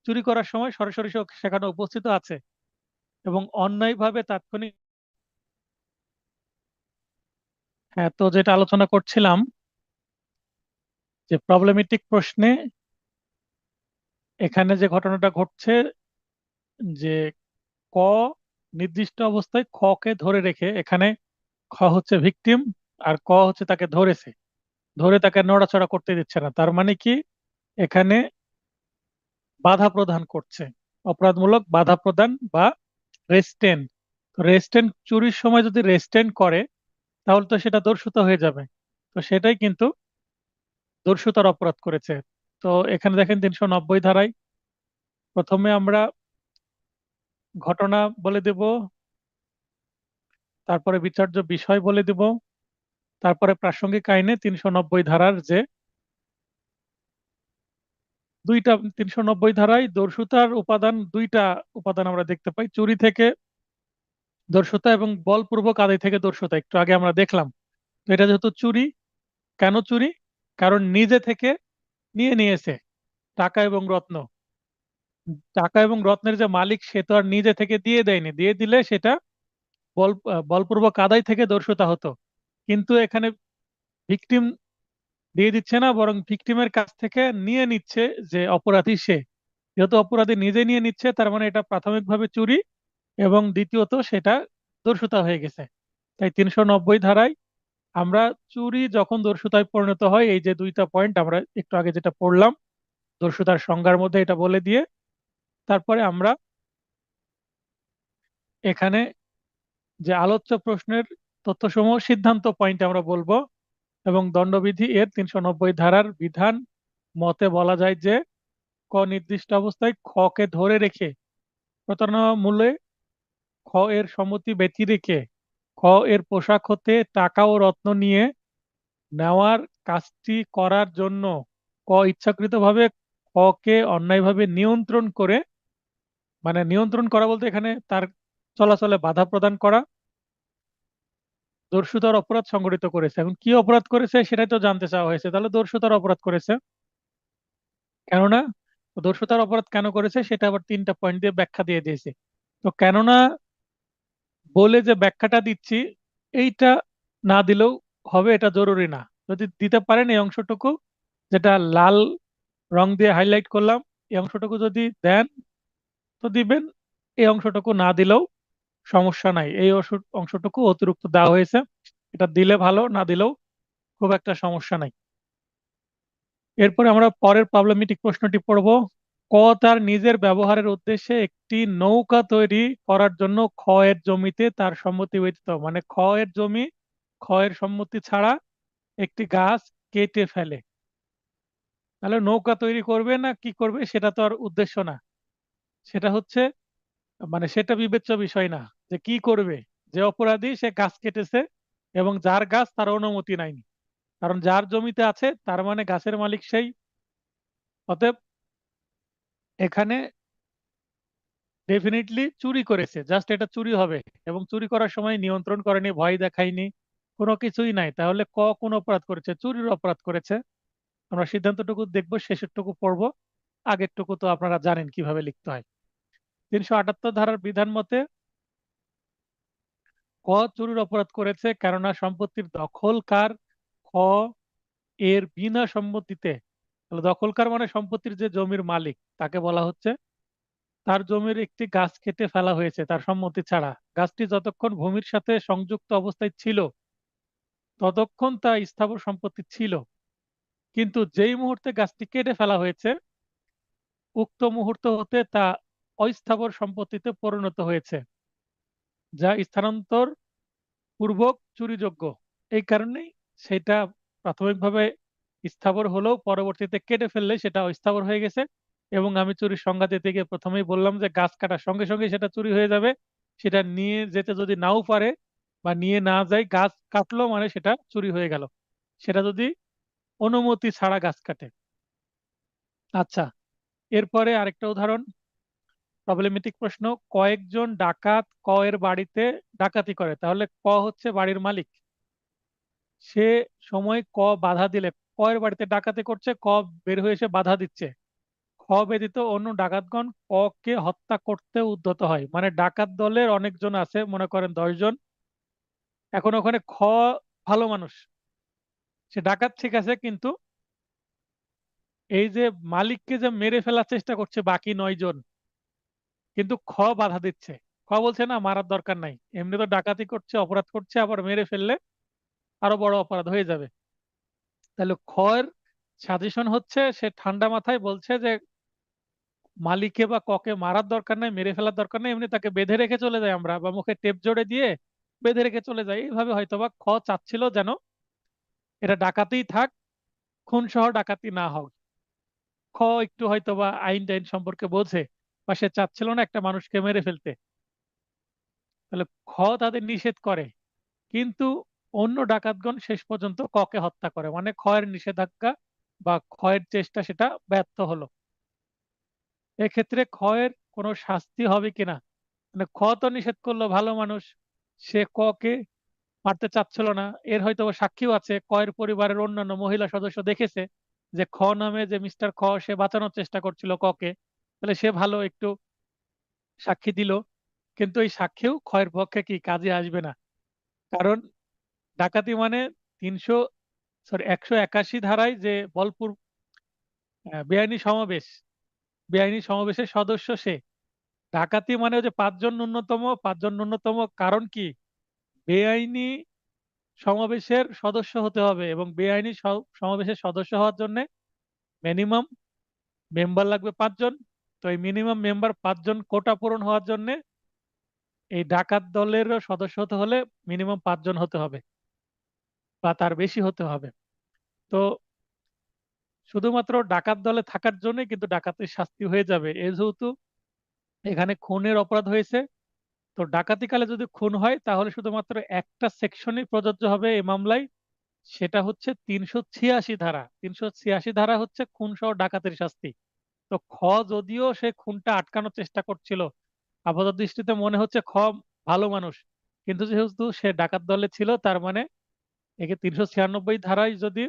চুরি করার সময় সরাসরি সে সেখানে উপস্থিত আছে এবং অন্যায়ভাবে তাৎক্ষণিক। হ্যাঁ, তো যেটা আলোচনা করছিলাম, যে প্রবলেমেটিক প্রশ্নে এখানে যে ঘটনাটা ঘটছে, যে ক নির্দিষ্ট অবস্থায় খ কে ধরে রেখে, এখানে খ হচ্ছে ভিকটিম আর ক হচ্ছে তাকে ধরেছে, ধরে তাকে নড়াচড়া করতে দিচ্ছে না। তার মানে কি, এখানে বাধা প্রদান করছে, অপরাধমূলক বাধা প্রদান বা রেস্টেন। রেস্টেন, চুরির সময় যদি রেস্টেন করে তাহলে তো সেটা দর্শুতা হয়ে যাবে। তো সেটাই কিন্তু দর্শুতার অপরাধ করেছে। তো এখানে দেখেন 390 ধারায় প্রথমে আমরা ঘটনা বলে দেব, তারপরে বিচার্য বিষয় বলে দেব, তারপরে প্রাসঙ্গিক আইনে 390 ধারার যে দুইটা, 390 ধারায় দর্শুতার উপাদান, দুইটা উপাদান আমরা দেখতে পাই, চুরি থেকে দর্শুতা এবং বলপূর্বক আদায় থেকে দর্শুতা। একটু আগে আমরা দেখলাম। তো এটা যেহেতু চুরি, কেন চুরি? কারণ নিজে থেকে নিয়ে নিয়েছে টাকা এবং রত্ন। টাকা এবং রত্নের যে মালিক সে তো আর নিজে থেকে দিয়ে দেয়নি, দিয়ে দিলে সেটা বলপূর্বক আদায় থেকে দর্শুতা হতো। কিন্তু এখানে ভিকটিম দিয়ে দিচ্ছে না, বরং ভিকটিমের কাছ থেকে নিয়ে নিচ্ছে যে অপরাধী সে। যেহেতু অপরাধী নিজে নিয়ে নিচ্ছে, তার মানে এটা প্রাথমিকভাবে চুরি, এবং দ্বিতীয়ত সেটা দর্শুতা হয়ে গেছে। তাই 390 ধারায় আমরা চুরি যখন দর্শুতায় পরিণত হয়, এই যে দুইটা পয়েন্ট আমরা একটু আগে যেটা পড়লাম দর্শুতার সংজ্ঞার মধ্যে, এটা বলে দিয়ে তারপরে আমরা এখানে যে আলোচ্য প্রশ্নের তথ্যসমূহ সিদ্ধান্ত পয়েন্ট আমরা বলবো। এবং দণ্ডবিধি এর 390 ধারার বিধান মতে বলা যায় যে, ক নির্দিষ্ট অবস্থায় খ কে ধরে রেখে প্রতারণা মূলে খ এর সম্মতি ব্যতি রেখে খ এর পোশাক হতে টাকা ও রত্ন নিয়ে নেওয়ার কাজটি করার জন্য ক ইচ্ছাকৃতভাবে খ কে অন্যায়ভাবে নিয়ন্ত্রণ করে, মানে নিয়ন্ত্রণ করা বলতে এখানে তার চলাচলে বাধা প্রদান করা, দর্শুতার অপরাধ সংগঠিত করেছে। এখন কি অপরাধ করেছে সেটাই তো জানতে চাওয়া হয়েছে, তাহলে দর্শুতার অপরাধ করেছে। কেননা, দর্শুতার অপরাধ কেন করেছে সেটা আবার তিনটা পয়েন্ট দিয়ে ব্যাখ্যা দিয়ে দিয়েছে। তো কেননা বলে যে ব্যাখ্যাটা দিচ্ছি, এইটা না দিলেও হবে, এটা জরুরি না। যদি দিতে পারেন এই অংশটুকু, যেটা লাল রং দিয়ে হাইলাইট করলাম, এই অংশটুকু যদি দেন তো দিবেন, এই অংশটুকু না দিলেও সমস্যা নাই। এই অংশটুকু অতিরিক্ত দেওয়া হয়েছে, এটা দিলে ভালো, না দিলেও খুব একটা সমস্যা নাই। এরপরে আমরা পরের প্রবলেমেটিক প্রশ্নটি পড়ব। ক তার নিজের ব্যবহারের উদ্দেশ্যে একটি নৌকা তৈরি করার জন্য খ এর জমিতে তার সম্মতি ব্যতীত, মানে খ এর জমি খ এর সম্মতি ছাড়া একটি গাছ কেটে ফেলে। তাহলে নৌকা তৈরি করবে না কি করবে সেটা তো আর উদ্দেশ্য না, সেটা হচ্ছে, মানে সেটা বিবেচ্য বিষয় না যে কি করবে। যে অপরাধী সে গাছ কেটেছে এবং যার গাছ তার অনুমতি নাইনি, কারণ যার জমিতে আছে তার মানে গাছের মালিক সেই। অতএব এখানে ডেফিনেটলি চুরি করেছে, জাস্ট এটা চুরি হবে। এবং চুরি করার সময় নিয়ন্ত্রণ করেনি, ভয় দেখায়নি, কোনো কিছুই নাই। তাহলে ক কোন অপরাধ করেছে? চুরির অপরাধ করেছে। আমরা সিদ্ধান্তটুকু দেখবো, শেষেরটুকু পড়বো, আগেরটুকু তো আপনারা জানেন কিভাবে লিখতে হয়। 378 ধারার বিধান মতে ক চুরির অপরাধ করেছে কেননা সম্পত্তির দখলকার খ এর বিনা সম্মতিতে, তাহলে দখলকার মানে সম্পত্তির যে জমির মালিক তাকে বলা হচ্ছে, তার জমির একটি গাছ কেটে ফেলা হয়েছে তার সম্মতি ছাড়া। গাছটি যতক্ষণ ভূমির সাথে সংযুক্ত অবস্থায় ছিল ততক্ষণ তা স্থাবর সম্পত্তি ছিল, কিন্তু যেই মুহূর্তে গাছটি কেটে ফেলা হয়েছে উক্ত মুহূর্ত হতে তা অস্থাবর সম্পত্তিতে পরিণত হয়েছে, যা স্থানান্তর পূর্বক চুরিযোগ্য। এই কারণেই সেটা প্রাথমিকভাবে স্থাবর হলেও পরবর্তীতে কেটে ফেললে সেটা অস্থাবর হয়ে গেছে। এবং আমি চুরির সংজ্ঞা দিতে গিয়ে প্রথমেই বললাম যে গাছ কাটার সঙ্গে সঙ্গে সেটা চুরি হয়ে যাবে। সেটা নিয়ে যেতে যদি নাও পারে বা নিয়ে না যায়, গাছ কাটলো মানে সেটা চুরি হয়ে গেল, সেটা যদি অনুমতি ছাড়া গাছ কাটে। আচ্ছা, এরপরে আরেকটা উদাহরণ, প্রবলেমেটিক প্রশ্ন। কয়েকজন ডাকাত ক এর বাড়িতে ডাকাতি করে, তাহলে ক হচ্ছে বাড়ির মালিক। সে সময় ক বাধা দিলে, ক এর বাড়িতে ডাকাতি করছে, ক বের হয়ে এসে বাধা দিচ্ছে, খ ব্যতীত অন্য ডাকাতগণ ক কে হত্যা করতে উদ্যত হয়। মানে ডাকাত দলের অনেকজন আছে, মনে করেন 10 জন। এখন ওখানে খ ভালো মানুষ, সে ডাকাত ঠিক আছে, কিন্তু এই যে মালিককে যে মেরে ফেলার চেষ্টা করছে বাকি 9 জন, কিন্তু খ বাধা দিচ্ছে। খ বলছে না, মারার দরকার নাই, এমনি তো ডাকাতি করছে, অপরাধ করছে, আবার মেরে ফেললে আরো বড় অপরাধ হয়ে যাবে। তাহলে খয়ের সাজেশন হচ্ছে, সে ঠান্ডা মাথায় বলছে যে মালিককে বা ককে মারার দরকার নাই, মেরে ফেলার দরকার নাই, এমনি তাকে বেঁধে রেখে চলে যাই আমরা, বা মুখে টেপ জোড়ে দিয়ে বেঁধে রেখে চলে যাই। এইভাবে হয়তোবা খ চাচ্ছিল যেন এটা ডাকাতিই থাক, খুন সহ ডাকাতি না হোক। খ একটু হয়তোবা আইন টাইন সম্পর্কে বোঝে, বা সে চাচ্ছিল না একটা মানুষকে মেরে ফেলতে। তাহলে খ তাদের নিষেধ করে, কিন্তু অন্য ডাকাতগণ শেষ পর্যন্ত ককে হত্যা করে, মানে ক্ষয়ের নিষেধাজ্ঞা বা ক্ষয়ের চেষ্টা সেটা ব্যর্থ হলো। এক্ষেত্রে ক্ষয়ের কোনো শাস্তি হবে কিনা, মানে খ তো নিষেধ করলো, ভালো মানুষ, সে কে মারতে চাচ্ছিল না, এর হয়তো সাক্ষীও আছে, কয়ের পরিবারের অন্যান্য মহিলা সদস্য দেখেছে যে খ নামে যে মিস্টার খ সে বাঁচানোর চেষ্টা করছিল কে। তাহলে সে ভালো একটু সাক্ষী দিল, কিন্তু এই সাক্ষীও ক্ষয়ের পক্ষে কি কাজে আসবে না। কারণ ডাকাতি মানে 181 ধারায় যে বলপুর বেআইনি সমাবেশ, বেআইনি সমাবেশের সদস্য সে। ডাকাতি মানে ওই যে 5 জন ন্যূনতম, 5 জন ন্যূনতম কারণ কি, বেআইনি সমাবেশের সদস্য হতে হবে, এবং বেআইনি সমাবেশের সদস্য হওয়ার জন্য মিনিমাম মেম্বার লাগবে 5 জন। তো এই মিনিমাম মেম্বার 5 জন কোটা পূরণ হওয়ার জন্য এই ডাকাত দলের সদস্য হতে হলে মিনিমাম 5 জন হতে হবে বা তার বেশি হতে হবে। তো শুধুমাত্র ডাকাত দলে থাকার জন্য কিন্তু ডাকাতের শাস্তি হয়ে যাবে। এ যেহেতু এখানে খুনের অপরাধ হয়েছে, তো ডাকাতিকালে যদি খুন হয় তাহলে শুধুমাত্র একটা সেকশনই প্রযোজ্য হবে এই মামলায়, সেটা হচ্ছে 386 ধারা। 386 ধারা হচ্ছে খুন সহ ডাকাতের শাস্তি। তো খ যদিও সে খুনটা আটকানোর চেষ্টা করছিল, আপাত দৃষ্টিতে মনে হচ্ছে খ ভালো মানুষ, কিন্তু যেহেতু সে ডাকাত দলে ছিল, তার মানে একে 396 ধারায় যদি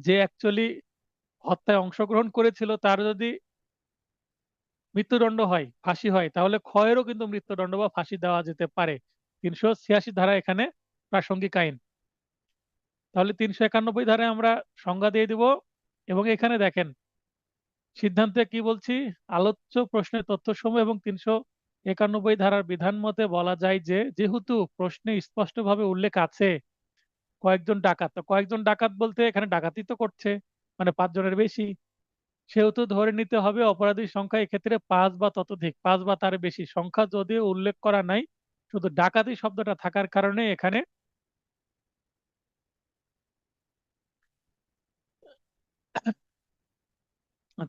যে অ্যাকচুয়ালি হত্যায় অংশগ্রহণ করেছিল তার যদি মৃত্যুদণ্ড হয়, ফাঁসি হয়, তাহলে ক্ষয়েরও কিন্তু মৃত্যুদণ্ড বা ফাঁসি দেওয়া যেতে পারে। 386 ধারা এখানে প্রাসঙ্গিক আইন। তাহলে 391 ধারায় আমরা সংজ্ঞা দিয়ে দিব। এবং এখানে দেখেন সিদ্ধান্তে কি বলছি, আলোচ্য প্রশ্নের তথ্যসমূহ এবং 391 ধারার বিধান মতে বলা যায় যে, যেহেতু প্রশ্নে স্পষ্টভাবে উল্লেখ আছে কয়েকজন ডাকাত, তো কয়েকজন ডাকাত বলতে এখানে ডাকাতি তো করছে, মানে 5 জনের বেশি, সেহেতু ধরে নিতে হবে অপরাধীর সংখ্যা এক্ষেত্রে 5 বা ততোধিক, 5 বা তার বেশি। সংখ্যা যদিও উল্লেখ করা নাই, শুধু ডাকাতি শব্দটা থাকার কারণে এখানে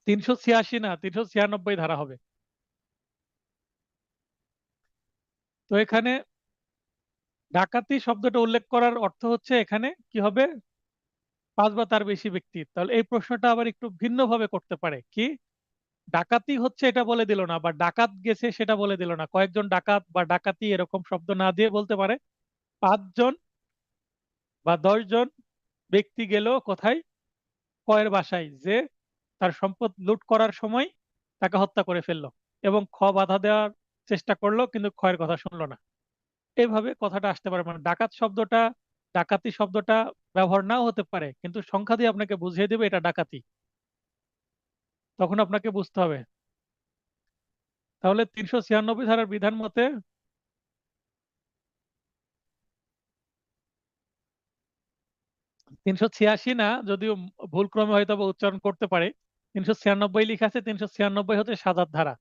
386 না, 396 ধারা হবে। তো এখানে ডাকাতি শব্দটা উল্লেখ করার অর্থ হচ্ছে এখানে কি হবে, 5 বা তার বেশি ব্যক্তি। তাহলে এই প্রশ্নটা আবার একটু ভিন্নভাবে করতে পারে, কি ডাকাতি হচ্ছে এটা বলে দিল না, বা ডাকাত গেছে সেটা বলে দিল না, কয়েকজন ডাকাত বা ডাকাতি এরকম শব্দ না দিয়ে বলতে পারে 5 জন বা 10 জন ব্যক্তি গেল কোথায়, কয়ের বাসায়, যে তার সম্পদ লুট করার সময় তাকে হত্যা করে ফেললো, এবং খ বাধা দেওয়ার চেষ্টা করলো কিন্তু ক্ষয়ের কথা শুনলো না। এইভাবে কথাটা আসতে পারে, মানে ডাকাত শব্দটা, ডাকাতি শব্দটা ব্যবহার নাও হতে পারে, কিন্তু সংখ্যা দিয়ে আপনাকে বুঝিয়ে দেবে এটা ডাকাতি, তখন আপনাকে বুঝতে হবে। তাহলে 396 ধারার বিধান মতে 386 না, যদিও ভুল ক্রমে হয়তো বা উচ্চারণ করতে পারে, 396 লেখা আছে, 396 হচ্ছে সাজার ধারা।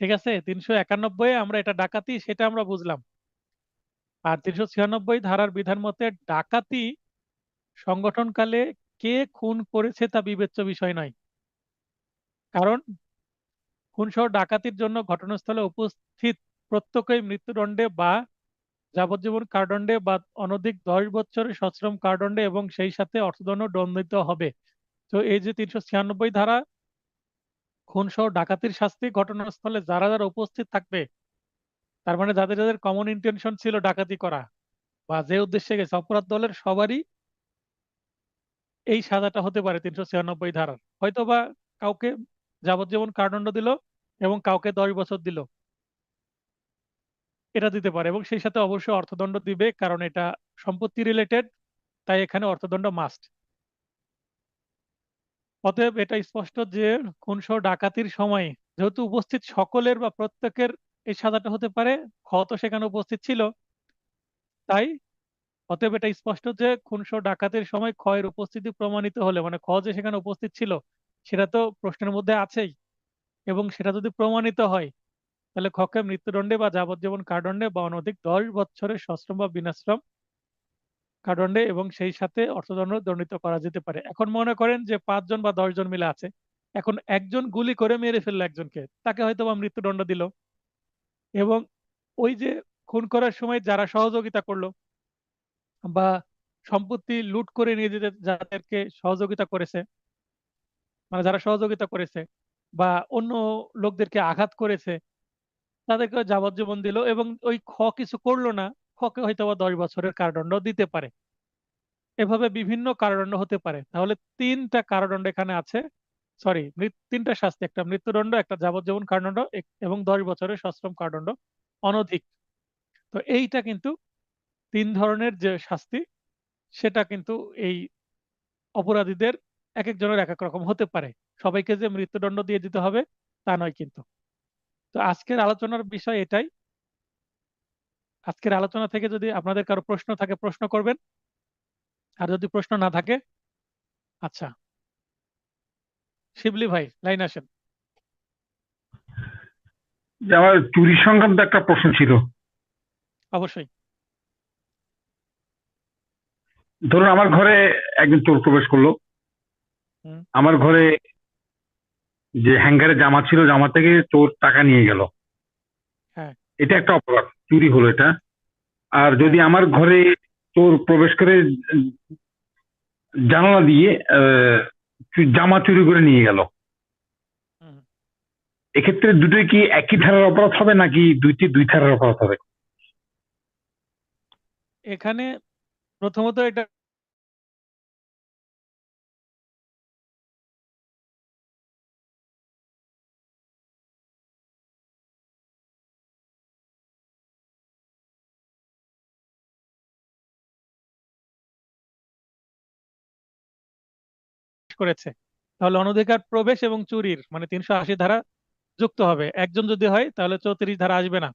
ঠিক আছে, 391 আমরা এটা ডাকাতি, সেটা আমরা বুঝলাম। আর 396 ধারার বিধান মতে ডাকাতি সংগঠনকালে কে খুন করেছে তা বিবেচ্য বিষয় নয়। কারণ খুন সহ ডাকাতির জন্য ঘটনাস্থলে উপস্থিত প্রত্যেকেই মৃত্যুদণ্ডে বা যাবজ্জীবন কারাদণ্ডে বা অনধিক 10 বছরের সশ্রম কারাদণ্ডে এবং সেই সাথে অর্থদণ্ড দণ্ডিত হবে। তো এই যে 396 ধারা, খুন সহ ডাকাতির শাস্তি ঘটনাস্থলে যারা যারা উপস্থিত থাকবে, তার মানে যাদের যাদের কমন ইন্টেনশন ছিল ডাকাতি করা বা যে উদ্দেশ্যে গেছে, অপরাধ দলের সবারই এই সাজাটা হতে পারে 396 ধারার। হয়তো বা কাউকে যাবজ্জীবন কারাদণ্ড দিল এবং কাউকে 10 বছর দিল, এটা দিতে পারে, এবং সেই সাথে অবশ্যই অর্থদণ্ড দিবে, কারণ এটা সম্পত্তি রিলেটেড, তাই এখানে অর্থদণ্ড মাস্ট। অতএব এটা স্পষ্ট যে খুন সহ ডাকাতির সময় যেহেতু উপস্থিত সকলের বা প্রত্যেকের এই সাজাটা হতে পারে, খ তো সেখানে উপস্থিত ছিল, তাই অতএব এটা স্পষ্ট যে খুন সহ ডাকাতির সময় ক্ষয়ের উপস্থিতি প্রমাণিত হলে, মানে খ যে সেখানে উপস্থিত ছিল সেটা তো প্রশ্নের মধ্যে আছেই, এবং সেটা যদি প্রমাণিত হয় তাহলে খকে মৃত্যুদণ্ডে বা যাবজ্জীবন কারাদণ্ডে বা অনধিক 10 বছরের সশ্রম বা বিনাশ্রম কারাদণ্ডে এবং সেই সাথে অর্থদণ্ড দণ্ডিত করা যেতে পারে। এখন মনে করেন যে 5 জন বা 10 জন মিলে আছে, এখন একজন গুলি করে মেরে ফেললো একজনকে, তাকে হয়তো বা মৃত্যুদণ্ড দিল, এবং ওই যে খুন করার সময় যারা সহযোগিতা করলো বা সম্পত্তি লুট করে নিয়ে যেতে যাদেরকে সহযোগিতা করেছে, মানে যারা সহযোগিতা করেছে বা অন্য লোকদেরকে আঘাত করেছে, তাদেরকে যাবজ্জীবন দিল, এবং ওই খ কিছু করলো না, খকে হয়তো বা 10 বছরের কারাদণ্ড দিতে পারে। এভাবে বিভিন্ন কারাদণ্ড হতে পারে। তাহলে তিনটা কারাদণ্ড এখানে আছে, সরি, তিনটা শাস্তি, একটা মৃত্যুদণ্ড, একটা যাবজ্জীবন কারাদণ্ড, এবং 10 বছরের সশ্রম কারাদণ্ড অনধিক। তো এইটা কিন্তু তিন ধরনের যে শাস্তি, সেটা কিন্তু এই অপরাধীদের এক একজনের এক এক রকম হতে পারে। সবাইকে যে মৃত্যুদণ্ড দিয়ে দিতে হবে তা নয় কিন্তু। তো আজকের আলোচনার বিষয় এটাই। আজকের আলোচনা থেকে যদি আপনাদের কারো প্রশ্ন থাকে প্রশ্ন করবেন, আর যদি প্রশ্ন না থাকে, আচ্ছা, শিবলি ভাই লাইন আসেন। যে আমার চুরি সংক্রান্ত একটা প্রশ্ন ছিল। অবশ্যই। ধরুন আমার ঘরে একজন চোর প্রবেশ করলো, হুম। আমার ঘরে যে হ্যাঙ্গারে জামা ছিল, জামা থেকে চোর টাকা নিয়ে গেল, হ্যাঁ। এটা একটা অপরাধ, চুরি হলো এটা। আর যদি হ্যাঁ। আমার ঘরে চোর প্রবেশ করে জানালা দিয়ে জামা চুরি করে নিয়ে গেল, হুম। এক্ষেত্রে দুটোই কি একই ধারার অপরাধ হবে নাকি দুই ধারার অপরাধ হবে? এখানে প্রথমত এটা করেছে, তাহলে অনধিকার প্রবেশ এবং চুরির মানে 380 ধারা যুক্ত হবে। একজন যদি হয় তাহলে 34 ধারা আসবে না।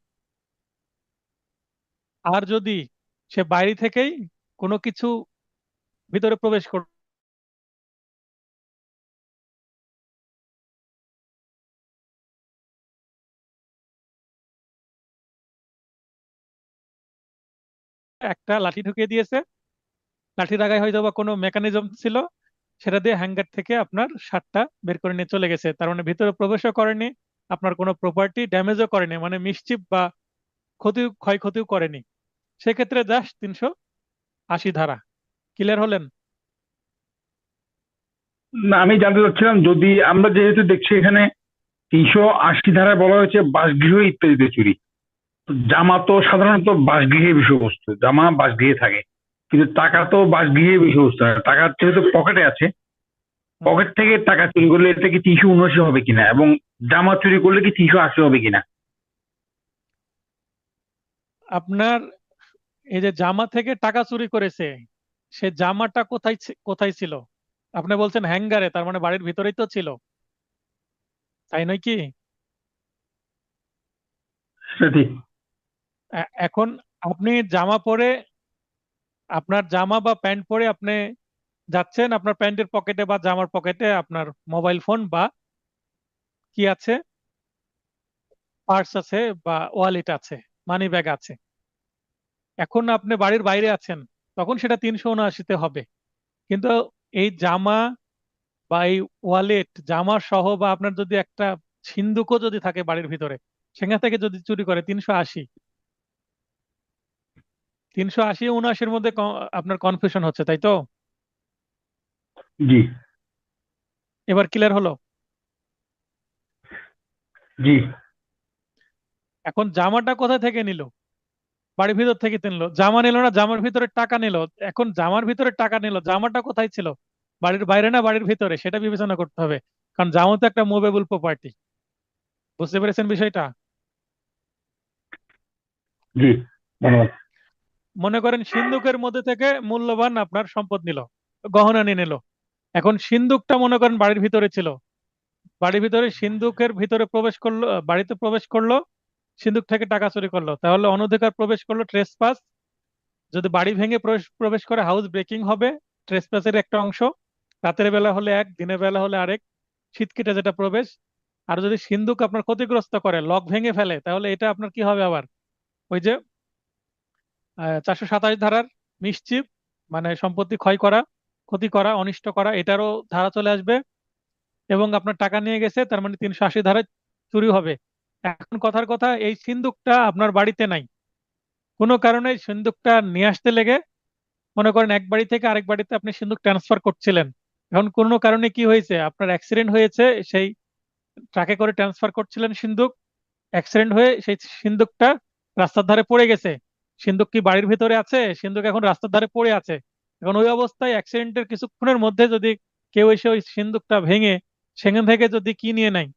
আর যদি সে বাইরে থেকেই কোনো কিছু ভিতরে প্রবেশ করে, একটা লাঠি ঢুকিয়ে দিয়েছে, লাঠির আগায় হয়তো বা কোনো মেকানিজম ছিল, সেটা দিয়ে হ্যাঙ্গার থেকে আপনার শার্টটা বের করে নিয়ে চলে গেছে, তার মানে ভিতরে প্রবেশও করেনি, আপনার কোনো প্রপার্টি ড্যামেজও করেনি, মানে মিসচিপ বা ক্ষয়ক্ষতিও করেনি, সেক্ষেত্রে জাস্ট 380 ধারা। ক্লিয়ার হলেন? না, আমি জানতে চাচ্ছিলাম, যদি আমরা যেহেতু দেখছি এখানে 380 ধারায় বলা হয়েছে বাসগৃহ ইত্যাদিতে চুরি, তো জামা তো সাধারণত বাসগৃহে বিষয়বস্তু, জামা বাসগৃহে থাকে, কিন্তু টাকা তো বাসগৃহে বিষয়বস্তু না। টাকা যেহেতু পকেটে আছে, হুম। পকেট থেকে টাকা চুরি করলে এটা কি 379 হবে কিনা, এবং জামা চুরি করলে কি 380 হবে কিনা? আপনার এই যে জামা থেকে টাকা চুরি করেছে, সে জামাটা কোথায় ছিল? আপনি বলছেন হ্যাঙ্গারে, তার মানে বাড়ির ভিতরেই তো ছিল, তাই নয় কি? সেটা ঠিক। এখন আপনি জামা পরে, আপনার জামা বা প্যান্ট পরে আপনি যাচ্ছেন আপনার প্যান্টের পকেটে বা জামার পকেটে আপনার মোবাইল ফোন বা কি আছে, পার্স আছে বা ওয়ালেট আছে, মানি ব্যাগ আছে। এখন আপনি বাড়ির বাইরে আছেন, তখন সেটা 379-তে হবে। কিন্তু এই জামা বা এই ওয়ালেট, জামা সহ বা আপনার যদি একটা সিন্দুকও যদি থাকে বাড়ির ভিতরে, সেখান থেকে যদি চুরি করে 380, 380 79-এর মধ্যে আপনার কনফিউশন হচ্ছে, তাই তো? জি। এবার ক্লিয়ার হলো? জি। এখন জামাটা কোথা থেকে নিল? বাড়ির ভিতর থেকে নিল। জামা নিল না, জামার ভিতরে টাকা নিল। এখন জামার ভিতরে টাকা নিল, জামাটা কোথায় ছিল? বাড়ির বাইরে না বাড়ির ভিতরে, সেটা বিবেচনা করতে হবে। কারণ জামা তো একটা মুভেবল প্রপার্টি। বুঝতে পেরেছেন বিষয়টা? জি। ধন্যবাদ। মনে করেন সিন্ধুকের মধ্যে থেকে মূল্যবান আপনার সম্পদ নিল, গহনা নিয়ে নিল। এখন সিন্ধুকটা মনে করেন বাড়ির ভিতরে ছিল, বাড়ির ভিতরে সিন্ধুকের ভিতরে প্রবেশ করলো, বাড়িতে প্রবেশ করলো, সিন্ধুক থেকে টাকা চুরি করলো, তাহলে অনধিকার প্রবেশ করলো, ট্রেসপাস। যদি বাড়ি ভেঙে প্রবেশ প্রবেশ করে হাউস ব্রেকিং হবে, ট্রেসপাসের একটা অংশ। রাতের বেলা হলে এক, দিনের বেলা হলে আরেক, শীতকিটে যেটা প্রবেশ। আর যদি সিন্ধুক আপনার ক্ষতিগ্রস্ত করে, লক ভেঙে ফেলে, তাহলে এটা আপনার কি হবে আবার? ওই যে 427 ধারার মিসচিফ, মানে সম্পত্তি ক্ষয় করা, ক্ষতি করা, অনিষ্ট করা, এটারও ধারা চলে আসবে। এবং আপনার টাকা নিয়ে গেছে, তার মানে 380 ধারায় চুরি হবে। এখন কথার কথা, এই সিন্দুকটা আপনার বাড়িতে নাই, কোনো কারণে সিন্দুকটা নিয়ে আসতে লেগে, মনে করেন এক বাড়ি থেকে আরেক বাড়িতে আপনি সিন্দুক ট্রান্সফার করছিলেন। এখন কোনো কারণে কি হয়েছে, আপনার অ্যাক্সিডেন্ট হয়েছে, সেই ট্রাকে করে ট্রান্সফার করছিলেন সিন্দুক, অ্যাক্সিডেন্ট হয়ে সেই সিন্দুকটা রাস্তার ধারে পড়ে গেছে। সিন্দুক কি বাড়ির ভিতরে আছে? সিন্দুক এখন রাস্তার ধারে পড়ে আছে। এখন ওই অবস্থায় অ্যাক্সিডেন্টের কিছুক্ষণের মধ্যে যদি কেউ এসে ওই সিন্দুকটা ভেঙে সেখান থেকে যদি কি নিয়ে নেয়,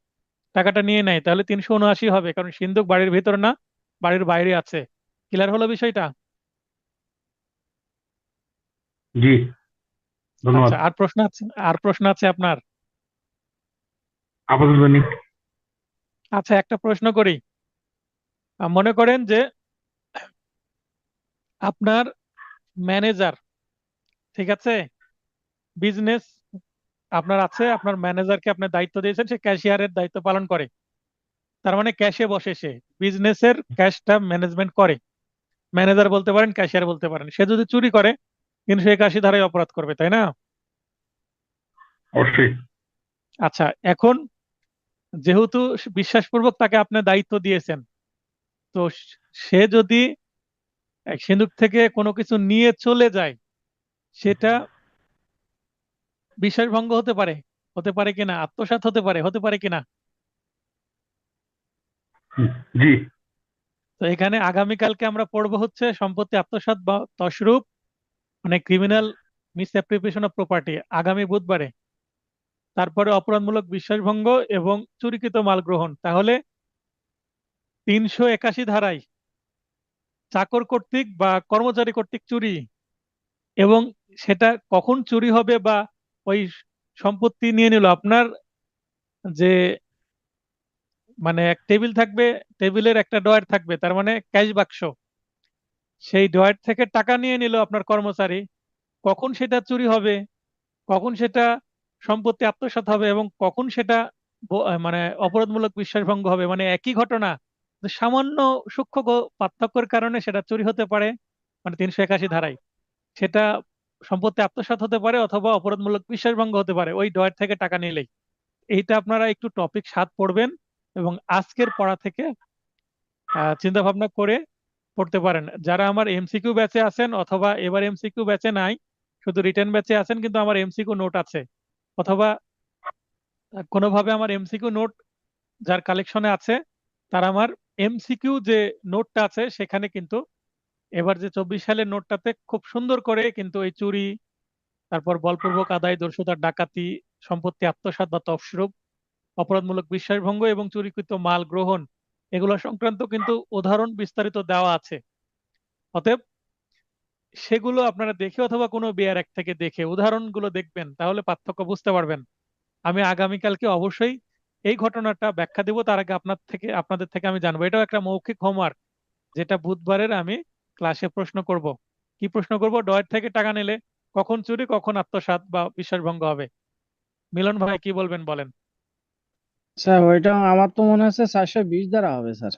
টাকাটা নিয়ে নেয়, তাহলে 379 হবে, কারণ সিন্দুক বাড়ির ভিতরে না, বাড়ির বাইরে আছে। ক্লিয়ার হলো বিষয়টা? জি। ধন্যবাদ। আচ্ছা, আর প্রশ্ন আছে? আর প্রশ্ন আছে আপনার? আপাতত নেই। আচ্ছা, একটা প্রশ্ন করি। মনে করেন যে আপনার ম্যানেজার, ঠিক আছে, বিজনেস আপনার আছে, আপনার ম্যানেজারকে আপনার দায়িত্ব দিয়েছেন, সে ক্যাশিয়ারের দায়িত্ব পালন করে। তার মানে ক্যাশে বসে, সে বিজনেসের ক্যাশটা ম্যানেজমেন্ট করে। ম্যানেজার বলতে পারেন, ক্যাশিয়ার বলতে পারেন। সে যদি চুরি করে, 381 ধারায় অপরাধ করবে, তাই না? অবশ্যই। আচ্ছা, এখন যেহেতু বিশ্বাসপূর্বক তাকে আপনি দায়িত্ব দিয়েছেন, তো সে যদি এক সিন্ধুক থেকে কোনো কিছু নিয়ে চলে যায়, সেটা বিশ্বাসভঙ্গ হতে পারে, হতে পারে কিনা, আত্মসাৎ হতে পারে, হতে পারে কিনা? জি। তো এখানে আগামীকালকে আমরা পড়বো হচ্ছে সম্পত্তি আত্মসাৎ বা তছরূপ, মানে ক্রিমিনাল মিসঅ্যাপ্রোপ্রিয়েশন অফ প্রপার্টি, আগামী বুধবারে। তারপরে অপরাধমূলক বিশ্বাসভঙ্গ এবং চুরিকৃত মাল গ্রহণ। তাহলে 381 ধারায় চাকর কর্তৃক বা কর্মচারী কর্তৃক চুরি, এবং সেটা কখন চুরি হবে বা ওই সম্পত্তি নিয়ে নিল আপনার, যে মানে এক টেবিল থাকবে, টেবিলের একটা ড্রয়ার থাকবে, তার মানে ক্যাশ বাক্স, সেই ড্রয়ার থেকে টাকা নিয়ে নিল আপনার কর্মচারী, কখন সেটা চুরি হবে, কখন সেটা সম্পত্তি আত্মসাৎ হবে, এবং কখন সেটা মানে অপরাধমূলক বিশ্বাসভঙ্গ হবে, মানে একই ঘটনা, যে সামান্য সূক্ষ্ম পার্থক্যের কারণে সেটা চুরি হতে পারে, মানে 381 ধারায় সেটা সম্পত্তি আত্মসাৎ হতে পারে, অথবা অপরাধমূলক বিশ্বাসভঙ্গ হতে পারে ওই ড্রয়ার থেকে টাকা নিলেই। এইটা আপনারা একটু টপিক 7 পড়বেন, এবং আজকের পড়া থেকে চিন্তা ভাবনা করে পড়তে পারেন। যারা আমার এমসিকিউ ব্যাচে আছেন, অথবা এবার এমসিকিউ ব্যাচে নাই, শুধু রিটেন ব্যাচে আছেন, কিন্তু আমার এমসিকিউ নোট আছে, অথবা কোনোভাবে আমার এমসিকিউ নোট যার কালেকশনে আছে, তার আমার এমসিকিউ যে নোটটা আছে সেখানে কিন্তু এবার যে 24 সালের নোটটাতে খুব সুন্দর করে কিন্তু এই চুরি, তারপর বলপূর্বক আদায়, দস্যুতার ডাকাতি, সম্পত্তি আত্মসাৎ বা তছরূপ, অপরাধমূলক বিশ্বাসভঙ্গ এবং চুরিকৃত মাল গ্রহণ, এগুলো সংক্রান্ত কিন্তু উদাহরণ বিস্তারিত দেওয়া আছে। অতএব সেগুলো আপনারা দেখে, অথবা কোনো বিআর এক থেকে দেখে উদাহরণগুলো দেখবেন, তাহলে পার্থক্য বুঝতে পারবেন। আমি আগামীকালকে অবশ্যই এই ঘটনাটা ব্যাখ্যা দেব, তার আগে আপনাদের থেকে আমি জানবো। এটাও একটা মৌখিক হোমওয়ার্ক, যেটা বুধবারের আমি ক্লাসে প্রশ্ন করব। কি প্রশ্ন করব? ডয়ের থেকে টাকা নিলে কখন চুরি কখন আত্মসাৎ বা বিশ্বাসভঙ্গ হবে। মিলন ভাই কি বলবেন বলেন। স্যার ওইটা আমার তো মনে হচ্ছে 420 দ্বারা হবে স্যার।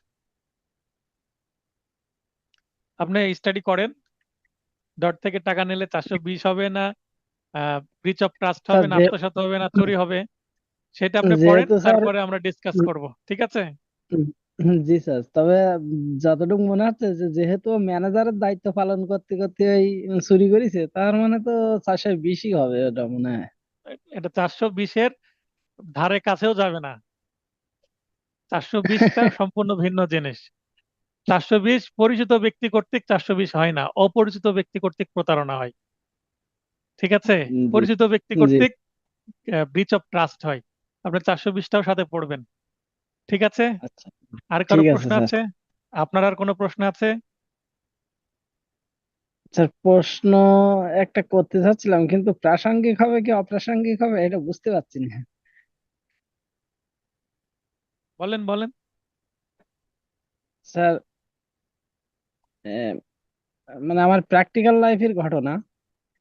আপনি স্টাডি করেন, ডট থেকে টাকা নিলে 420 হবে না, ব্রিচ অফ ট্রাস্ট স্যার হবে না, আত্মসাৎ হবে না, চুরি হবে, সেটা আপনি পড়েন, যেহেতু স্যার তারপরে আমরা ডিসকাস করব, ঠিক আছে? জি স্যার, তবে যতটুকু মনে হচ্ছে যে যেহেতু ম্যানেজারের দায়িত্ব পালন করতে করতে ওই চুরি করেছে, তার মানে তো 420ই হবে ওটা মনে হয়। এটা 420-এর ধারে কাছেও যাবে না। 420টা সম্পূর্ণ ভিন্ন জিনিস। 420 পরিচিত ব্যক্তি কর্তৃক 420 হয় না, অপরিচিত ব্যক্তি কর্তৃক প্রতারণা হয়, ঠিক আছে? জি পরিচিত ব্যক্তি জি কর্তৃক ব্রিচ অফ ট্রাস্ট হয়। আপনি 420টাও সাথে পড়বেন, ঠিক আছে? আচ্ছা, আর কারো ঠিক আছে প্রশ্ন স্যার। আছে? আপনার আর কোনো প্রশ্ন আছে? স্যার প্রশ্ন একটা করতে চাচ্ছিলাম, কিন্তু প্রাসঙ্গিক হবে কি অপ্রাসঙ্গিক হবে এটা বুঝতে পারছি না। বলেন বলেন। স্যার মানে আমার প্র্যাকটিক্যাল লাইফের ঘটনা,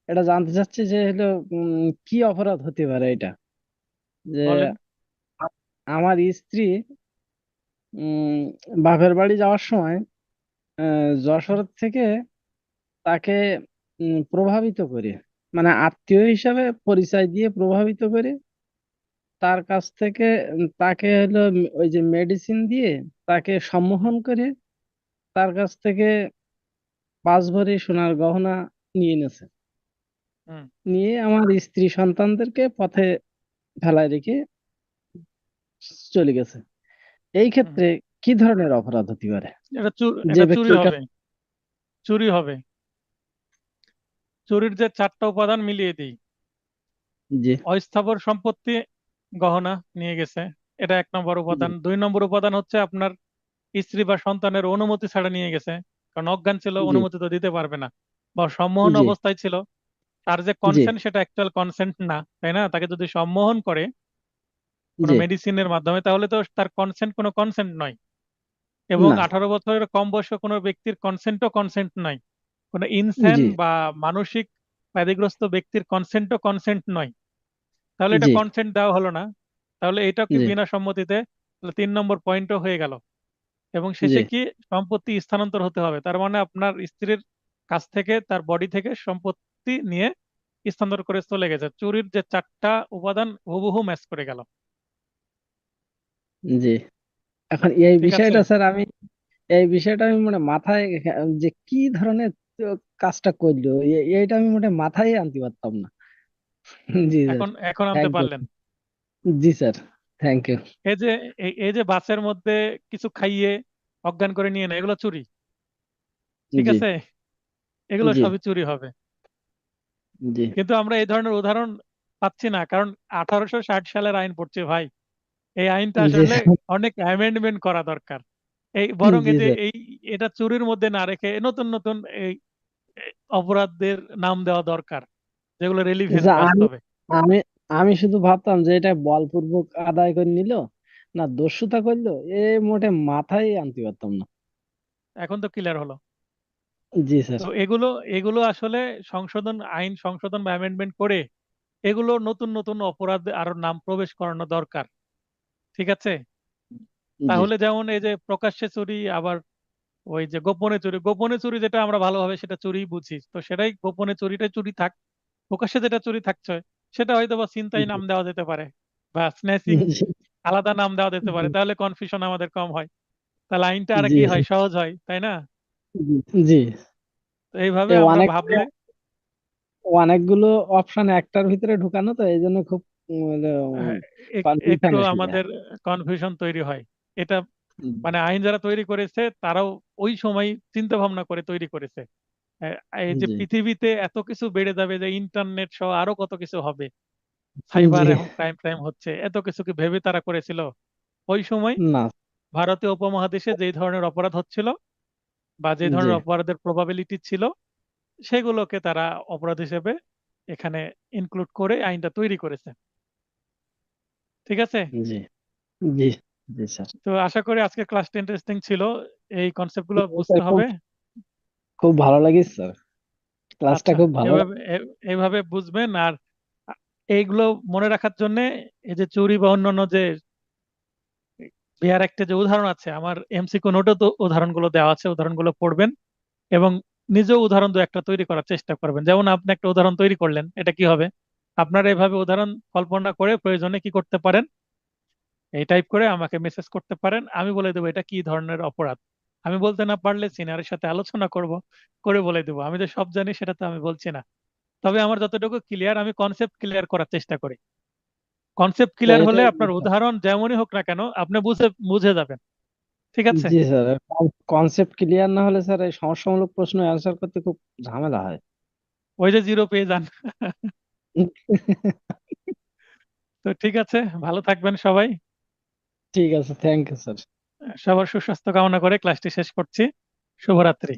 এটা জানতে চাচ্ছি যে হলো কি অপরাধ হতে পারে এটা, যে বলেন। আমার স্ত্রী বাপের বাড়ি যাওয়ার সময় যশোর থেকে তাকে প্রভাবিত করে, মানে আত্মীয় হিসাবে পরিচয় দিয়ে প্রভাবিত করে তার কাছ থেকে তাকে হলো ওই যে মেডিসিন দিয়ে তাকে সম্মোহন করে তার কাছ থেকে 5 ভরি সোনার গহনা নিয়ে এনেছে। হুম। নিয়ে আমার স্ত্রী সন্তানদেরকে পথে ফেলায় রেখে চলে গেছে। এই হুম। ক্ষেত্রে কি ধরনের অপরাধ হতে পারে? যে এটা চুরি ব্যক্তির হবে। কাছে। চুরি হবে। চুরির যে 4টা উপাদান মিলিয়ে দিই। জি অস্থাবর সম্পত্তি, গহনা নিয়ে গেছে, এটা 1 নম্বর জি উপাদান। 2 নম্বর উপাদান হচ্ছে আপনার স্ত্রী বা সন্তানের অনুমতি ছাড়া নিয়ে গেছে, কারণ অজ্ঞান ছিল, জি অনুমতি তো দিতে পারবে না, বা সম্মোহন জি অবস্থায় ছিল। তার যে জি কনসেন্ট সেটা অ্যাকচুয়াল কনসেন্ট না, তাই না? তাকে যদি সম্মোহন করে কোনো জি মেডিসিনের মাধ্যমে, তাহলে তো তার কনসেন্ট কোনো কনসেন্ট নয়। এবং না 18 বছরের কম বয়স্ক কোনো ব্যক্তির কনসেন্টও কনসেন্ট নয়। কোনো ইনস্যান জি বা মানসিক ব্যাধিগ্রস্ত ব্যক্তির কনসেন্টও কনসেন্ট নয়। তাহলে এটা জি কনসেন্ট দেওয়া হলো না। তাহলে এটা কি জি বিনা সম্মতিতে? তাহলে 3 নম্বর পয়েন্টও হয়ে গেল। এবং জি শেষে কি, সম্পত্তি স্থানান্তর হতে হবে। তার মানে আপনার স্ত্রীর কাছ থেকে, তার বডি থেকে সম্পত্তি নিয়ে স্থানান্তর করে চলে গেছে। চুরির যে 4টা উপাদান হুবহু ম্যাচ করে গেল, জি। এখন এই ঠিক আছে? বিষয়টা স্যার আমি, এই বিষয়টা আমি মানে মাথায় যে কি ধরনের কাজটা করলো এইটা আমি মোটে মাথায় আনতে পারতাম না। জি স্যার, এখন এখন আনতে থ্যাংক ইউ। পারলেন। জি স্যার, থ্যাংক ইউ। এই যে এই যে বাসের মধ্যে কিছু খাইয়ে অজ্ঞান করে নিয়ে নেয়, এগুলো চুরি, ঠিক জি আছে? এগুলো জি সবই চুরি হবে। জি কিন্তু আমরা এই ধরনের উদাহরণ পাচ্ছি না, কারণ 1860 সালের আইন পড়ছে ভাই। এই আইনটা জি আসলে স্যার, অনেক অ্যামেন্ডমেন্ট করা দরকার। এই বরং জি এই যে স্যার। এটা চুরির মধ্যে না রেখে নতুন নতুন এই অপরাধদের নাম দেওয়া দরকার, যেগুলো রিলিভেন্ট যা আমি বাস্তবে। আমি আমি শুধু ভাবতাম যে এটা বলপূর্বক আদায় করে নিল না দস্যুতা করলো, এ মোটে মাথায় আনতে পারতাম না। এখন তো ক্লিয়ার হলো। জি স্যার। তো এগুলো এগুলো আসলে আইন সংশোধন বা অ্যামেন্ডমেন্ট করে এগুলো নতুন নতুন অপরাধ আরো নাম প্রবেশ করানো দরকার, ঠিক আছে? জি তাহলে যেমন এই যে প্রকাশ্যে চুরি, আবার ওই যে গোপনে চুরি, গোপনে চুরি যেটা আমরা ভালোভাবে সেটা চুরি বুঝি, তো সেটাই গোপনে চুরিটাই চুরি থাক। প্রকাশ্যে যেটা চুরি থাকছে সেটা হয়তো বা ছিনতাই নাম দেওয়া যেতে পারে, বা স্ন্যাচিং জি আলাদা নাম দেওয়া যেতে পারে, তাহলে কনফিউশন আমাদের কম হয়। তাহলে আইনটা আর জি কি হয়, সহজ হয়, তাই না? জি। তো এইভাবে এ আমরা অনেক ভাবলে অনেকগুলো অপশন একটার ভিতরে ঢুকানো, তো এই জন্য খুব আহ, কনফিউশন একটু এসে যায়। আমাদের কনফিউশন তৈরি হয়। এটা মানে আইন যারা তৈরি করেছে তারাও ওই সময় চিন্তা ভাবনা করে তৈরি করেছে। আহ, এই যে জি পৃথিবীতে এত কিছু বেড়ে যাবে, যে ইন্টারনেট সহ আরো কত কিছু হবে, জি। সাইবার এখন ক্রাইম টাইম হচ্ছে, এত কিছু কি ভেবে তারা করেছিল? ওই সময় না। ভারতীয় উপমহাদেশে যেই ধরনের অপরাধ হচ্ছিল বা যে জি ধরনের অপরাধের প্রবাবিলিটি ছিল, সেগুলোকে তারা অপরাধ হিসেবে এখানে ইনক্লুড করে আইনটা তৈরি করেছে, ঠিক আছে? জি জি জি স্যার। তো আশা করি আজকের ক্লাসটা ইন্টারেস্টিং ছিল। এই কনসেপ্টগুলো স্যার বুঝতে খুব হবে। খুব ভালো লাগে স্যার। ক্লাসটা আচ্ছা, খুব ভালো এভাবে এইভাবে বুঝবেন। আর এইগুলো মনে রাখার জন্য এই যে চুরি বা অন্যান্য যে বিহার একটা যে উদাহরণ আছে, আমার এমসিকিউ নোটে তো উদাহরণগুলো দেওয়া আছে, উদাহরণগুলো পড়বেন এবং নিজেও উদাহরণ দু একটা তৈরি করার চেষ্টা করবেন। যেমন আপনি একটা উদাহরণ তৈরি করলেন, এটা কি হবে? আপনারা এভাবে উদাহরণ কল্পনা করে প্রয়োজনে কি করতে পারেন, এই টাইপ করে আমাকে মেসেজ করতে পারেন, আমি বলে দেবো এটা কি ধরনের অপরাধ। আমি বলতে না পারলে সিনিয়রের সাথে আলোচনা করব, করে বলে দেবো। আমি যে সব জানি সেটা তো আমি বলছি না, তবে আমার যতটুকু ক্লিয়ার আমি কনসেপ্ট ক্লিয়ার করার চেষ্টা করি। কনসেপ্ট তো ক্লিয়ার হলে এটাই। আপনার উদাহরণ যেমনই হোক না কেন আপনি বুঝে বুঝে যাবেন। ঠিক আছে? জি স্যার, কনসেপ্ট ক্লিয়ার না হলে স্যার এই সমস্যামূলক প্রশ্ন অ্যান্সার করতে খুব ঝামেলা হয়। ওই যে জিরো পেয়ে যান। তো ঠিক আছে, ভালো থাকবেন সবাই। ঠিক আছে, থ্যাংক ইউ স্যার। সবার সুস্বাস্থ্য কামনা করে ক্লাসটি শেষ করছি। শুভরাত্রি।